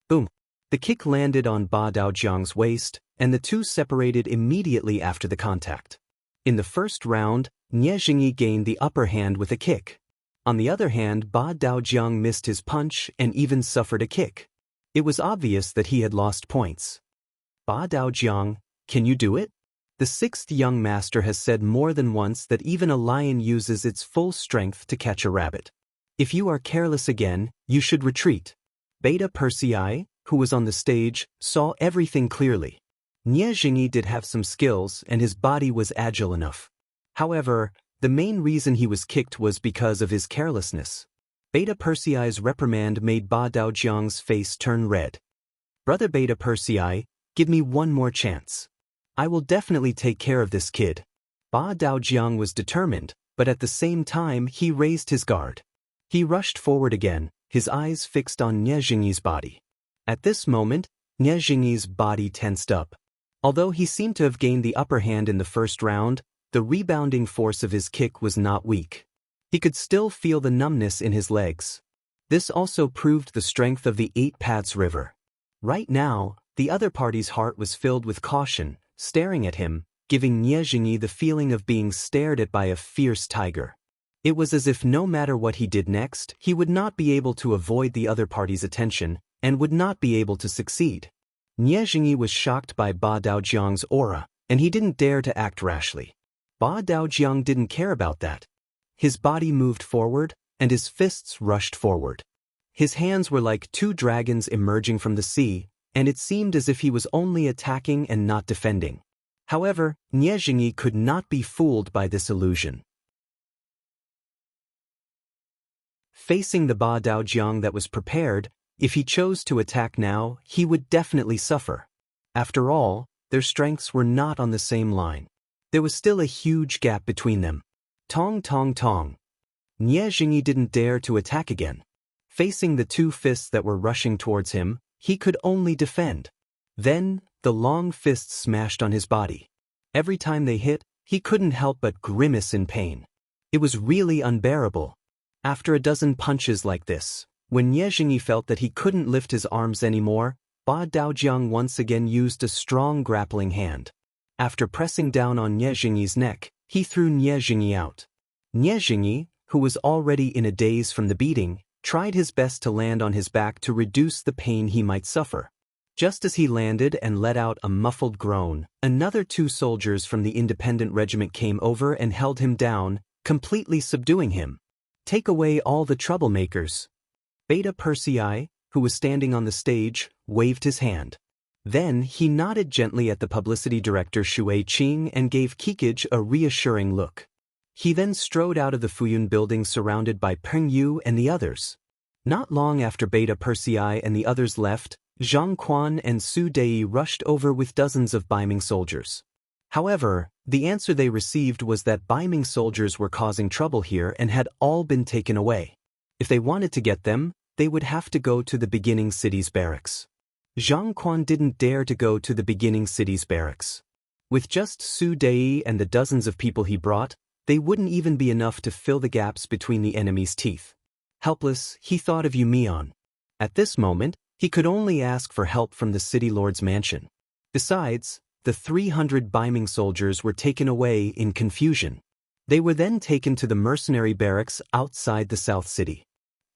Boom! The kick landed on Ba Daojiang's waist, and the two separated immediately after the contact. In the first round, Nie Jingyi gained the upper hand with a kick. On the other hand, Ba Daojiang missed his punch and even suffered a kick. It was obvious that he had lost points. Ba Daojiang, can you do it? The sixth young master has said more than once that even a lion uses its full strength to catch a rabbit. If you are careless again, you should retreat. Beta Persei, who was on the stage, saw everything clearly. Nie Jingyi did have some skills and his body was agile enough. However, the main reason he was kicked was because of his carelessness. Beta Persei's reprimand made Ba Daojiang's face turn red. Brother Beta Persei, give me one more chance. I will definitely take care of this kid. Ba Daojiang was determined, but at the same time he raised his guard. He rushed forward again, his eyes fixed on Nie Jingyi's body. At this moment, Nie Jingyi's body tensed up. Although he seemed to have gained the upper hand in the first round, the rebounding force of his kick was not weak. He could still feel the numbness in his legs. This also proved the strength of the Eight Paths River. Right now, the other party's heart was filled with caution, staring at him, giving Nie Jingyi the feeling of being stared at by a fierce tiger. It was as if no matter what he did next, he would not be able to avoid the other party's attention, and would not be able to succeed. Nie Jingyi was shocked by Ba Daojiang's aura, and he didn't dare to act rashly. Ba Daojiang didn't care about that. His body moved forward, and his fists rushed forward. His hands were like two dragons emerging from the sea, and it seemed as if he was only attacking and not defending. However, Nie Jingyi could not be fooled by this illusion. Facing the Ba Daojiang that was prepared, if he chose to attack now, he would definitely suffer. After all, their strengths were not on the same line. There was still a huge gap between them. Tong tong tong. Nie Jingyi didn't dare to attack again. Facing the two fists that were rushing towards him, he could only defend. Then, the long fists smashed on his body. Every time they hit, he couldn't help but grimace in pain. It was really unbearable. After a dozen punches like this, when Nie Jingyi felt that he couldn't lift his arms anymore, Ba Daojiang once again used a strong grappling hand. After pressing down on Nie Jingyi's neck, he threw Nie Jingyi out. Nie Jingyi, who was already in a daze from the beating, tried his best to land on his back to reduce the pain he might suffer. Just as he landed and let out a muffled groan, another two soldiers from the independent regiment came over and held him down, completely subduing him. Take away all the troublemakers. Beta Persei, who was standing on the stage, waved his hand. Then he nodded gently at the publicity director Shui Qing and gave Kikage a reassuring look. He then strode out of the Fuyun building surrounded by Peng Yu and the others. Not long after Beta Persei and the others left, Zhang Quan and Su Dei rushed over with dozens of Baiming soldiers. However, the answer they received was that Baiming soldiers were causing trouble here and had all been taken away. If they wanted to get them, they would have to go to the beginning city's barracks. Zhang Quan didn't dare to go to the beginning city's barracks. With just Su Dei and the dozens of people he brought, they wouldn't even be enough to fill the gaps between the enemy's teeth. Helpless, he thought of Yumian. At this moment, he could only ask for help from the city lord's mansion. Besides, the 300 Baiming soldiers were taken away in confusion. They were then taken to the mercenary barracks outside the South City.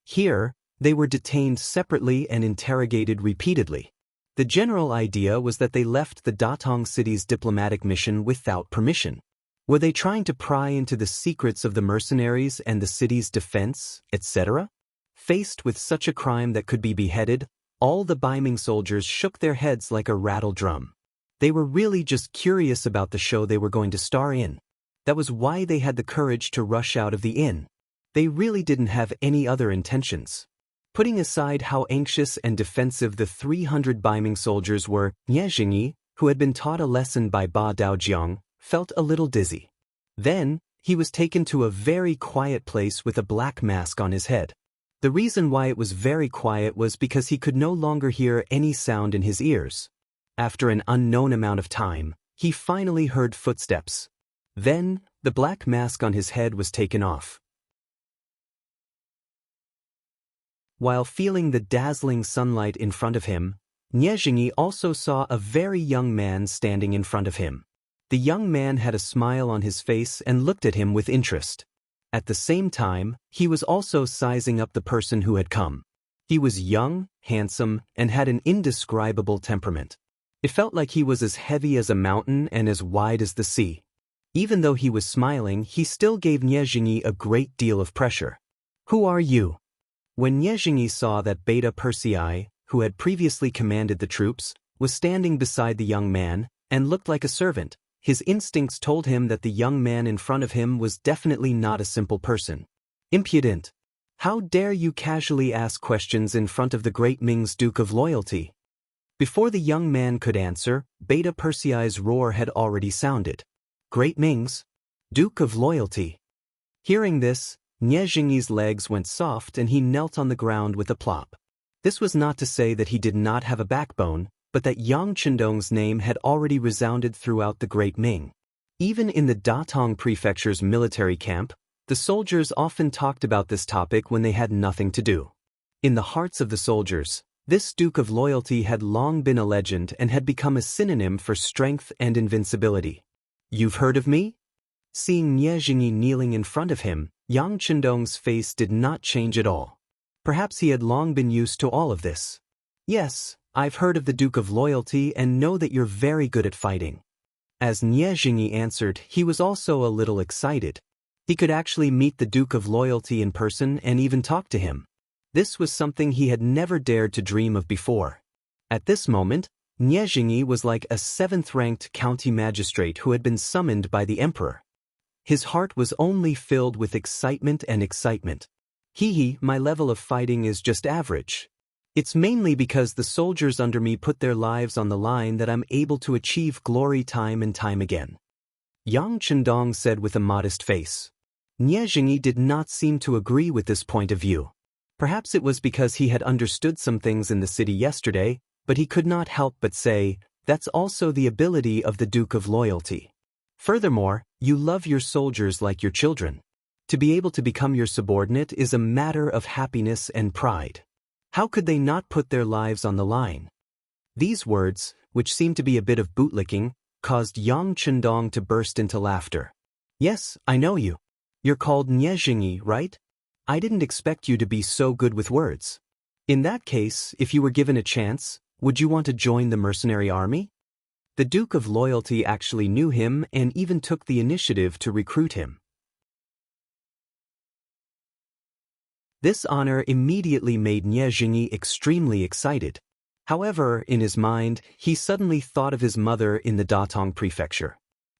Here, they were detained separately and interrogated repeatedly. The general idea was that they left the Datong city's diplomatic mission without permission. Were they trying to pry into the secrets of the mercenaries and the city's defense, etc.? Faced with such a crime that could be beheaded, all the Baiming soldiers shook their heads like a rattle drum. They were really just curious about the show they were going to star in. That was why they had the courage to rush out of the inn. They really didn't have any other intentions. Putting aside how anxious and defensive the 300 Baiming soldiers were, Nie Jingyi, who had been taught a lesson by Ba Daojiang, felt a little dizzy. Then, he was taken to a very quiet place with a black mask on his head. The reason why it was very quiet was because he could no longer hear any sound in his ears. After an unknown amount of time, he finally heard footsteps. Then, the black mask on his head was taken off. While feeling the dazzling sunlight in front of him, Nie Jingyi also saw a very young man standing in front of him. The young man had a smile on his face and looked at him with interest. At the same time, he was also sizing up the person who had come. He was young, handsome, and had an indescribable temperament. It felt like he was as heavy as a mountain and as wide as the sea. Even though he was smiling, he still gave Nie Jingyi a great deal of pressure. "Who are you?" When Nie Jingyi saw that Beta Persei, who had previously commanded the troops, was standing beside the young man and looked like a servant, his instincts told him that the young man in front of him was definitely not a simple person. Impudent! How dare you casually ask questions in front of the great Ming's Duke of Loyalty? Before the young man could answer, Beta Persei's roar had already sounded. Great Ming's Duke of Loyalty. Hearing this, Nie Jingyi's legs went soft and he knelt on the ground with a plop. This was not to say that he did not have a backbone, but that Yang Chendong's name had already resounded throughout the Great Ming. Even in the Datong Prefecture's military camp, the soldiers often talked about this topic when they had nothing to do. In the hearts of the soldiers, this Duke of Loyalty had long been a legend and had become a synonym for strength and invincibility. "You've heard of me?" Seeing Nie Jingyi kneeling in front of him, Yang Chendong's face did not change at all. Perhaps he had long been used to all of this. "Yes, I've heard of the Duke of Loyalty and know that you're very good at fighting." As Nie Jingyi answered, he was also a little excited. He could actually meet the Duke of Loyalty in person and even talk to him. This was something he had never dared to dream of before. At this moment, Nie Jingyi was like a 7th-ranked county magistrate who had been summoned by the emperor. His heart was only filled with excitement and excitement. My level of fighting is just average. It's mainly because the soldiers under me put their lives on the line that I'm able to achieve glory time and time again. Yang Chendong said with a modest face. Nie Jingyi did not seem to agree with this point of view. Perhaps it was because he had understood some things in the city yesterday, but he could not help but say, that's also the ability of the Duke of Loyalty. Furthermore, you love your soldiers like your children. To be able to become your subordinate is a matter of happiness and pride. How could they not put their lives on the line? These words, which seemed to be a bit of bootlicking, caused Yang Chendong to burst into laughter. Yes, I know you. You're called Nie Jingyi, right? I didn't expect you to be so good with words. In that case, if you were given a chance, would you want to join the mercenary army? The Duke of Loyalty actually knew him and even took the initiative to recruit him. This honor immediately made Nie Jingyi extremely excited. However, in his mind, he suddenly thought of his mother in the Datong Prefecture.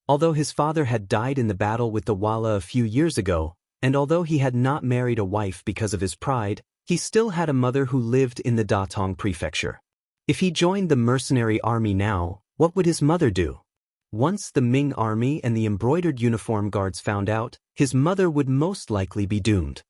Although his father had died in the battle with the Walla a few years ago, and although he had not married a wife because of his pride, he still had a mother who lived in the Datong Prefecture. If he joined the mercenary army now, what would his mother do? Once the Ming army and the embroidered uniform guards found out, his mother would most likely be doomed.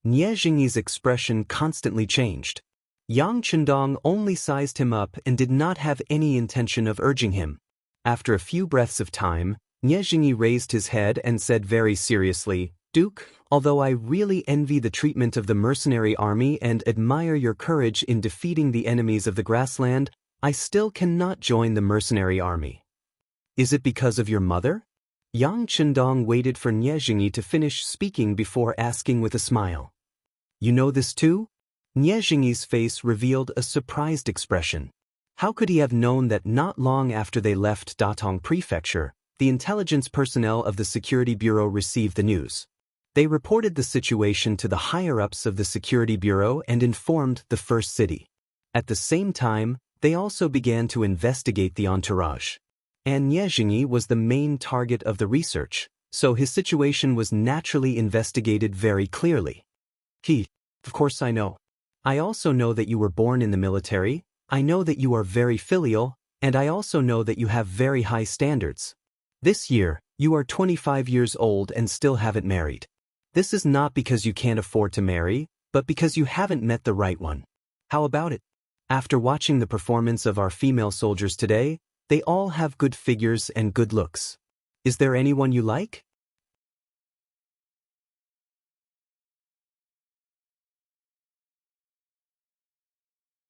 Nie Jingyi's expression constantly changed. Yang Chendong only sized him up and did not have any intention of urging him. After a few breaths of time, Nie Jingyi raised his head and said very seriously, Duke, although I really envy the treatment of the mercenary army and admire your courage in defeating the enemies of the grassland, I still cannot join the mercenary army. Is it because of your mother? Yang Chendong waited for Nie Jingyi to finish speaking before asking with a smile. You know this too? Nie Jingyi's face revealed a surprised expression. How could he have known that not long after they left Datong Prefecture, the intelligence personnel of the Security Bureau received the news? They reported the situation to the higher-ups of the Security Bureau and informed the First City. At the same time, they also began to investigate the entourage. And Nie Jingyi was the main target of the research, so his situation was naturally investigated very clearly. Of course I know. I also know that you were born in the military, I know that you are very filial, and I also know that you have very high standards. This year, you are 25 years old and still haven't married. This is not because you can't afford to marry, but because you haven't met the right one. How about it? After watching the performance of our female soldiers today, they all have good figures and good looks. Is there anyone you like?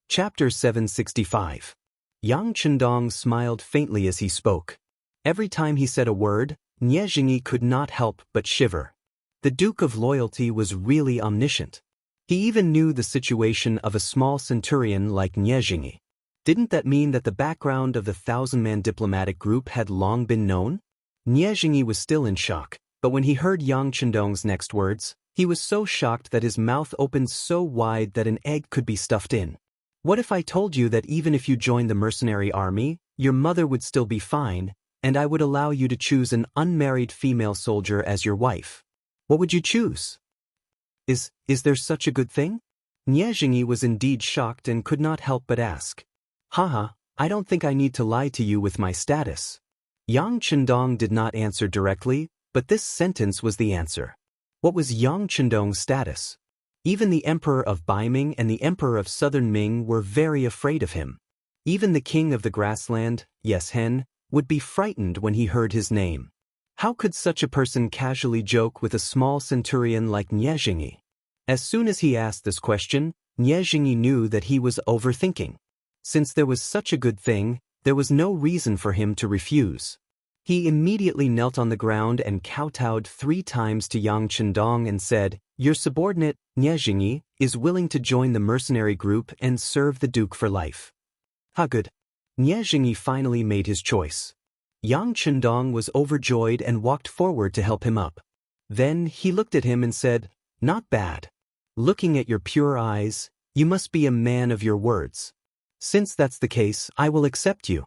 Chapter 765. Yang Chendong smiled faintly as he spoke. Every time he said a word, Nie Jingyi could not help but shiver. The Duke of Loyalty was really omniscient. He even knew the situation of a small centurion like Nie Jingyi. Didn't that mean that the background of the 1,000-man diplomatic group had long been known? Nie Jingyi was still in shock, but when he heard Yang Chendong's next words, he was so shocked that his mouth opened so wide that an egg could be stuffed in. What if I told you that even if you joined the mercenary army, your mother would still be fine, and I would allow you to choose an unmarried female soldier as your wife? What would you choose? Is there such a good thing? Nie Jingyi was indeed shocked and could not help but ask. Haha, I don't think I need to lie to you with my status. Yang Chendong did not answer directly, but this sentence was the answer. What was Yang Chendong's status? Even the Emperor of Baiming and the Emperor of Southern Ming were very afraid of him. Even the King of the Grassland, Yes Hen, would be frightened when he heard his name. How could such a person casually joke with a small centurion like Nie Jingyi? As soon as he asked this question, Nie Jingyi knew that he was overthinking. Since there was such a good thing, there was no reason for him to refuse. He immediately knelt on the ground and kowtowed 3 times to Yang Chendong and said, "Your subordinate, Nie Jingyi, is willing to join the mercenary group and serve the Duke for life." How good. Nie Jingyi finally made his choice. Yang Chendong was overjoyed and walked forward to help him up. Then he looked at him and said, "Not bad. Looking at your pure eyes, you must be a man of your words. Since that's the case, I will accept you."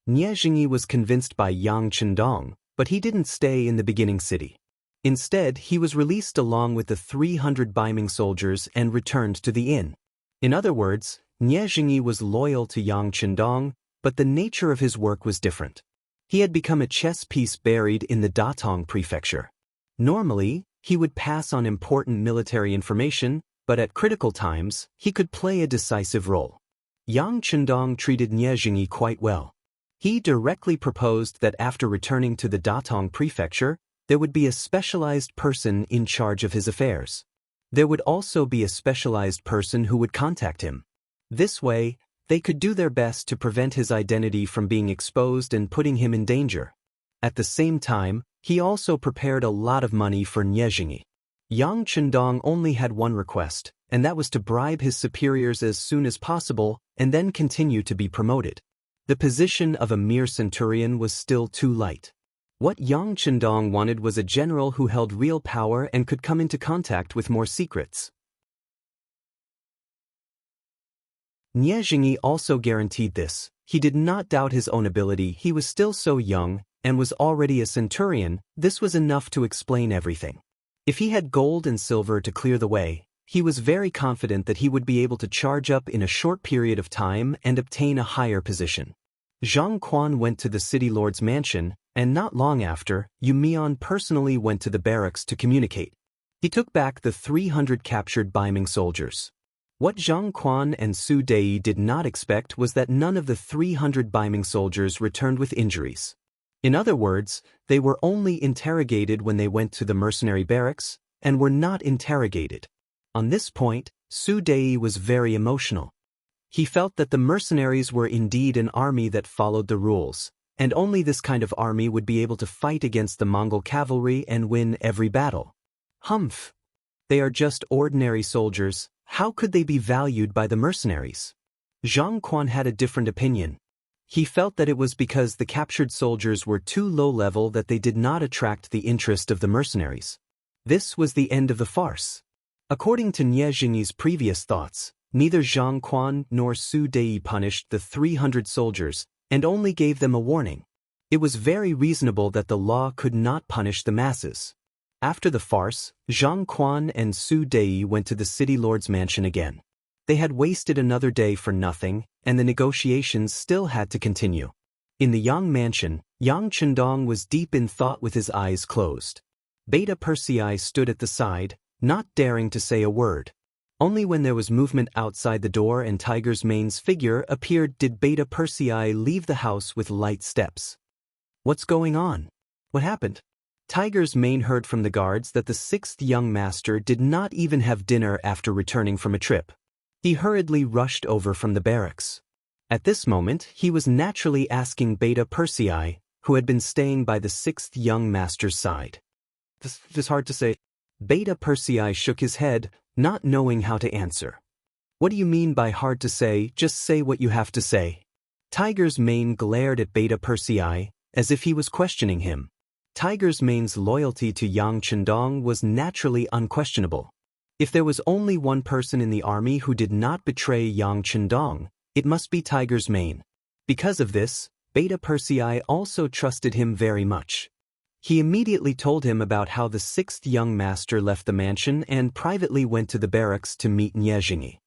Nie Jingyi was convinced by Yang Chendong, but he didn't stay in the beginning city. Instead, he was released along with the 300 Baiming soldiers and returned to the inn. In other words, Nie Jingyi was loyal to Yang Chendong, but the nature of his work was different. He had become a chess piece buried in the Datong prefecture. Normally, he would pass on important military information, but at critical times, he could play a decisive role. Yang Chendong treated Nie Jingyi quite well. He directly proposed that after returning to the Datong prefecture, there would be a specialized person in charge of his affairs. There would also be a specialized person who would contact him. This way, they could do their best to prevent his identity from being exposed and putting him in danger. At the same time, he also prepared a lot of money for Nie Jingyi. Yang Chendong only had one request, and that was to bribe his superiors as soon as possible and then continue to be promoted. The position of a mere centurion was still too light. What Yang Chendong wanted was a general who held real power and could come into contact with more secrets. Nie Jingyi also guaranteed this. He did not doubt his own ability. He was still so young and was already a centurion. This was enough to explain everything. If he had gold and silver to clear the way, he was very confident that he would be able to charge up in a short period of time and obtain a higher position. Zhang Quan went to the city lord's mansion, and not long after, Yu Mian personally went to the barracks to communicate. He took back the 300 captured Baiming soldiers. What Zhang Quan and Su Dei did not expect was that none of the 300 Baiming soldiers returned with injuries. In other words, they were only interrogated when they went to the mercenary barracks, and were not interrogated. On this point, Su Dei was very emotional. He felt that the mercenaries were indeed an army that followed the rules, and only this kind of army would be able to fight against the Mongol cavalry and win every battle. Humph! They are just ordinary soldiers. How could they be valued by the mercenaries? Zhang Quan had a different opinion. He felt that it was because the captured soldiers were too low level that they did not attract the interest of the mercenaries. This was the end of the farce. According to Nie Jingyi's previous thoughts, neither Zhang Quan nor Su Dei punished the 300 soldiers, and only gave them a warning. It was very reasonable that the law could not punish the masses. After the farce, Zhang Quan and Su Dei went to the city lord's mansion again. They had wasted another day for nothing, and the negotiations still had to continue. In the Yang mansion, Yang Chendong was deep in thought with his eyes closed. Beta Persei stood at the side, not daring to say a word. Only when there was movement outside the door and Tiger's Mane's figure appeared did Beta Persei leave the house with light steps. What's going on? What happened? Tiger's Mane heard from the guards that the 6th young master did not even have dinner after returning from a trip. He hurriedly rushed over from the barracks. At this moment, he was naturally asking Beta Persei, who had been staying by the sixth young master's side. This is hard to say. Beta Persei shook his head, not knowing how to answer. What do you mean by hard to say? Just say what you have to say. Tiger's mane glared at Beta Persei, as if he was questioning him. Tiger's mane's loyalty to Yang Chendong was naturally unquestionable. If there was only one person in the army who did not betray Yang Chendong, it must be Tiger's mane. Because of this, Beta Persei also trusted him very much. He immediately told him about how the sixth young master left the mansion and privately went to the barracks to meet Niezhinyi.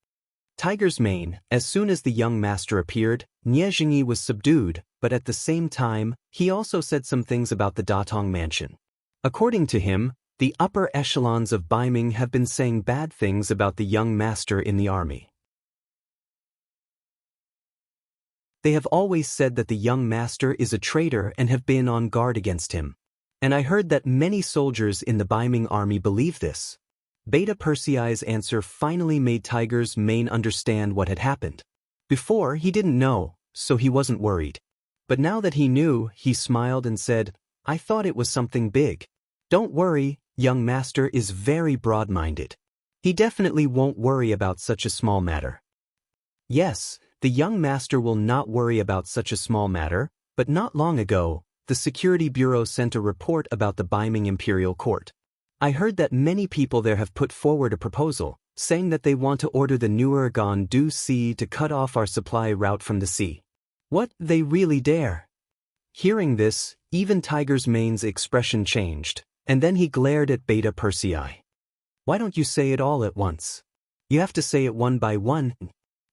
Tiger's mane, as soon as the young master appeared, Niezhinyi was subdued, but at the same time, he also said some things about the Datong mansion. According to him, the upper echelons of Baiming have been saying bad things about the young master in the army. They have always said that the young master is a traitor and have been on guard against him. And I heard that many soldiers in the Baiming army believe this. Beta Persei's answer finally made Tiger's mane understand what had happened. Before, he didn't know, so he wasn't worried. But now that he knew, he smiled and said, I thought it was something big. Don't worry, young master is very broad-minded. He definitely won't worry about such a small matter. Yes, the young master will not worry about such a small matter, but not long ago, the Security Bureau sent a report about the Baiming Imperial Court. I heard that many people there have put forward a proposal, saying that they want to order the Nuergon Du Sea to cut off our supply route from the sea. What, they really dare? Hearing this, even Tiger's mane's expression changed, and then he glared at Beta Persei. Why don't you say it all at once? You have to say it one by one.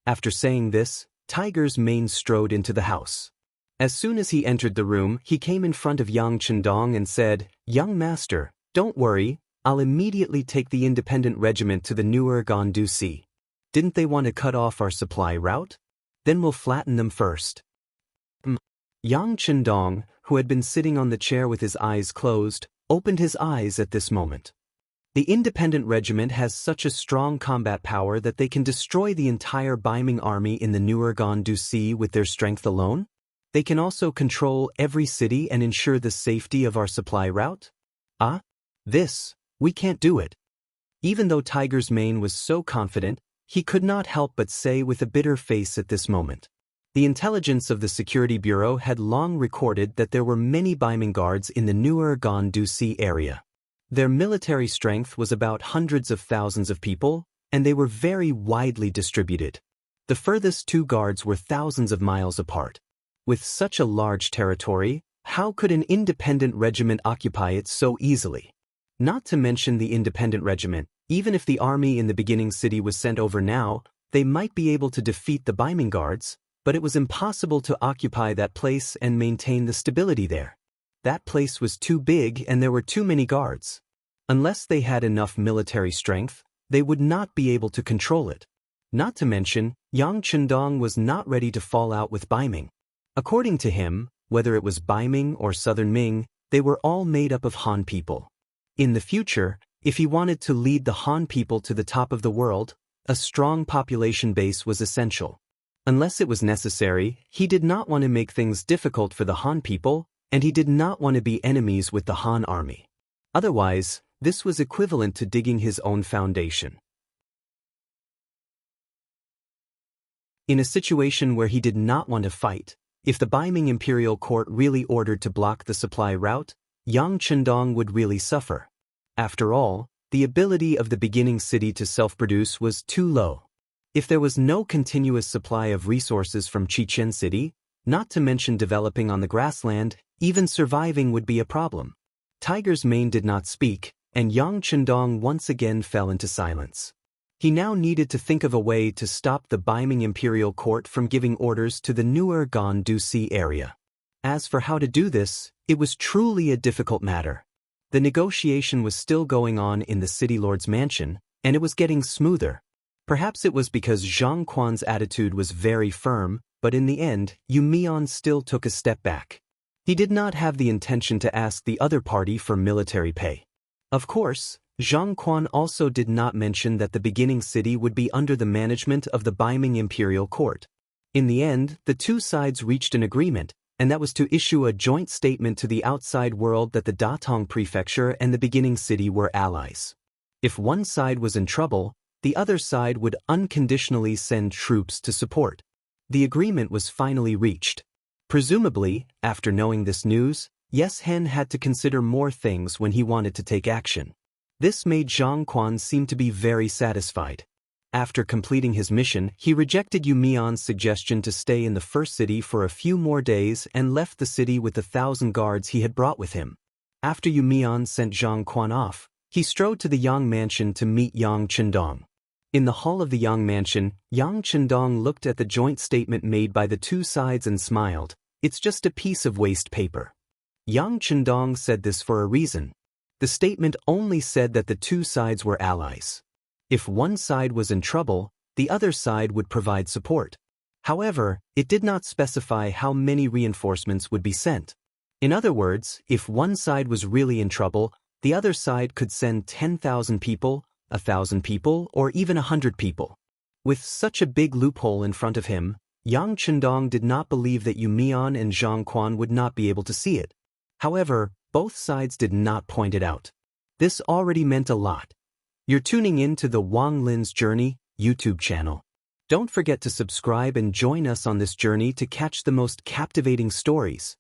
After saying this, Tiger's mane strode into the house. As soon as he entered the room, he came in front of Yang Chendong and said, Young master, don't worry, I'll immediately take the independent regiment to the Nuergon Du Sea. Didn't they want to cut off our supply route? Then we'll flatten them first. Yang Chendong, who had been sitting on the chair with his eyes closed, opened his eyes at this moment. The independent regiment has such a strong combat power that they can destroy the entire Baiming army in the Nuergon Du Sea with their strength alone? They can also control every city and ensure the safety of our supply route? We can't do it. Even though Tiger's mane was so confident, he could not help but say with a bitter face at this moment. The intelligence of the Security Bureau had long recorded that there were many Baiming guards in the Nuergon Du Sea area. Their military strength was about hundreds of thousands of people, and they were very widely distributed. The furthest two guards were thousands of miles apart. With such a large territory, how could an independent regiment occupy it so easily? Not to mention the independent regiment, even if the army in the beginning city was sent over now, they might be able to defeat the Baiming guards, but it was impossible to occupy that place and maintain the stability there. That place was too big and there were too many guards. Unless they had enough military strength, they would not be able to control it. Not to mention, Yang Chendong was not ready to fall out with Baiming. According to him, whether it was Baiming or Southern Ming, they were all made up of Han people. In the future, if he wanted to lead the Han people to the top of the world, a strong population base was essential. Unless it was necessary, he did not want to make things difficult for the Han people, and he did not want to be enemies with the Han army. Otherwise, this was equivalent to digging his own foundation. In a situation where he did not want to fight, if the Baiming Imperial Court really ordered to block the supply route, Yang Chendong would really suffer. After all, the ability of the beginning city to self-produce was too low. If there was no continuous supply of resources from Chichen City, not to mention developing on the grassland, even surviving would be a problem. Tiger's mane did not speak, and Yang Chendong once again fell into silence. He now needed to think of a way to stop the Baiming Imperial Court from giving orders to the Nuergon Du Sea area. As for how to do this, it was truly a difficult matter. The negotiation was still going on in the city lord's mansion, and it was getting smoother. Perhaps it was because Zhang Quan's attitude was very firm, but in the end, Yu Mian still took a step back. He did not have the intention to ask the other party for military pay. Of course, Zhang Quan also did not mention that the beginning city would be under the management of the Baiming Imperial Court. In the end, the two sides reached an agreement, and that was to issue a joint statement to the outside world that the Datong prefecture and the beginning city were allies. If one side was in trouble, the other side would unconditionally send troops to support. The agreement was finally reached. Presumably, after knowing this news, Yes Hen had to consider more things when he wanted to take action. This made Zhang Quan seem to be very satisfied. After completing his mission, he rejected Yu Mian's suggestion to stay in the first city for a few more days and left the city with the 1,000 guards he had brought with him. After Yu Mian sent Zhang Quan off, he strode to the Yang mansion to meet Yang Chendong. In the hall of the Yang mansion, Yang Chendong looked at the joint statement made by the two sides and smiled. "It's just a piece of waste paper." Yang Chendong said this for a reason. The statement only said that the two sides were allies. If one side was in trouble, the other side would provide support. However, it did not specify how many reinforcements would be sent. In other words, if one side was really in trouble, the other side could send 10,000 people, 1,000 people, or even 100 people. With such a big loophole in front of him, Yang Chendong did not believe that Yu Mian and Zhang Quan would not be able to see it. However, both sides did not point it out. This already meant a lot. You're tuning in to the Wang Lin's Journey YouTube channel. Don't forget to subscribe and join us on this journey to catch the most captivating stories.